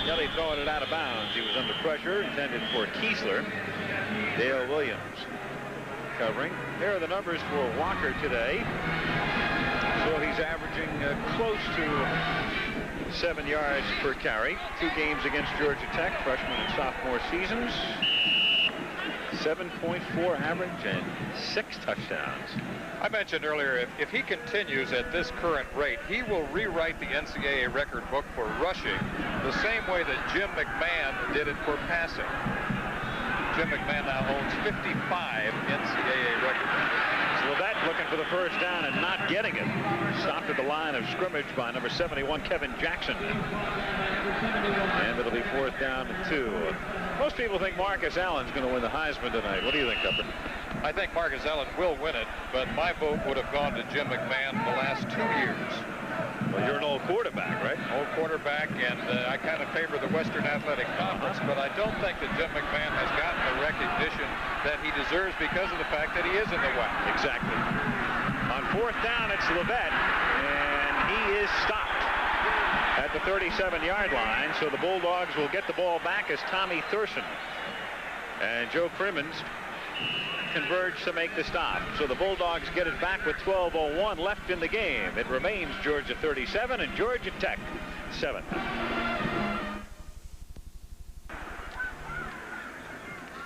Kelly throwing it out of bounds. He was under pressure, intended for Kiesler. Dale Williams covering. Here are the numbers for Walker today. So he's averaging close to 7 yards per carry. 2 games against Georgia Tech, freshman and sophomore seasons. 7.4 average and 6 touchdowns. I mentioned earlier, if he continues at this current rate, he will rewrite the NCAA record book for rushing the same way that Jim McMahon did it for passing. Jim McMahon now owns 55 NCAA records. Levet looking for the 1st down and not getting it. Stopped at the line of scrimmage by number 71, Kevin Jackson. And it'll be 4th down and 2. Most people think Marcus Allen's going to win the Heisman tonight. What do you think, Tupper? I think Marcus Allen will win it, but my vote would have gone to Jim McMahon the last 2 years. Well, you're an old quarterback, right? Old quarterback, and I kind of favor the Western Athletic Conference, but I don't think that Jim McMahon has gotten the recognition that he deserves because of the fact that he is in the WAC. Exactly. On 4th down, it's Levet, and he is stopped at the 37-yard line, so the Bulldogs will get the ball back as Tommy Thurston and Joe Crimmins converge to make the stop. So the Bulldogs get it back with 12:01 left in the game. It remains Georgia 37 and Georgia Tech 7.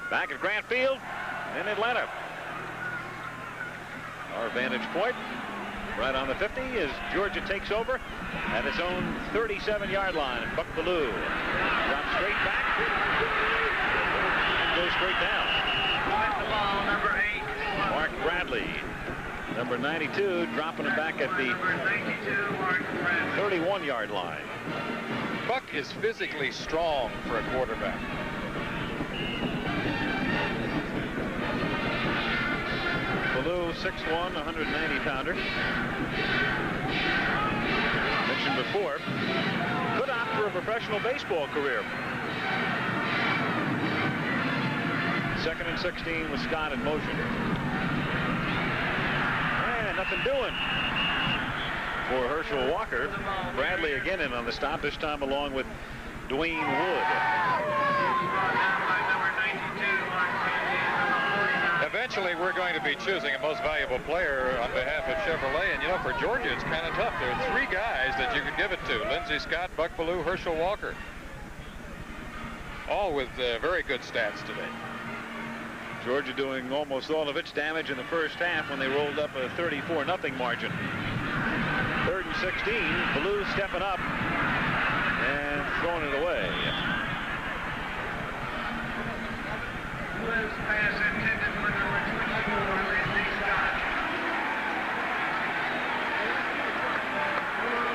Back at Grant Field in Atlanta. Our vantage point right on the 50 as Georgia takes over at its own 37-yard line. Buck Bellew drops straight back and goes straight down. Number 8. Mark Bradley, number 92, dropping him back at the 31-yard line. Buck is physically strong for a quarterback. Bellew, 6'1", 190-pounder. Mentioned before, could opt for a professional baseball career. 2nd and 16 with Scott in motion. And nothing doing. for Herschel Walker. Bradley again in on the stop, this time along with Dwayne Wood. Eventually, we're going to be choosing a most valuable player on behalf of Chevrolet. And, you know, for Georgia, it's kind of tough. There are 3 guys that you could give it to. Lindsey Scott, Buck Bellew, Herschel Walker. All with very good stats today. Georgia doing almost all of its damage in the first half when they rolled up a 34-0 margin. 3rd and 16. Bellew stepping up and throwing it away.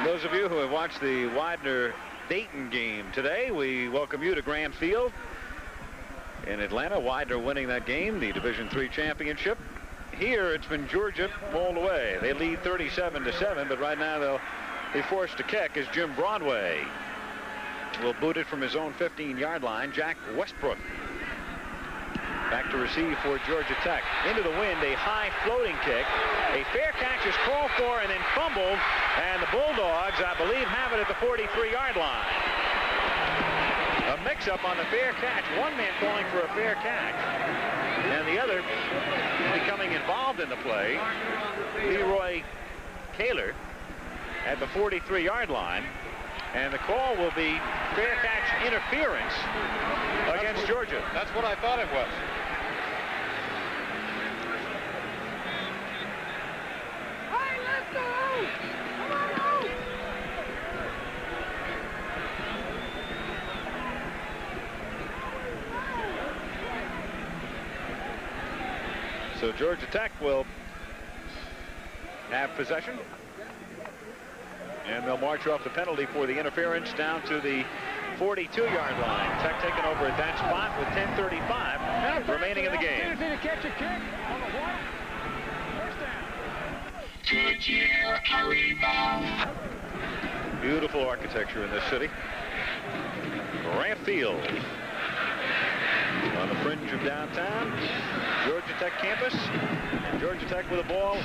Those of you who have watched the Widener-Dayton game today, we welcome you to Grant Field in Atlanta. Widener winning that game, the Division III championship. Here, it's been Georgia all the way. They lead 37-7, but right now they'll be forced to kick as Jim Broadway will boot it from his own 15-yard line. Jack Westbrook back to receive for Georgia Tech. Into the wind, a high floating kick. A fair catch is called for and then fumbled, and the Bulldogs, I believe, have it at the 43-yard line. A mix-up on the fair catch. One man calling for a fair catch, and the other becoming involved in the play. Leroy Kaler at the 43-yard line, and the call will be fair catch interference against Georgia. That's what I thought it was. Hey, let's go! Come on out! So Georgia Tech will have possession, and they'll march off the penalty for the interference down to the 42-yard line. Tech taking over at that spot with 10:35 remaining in the game. To catch a kick on the one. First down. Beautiful architecture in this city. Grant Field on the fringe of downtown. Georgia Tech campus. And Georgia Tech with a ball.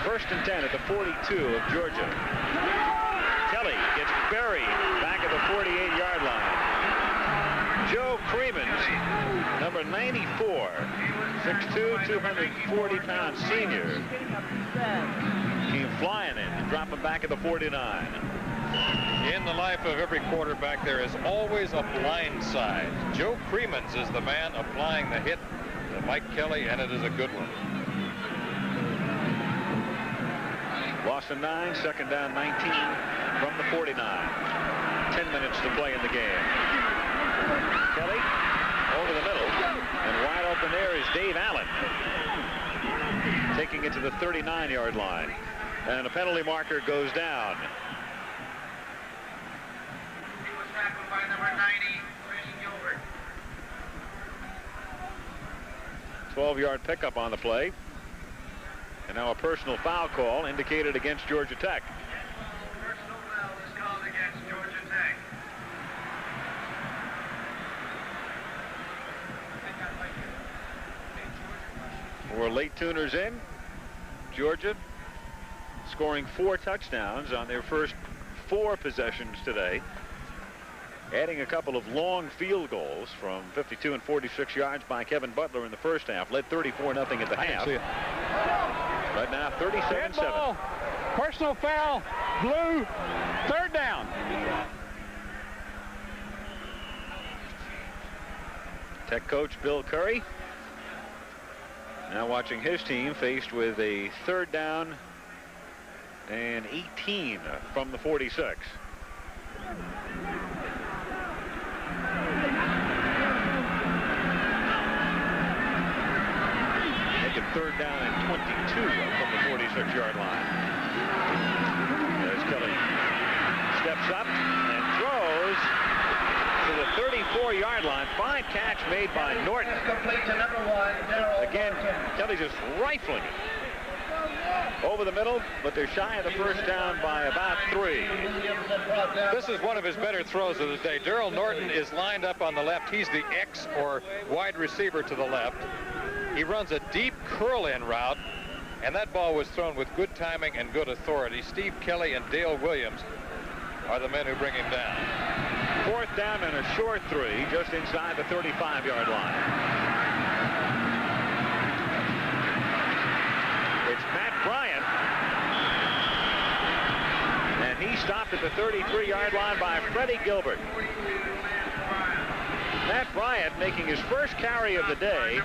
1st and 10 at the 42 of Georgia. Kelly gets buried back at the 48-yard line. Joe Creemans, number 94, 6'2", 240-pound senior, came flying in and dropping back at the 49. In the life of every quarterback, there is always a blind side. Joe Creemans is the man applying the hit to Mike Kelly, and it is a good one. Loss of 9, 2nd down 19 from the 49. 10 minutes to play in the game. Kelly over the middle, and wide open there is Dave Allen, taking it to the 39-yard line, and a penalty marker goes down. He was tackled by number 90, Freddie Gilbert. 12-yard pickup on the play. And now a personal foul call indicated against Georgia Tech. Personal foul is called against Georgia Tech. We're late tuners in. Georgia scoring 4 touchdowns on their first 4 possessions today. Adding a couple of long field goals from 52 and 46 yards by Kevin Butler in the first half. Led 34-0 at the half. Right now, 37-7. Personal foul, blue, 3rd down. Tech coach Bill Curry now watching his team faced with a 3rd down and 18 from the 46. Making 3rd down and 22 from the 46-yard line. As Kelly steps up and throws to the 34-yard line. Fine catch made by Norton. Complete to number 1, Again, Kelly just rifling it over the middle, but they're shy of the first down by about 3. This is one of his better throws of the day. Daryl Norton is lined up on the left. He's the X or wide receiver to the left. He runs a deep curl-in route And that ball was thrown with good timing and good authority. Steve Kelly and Dale Williams are the men who bring him down. 4th down and a short 3 just inside the 35-yard line. It's Matt Bryant. And he stopped at the 33-yard line by Freddie Gilbert. Matt Bryant making his first carry of the day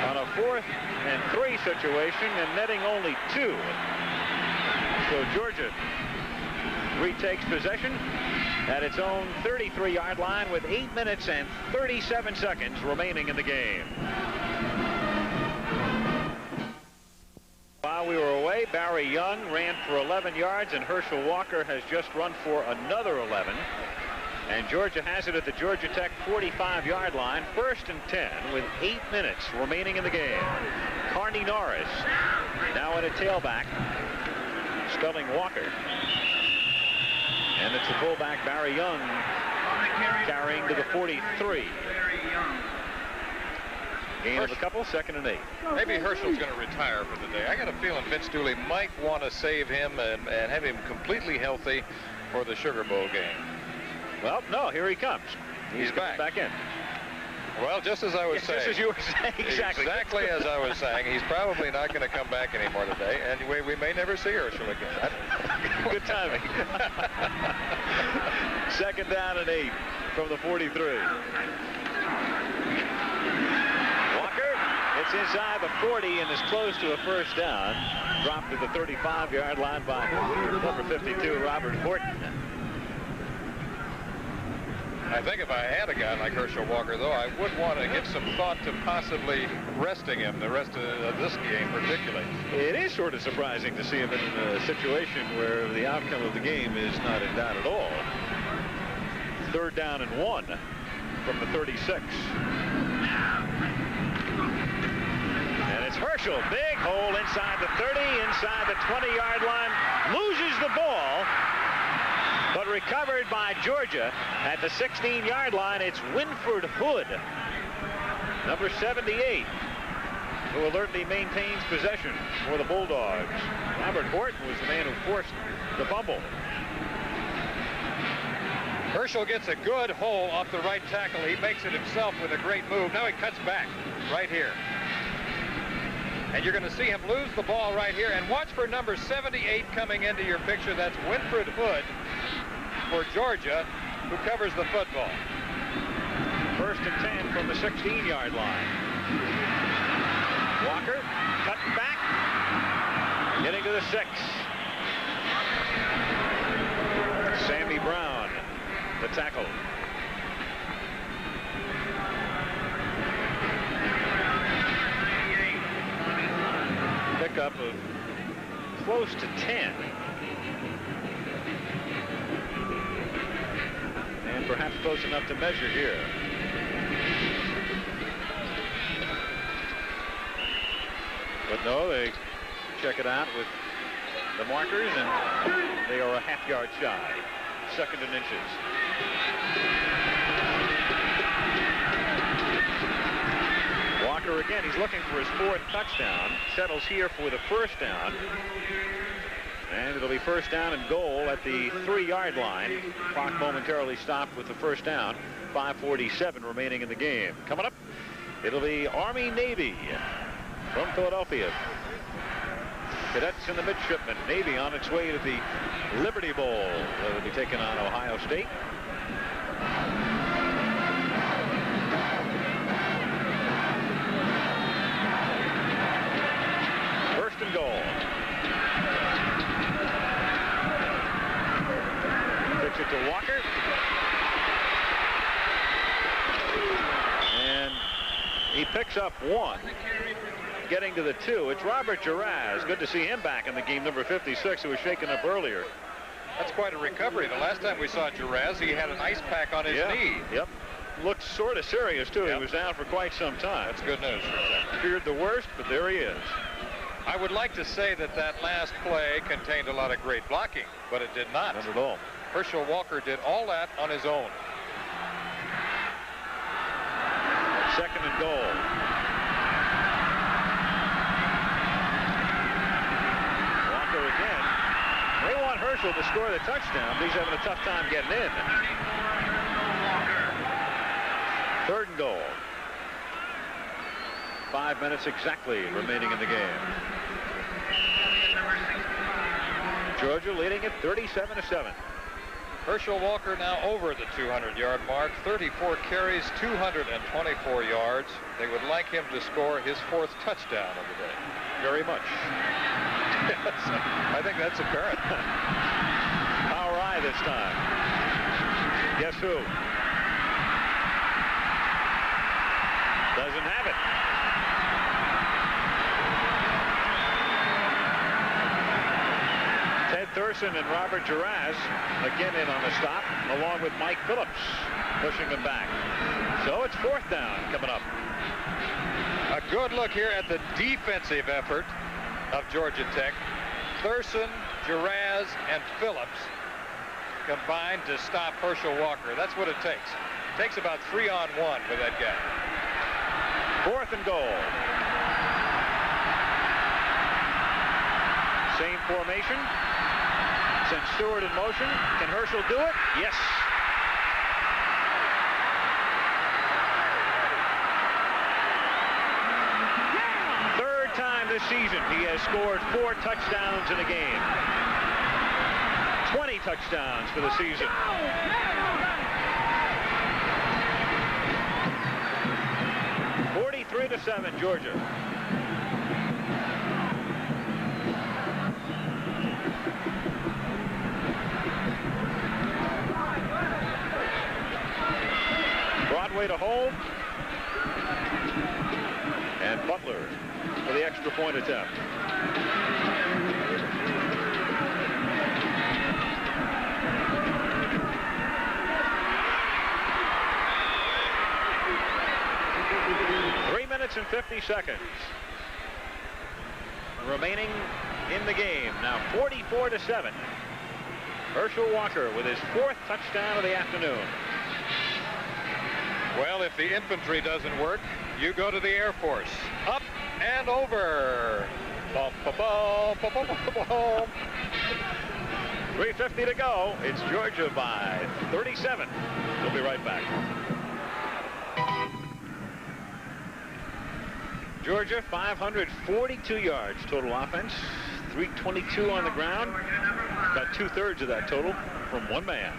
on a 4th and 3 situation and netting only 2. So Georgia retakes possession at its own 33-yard line with 8 minutes and 37 seconds remaining in the game. While we were away, Barry Young ran for 11 yards, and Herschel Walker has just run for another 11. And Georgia has it at the Georgia Tech 45-yard line, 1st and 10, with 8 minutes remaining in the game. Carney Norris now at a tailback, spelling Walker. And it's the fullback Barry Young carrying to the 43. Gain of a couple, 2nd and 8. Maybe Herschel's going to retire for the day. I got a feeling Vince Dooley might want to save him and have him completely healthy for the Sugar Bowl game. Well, no, here he comes. He's back in. Well, just as I was saying. Just as you were saying, exactly. Exactly as I was saying. He's probably not going to come back anymore today. Anyway, we may never see Herschel again. Good timing. 2nd down and 8 from the 43. Walker, it's inside the 40 and is close to a 1st down. Dropped to the 35-yard line by number 52, Robert Horton. I think if I had a guy like Herschel Walker, though, I would want to give some thought to possibly resting him the rest of this game particularly. It is sort of surprising to see him in a situation where the outcome of the game is not in doubt at all. 3rd down and 1 from the 36. And it's Herschel. Big hole inside the 30, inside the 20-yard line. Loses the ball, but recovered by Georgia at the 16-yard line. It's Winford Hood, number 78, who alertly maintains possession for the Bulldogs. Robert Horton was the man who forced the fumble. Herschel gets a good hole off the right tackle. He makes it himself with a great move. Now he cuts back right here. And you're going to see him lose the ball right here. And watch for number 78 coming into your picture. That's Winford Hood for Georgia, who covers the football. 1st and 10 from the 16-yard line. Walker cutting back, getting to the 6. Sammy Brown, the tackle. Pickup of close to 10. And perhaps close enough to measure here. But no, they check it out with the markers, and they are a half-yard shy. 2nd and inches. Walker again, he's looking for his 4th touchdown. Settles here for the 1st down. And it'll be 1st down and goal at the 3-yard line. Clock momentarily stopped with the 1st down. 5:47 remaining in the game. Coming up, it'll be Army-Navy from Philadelphia. Cadets and the midshipmen. Navy on its way to the Liberty Bowl. They'll be taking on Ohio State. First and goal. Pitch it to Walker. And he picks up 1. Getting to the 2, it's Robert Giraz. Good to see him back in the game, number 56, who was shaken up earlier. That's quite a recovery. The last time we saw Giraz, he had an ice pack on his knee. Yep. Looked sort of serious, too. Yep. He was down for quite some time. That's good news for him. Feared the worst, but there he is. I would like to say that that last play contained a lot of great blocking, but it did not. Not at all. Herschel Walker did all that on his own. 2nd and goal. Herschel to score the touchdown, but he's having a tough time getting in. 3rd and goal. 5 minutes exactly remaining in the game. Georgia leading at 37-7. Herschel Walker now over the 200-yard mark, 34 carries, 224 yards. They would like him to score his 4th touchdown of the day. Very much. Yes, I think that's apparent. Power eye this time. Guess who? Doesn't have it. Ted Thurston and Robert Duras again in on the stop, along with Mike Phillips pushing them back. So it's 4th down coming up. A good look here at the defensive effort of Georgia Tech. Thurston, Duras, and Phillips combined to stop Herschel Walker. That's what it takes. It takes about 3-on-1 with that guy. 4th and goal. Same formation. Sends Stewart in motion. Can Herschel do it? Yes. Third time this season he has scored 4 touchdowns in a game. 20 touchdowns for the season. To 7, Georgia. Broadway to hold. And Butler for the extra point attempt. And 50 seconds remaining in the game. Now 44-7. Herschel Walker with his 4th touchdown of the afternoon. Well, if the infantry doesn't work, you go to the Air Force. Up and over. Bum, bum, bum, bum, bum, bum, bum. 3:50 to go. It's Georgia by 37. We'll be right back. Georgia, 542 yards total offense, 322 on the ground, about 2/3 of that total from one man.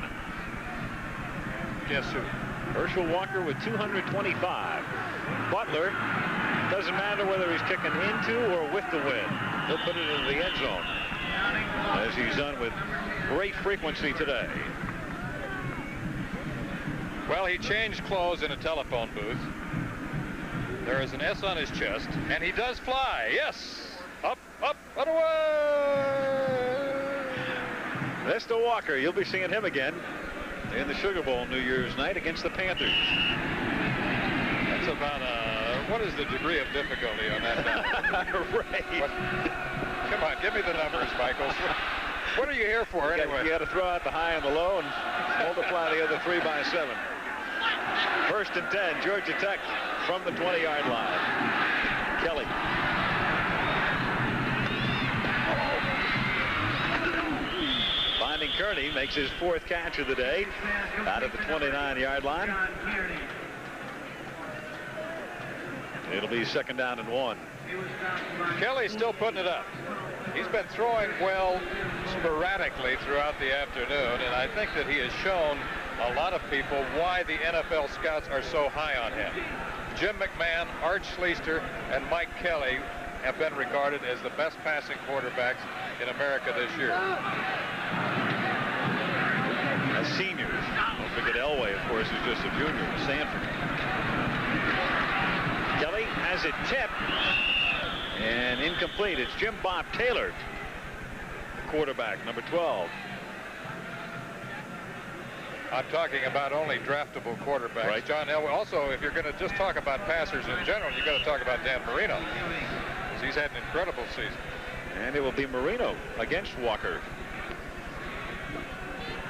Guess who? Herschel Walker with 225. Butler, doesn't matter whether he's kicking into or with the wind, he'll put it into the end zone, as he's done with great frequency today. Well, he changed clothes in a telephone booth. There is an S on his chest, and he does fly. Yes! Up, up, and away! Mr. Walker, you'll be seeing him again in the Sugar Bowl New Year's night against the Panthers. That's about what is the degree of difficulty on that? Right. Come on, give me the numbers, Michael. What are you here for, anyway? You got to throw out the high and the low and multiply the other 3 by 7. 1st and 10, Georgia Tech from the 20-yard line. Kelly. Finding Kearney, makes his 4th catch of the day out at the 29-yard line. It'll be 2nd down and 1. Kelly's still putting it up. He's been throwing well sporadically throughout the afternoon, and I think that he has shown a lot of people why the NFL scouts are so high on him. Jim McMahon, Art Schleister, and Mike Kelly have been regarded as the best passing quarterbacks in America this year. As seniors. Don't forget Elway, of course, is just a junior at Stanford. Kelly has it tipped and incomplete. It's Jim Bob Taylor, the quarterback, number 12. I'm talking about only draftable quarterbacks. Right. John Elway. Also, if you're going to just talk about passers in general, you got to talk about Dan Marino, because he's had an incredible season. And it will be Marino against Walker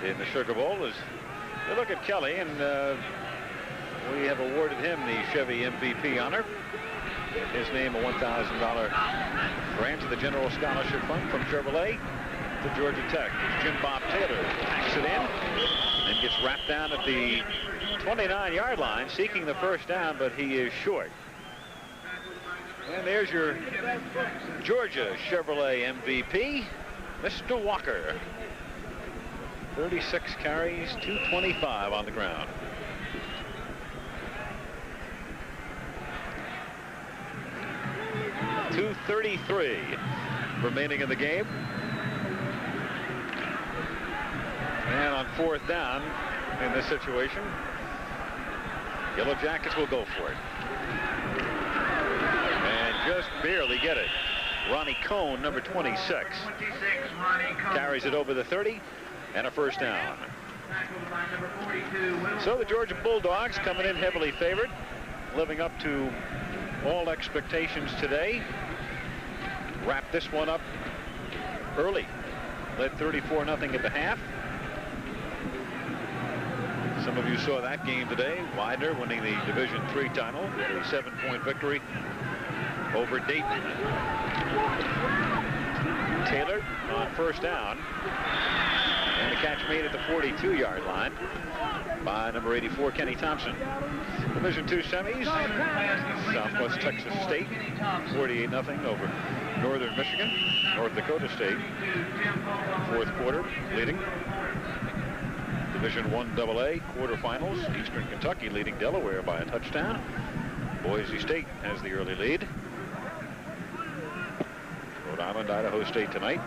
in the Sugar Bowl. As we look at Kelly, and we have awarded him the Chevy MVP honor. His name, a $1,000 grant to the General Scholarship Fund from Chevrolet. for Georgia Tech. Jim Bob Taylor packs it in and gets wrapped down at the 29-yard line, seeking the first down, but he is short. And there's your Georgia Chevrolet MVP, Mr. Walker. 36 carries, 225 on the ground. .233 remaining in the game. And on fourth down in this situation, Yellow Jackets will go for it. And just barely get it. Ronnie Cohn, number 26, carries it over the 30 and a first down. So the Georgia Bulldogs coming in heavily favored, living up to all expectations today. Wrap this one up early. Led 34-0 at the half. Some of you saw that game today. Widener winning the Division III title with a 7-point victory over Dayton. Taylor on first down. And the catch made at the 42-yard line by number 84, Kenny Thompson. Division II semis. Southwest Texas State 48-0 over Northern Michigan. North Dakota State, fourth quarter, leading. Division I AA quarterfinals. Eastern Kentucky leading Delaware by a touchdown. Boise State has the early lead. Rhode Island, Idaho State tonight.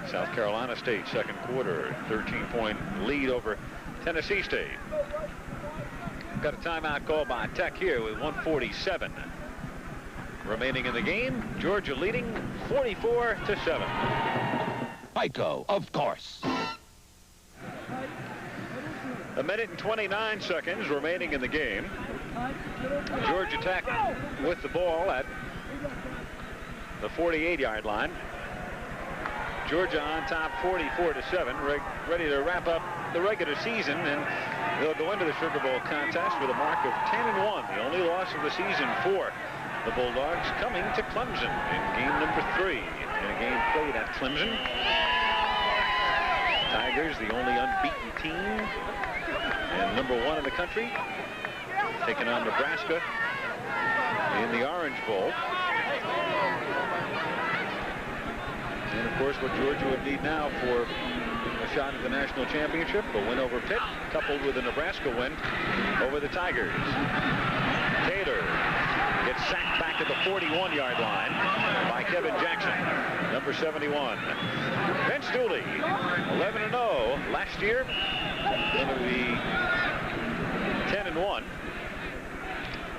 South Carolina State, second quarter, 13-point lead over Tennessee State. Got a timeout call by Tech here with 1:47 remaining in the game. Georgia leading 44-7. Geico, of course. A minute and 29 seconds remaining in the game. Georgia Tech with the ball at the 48-yard line. Georgia on top 44-7, ready to wrap up the regular season, and they'll go into the Sugar Bowl contest with a mark of 10-1, the only loss of the season for the Bulldogs, coming to Clemson in game number 3 in a game played at Clemson. Tigers, the only unbeaten team and number 1 in the country, taking on Nebraska in the Orange Bowl. And, of course, what Georgia would need now for a shot at the national championship, a win over Pitt, coupled with a Nebraska win over the Tigers. Taylor gets sacked back at the 41-yard line by Kevin Jackson, number 71. Vince Dooley, 11-0 last year, going to be 10-1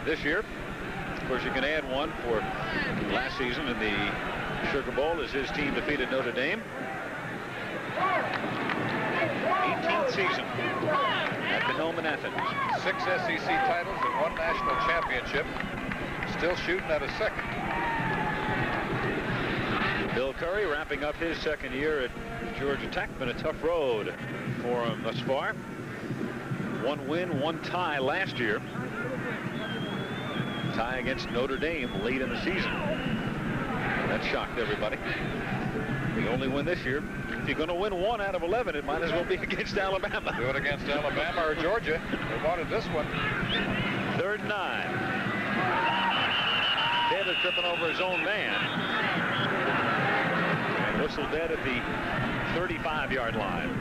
this year. Of course, you can add one for last season in the Sugar Bowl as his team defeated Notre Dame. 18th season at the helm in Athens. 6 SEC titles and 1 national championship. Still shooting at a second. Bill Curry wrapping up his second year at Georgia Tech. Been a tough road for him thus far. 1 win, 1 tie last year. Tie against Notre Dame late in the season. That shocked everybody. The only win this year. If you're going to win 1 out of 11, it might as well be against Alabama. Do it against Alabama or Georgia. They wanted this one. 3rd and 9. Taylor tripping over his own man. And whistled dead at the 35-yard line.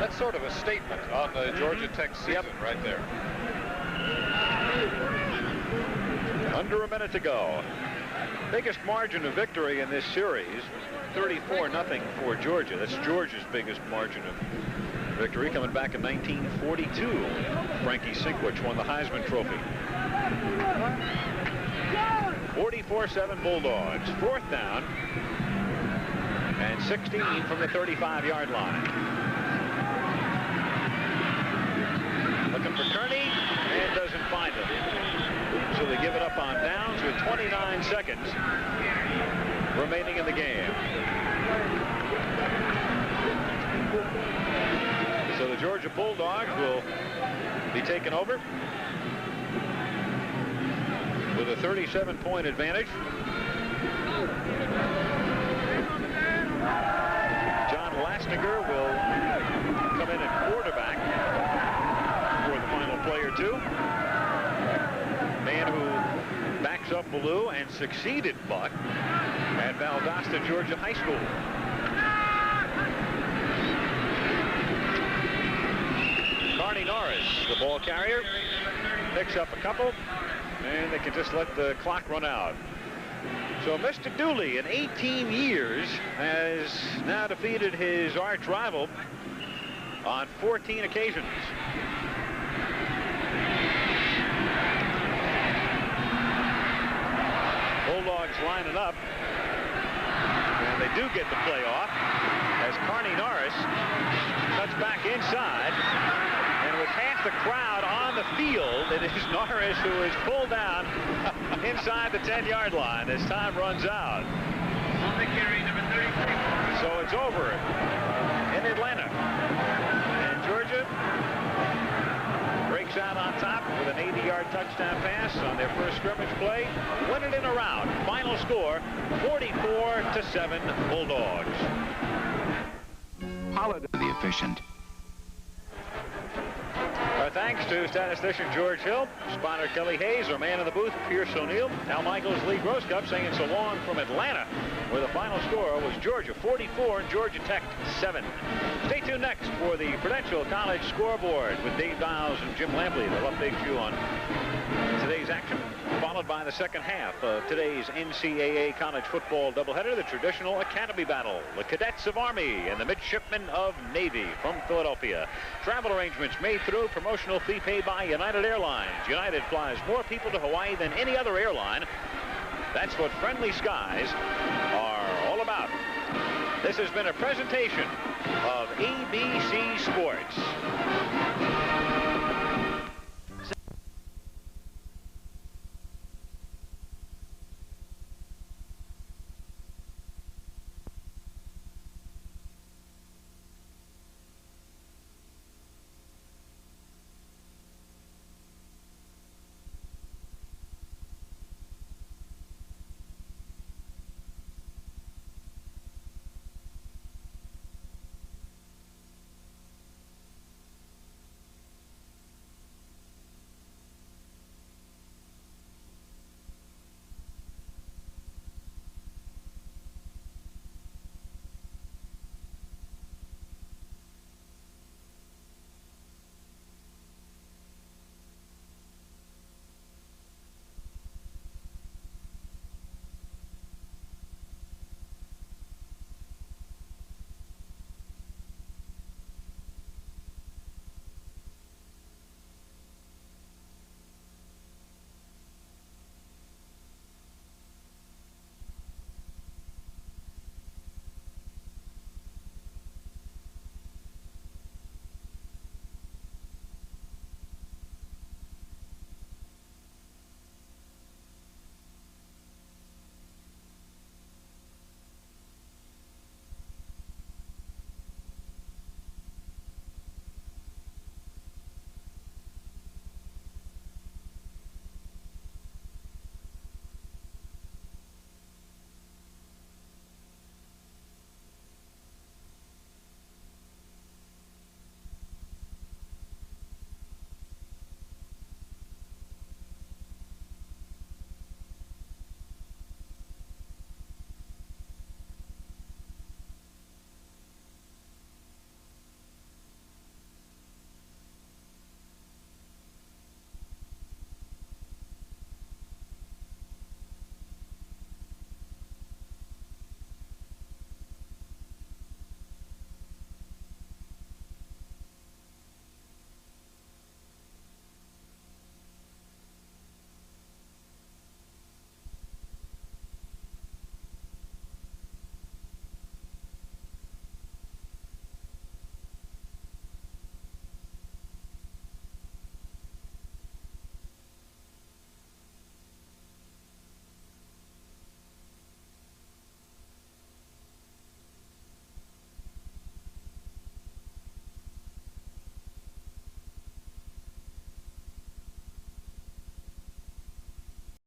That's sort of a statement on the Georgia Tech season right there. Under a minute to go. Biggest margin of victory in this series, 34-0 for Georgia. That's Georgia's biggest margin of victory, coming back in 1942. Frankie Sinkwich won the Heisman Trophy. 44-7 Bulldogs. 4th down and 16 from the 35-yard line. Looking for Kearney and doesn't find him. So they give it up on downs with 29 seconds remaining in the game. So the Georgia Bulldogs will be taken over with a 37-point advantage. Lastinger will come in at quarterback for the final play or two. Man who backs up Ballou and succeeded Buck at Valdosta, Georgia High School. Carney Norris, the ball carrier, picks up a couple, and they can just let the clock run out. So Mr. Dooley, in 18 years, has now defeated his arch rival on 14 occasions. Bulldogs lining up, and they do get the play off as Carney Norris cuts back inside, and with half the crowd on the field, it is Norris who is pulled down inside the 10-yard line as time runs out. On the carry, number 33. So it's over in Atlanta, and Georgia breaks out on top with an 80-yard touchdown pass on their first scrimmage play. Win it in a round. Final score, 44-7 Bulldogs. Holiday the efficient. Our thanks to statistician George Hill, spotter Kelly Hayes, our man in the booth, Pierce O'Neill, Al Michaels, Lee Groscup saying so long from Atlanta, where the final score was Georgia 44 and Georgia Tech 7. Stay tuned next for the Prudential College scoreboard with Dave Dials and Jim Lampley. They'll update you on today's action, followed by the second half of today's NCAA college football doubleheader, the traditional Academy battle, the Cadets of Army and the Midshipmen of Navy from Philadelphia. Travel arrangements made through promotional fee paid by United Airlines. United flies more people to Hawaii than any other airline. That's what friendly skies are all about. This has been a presentation of ABC Sports.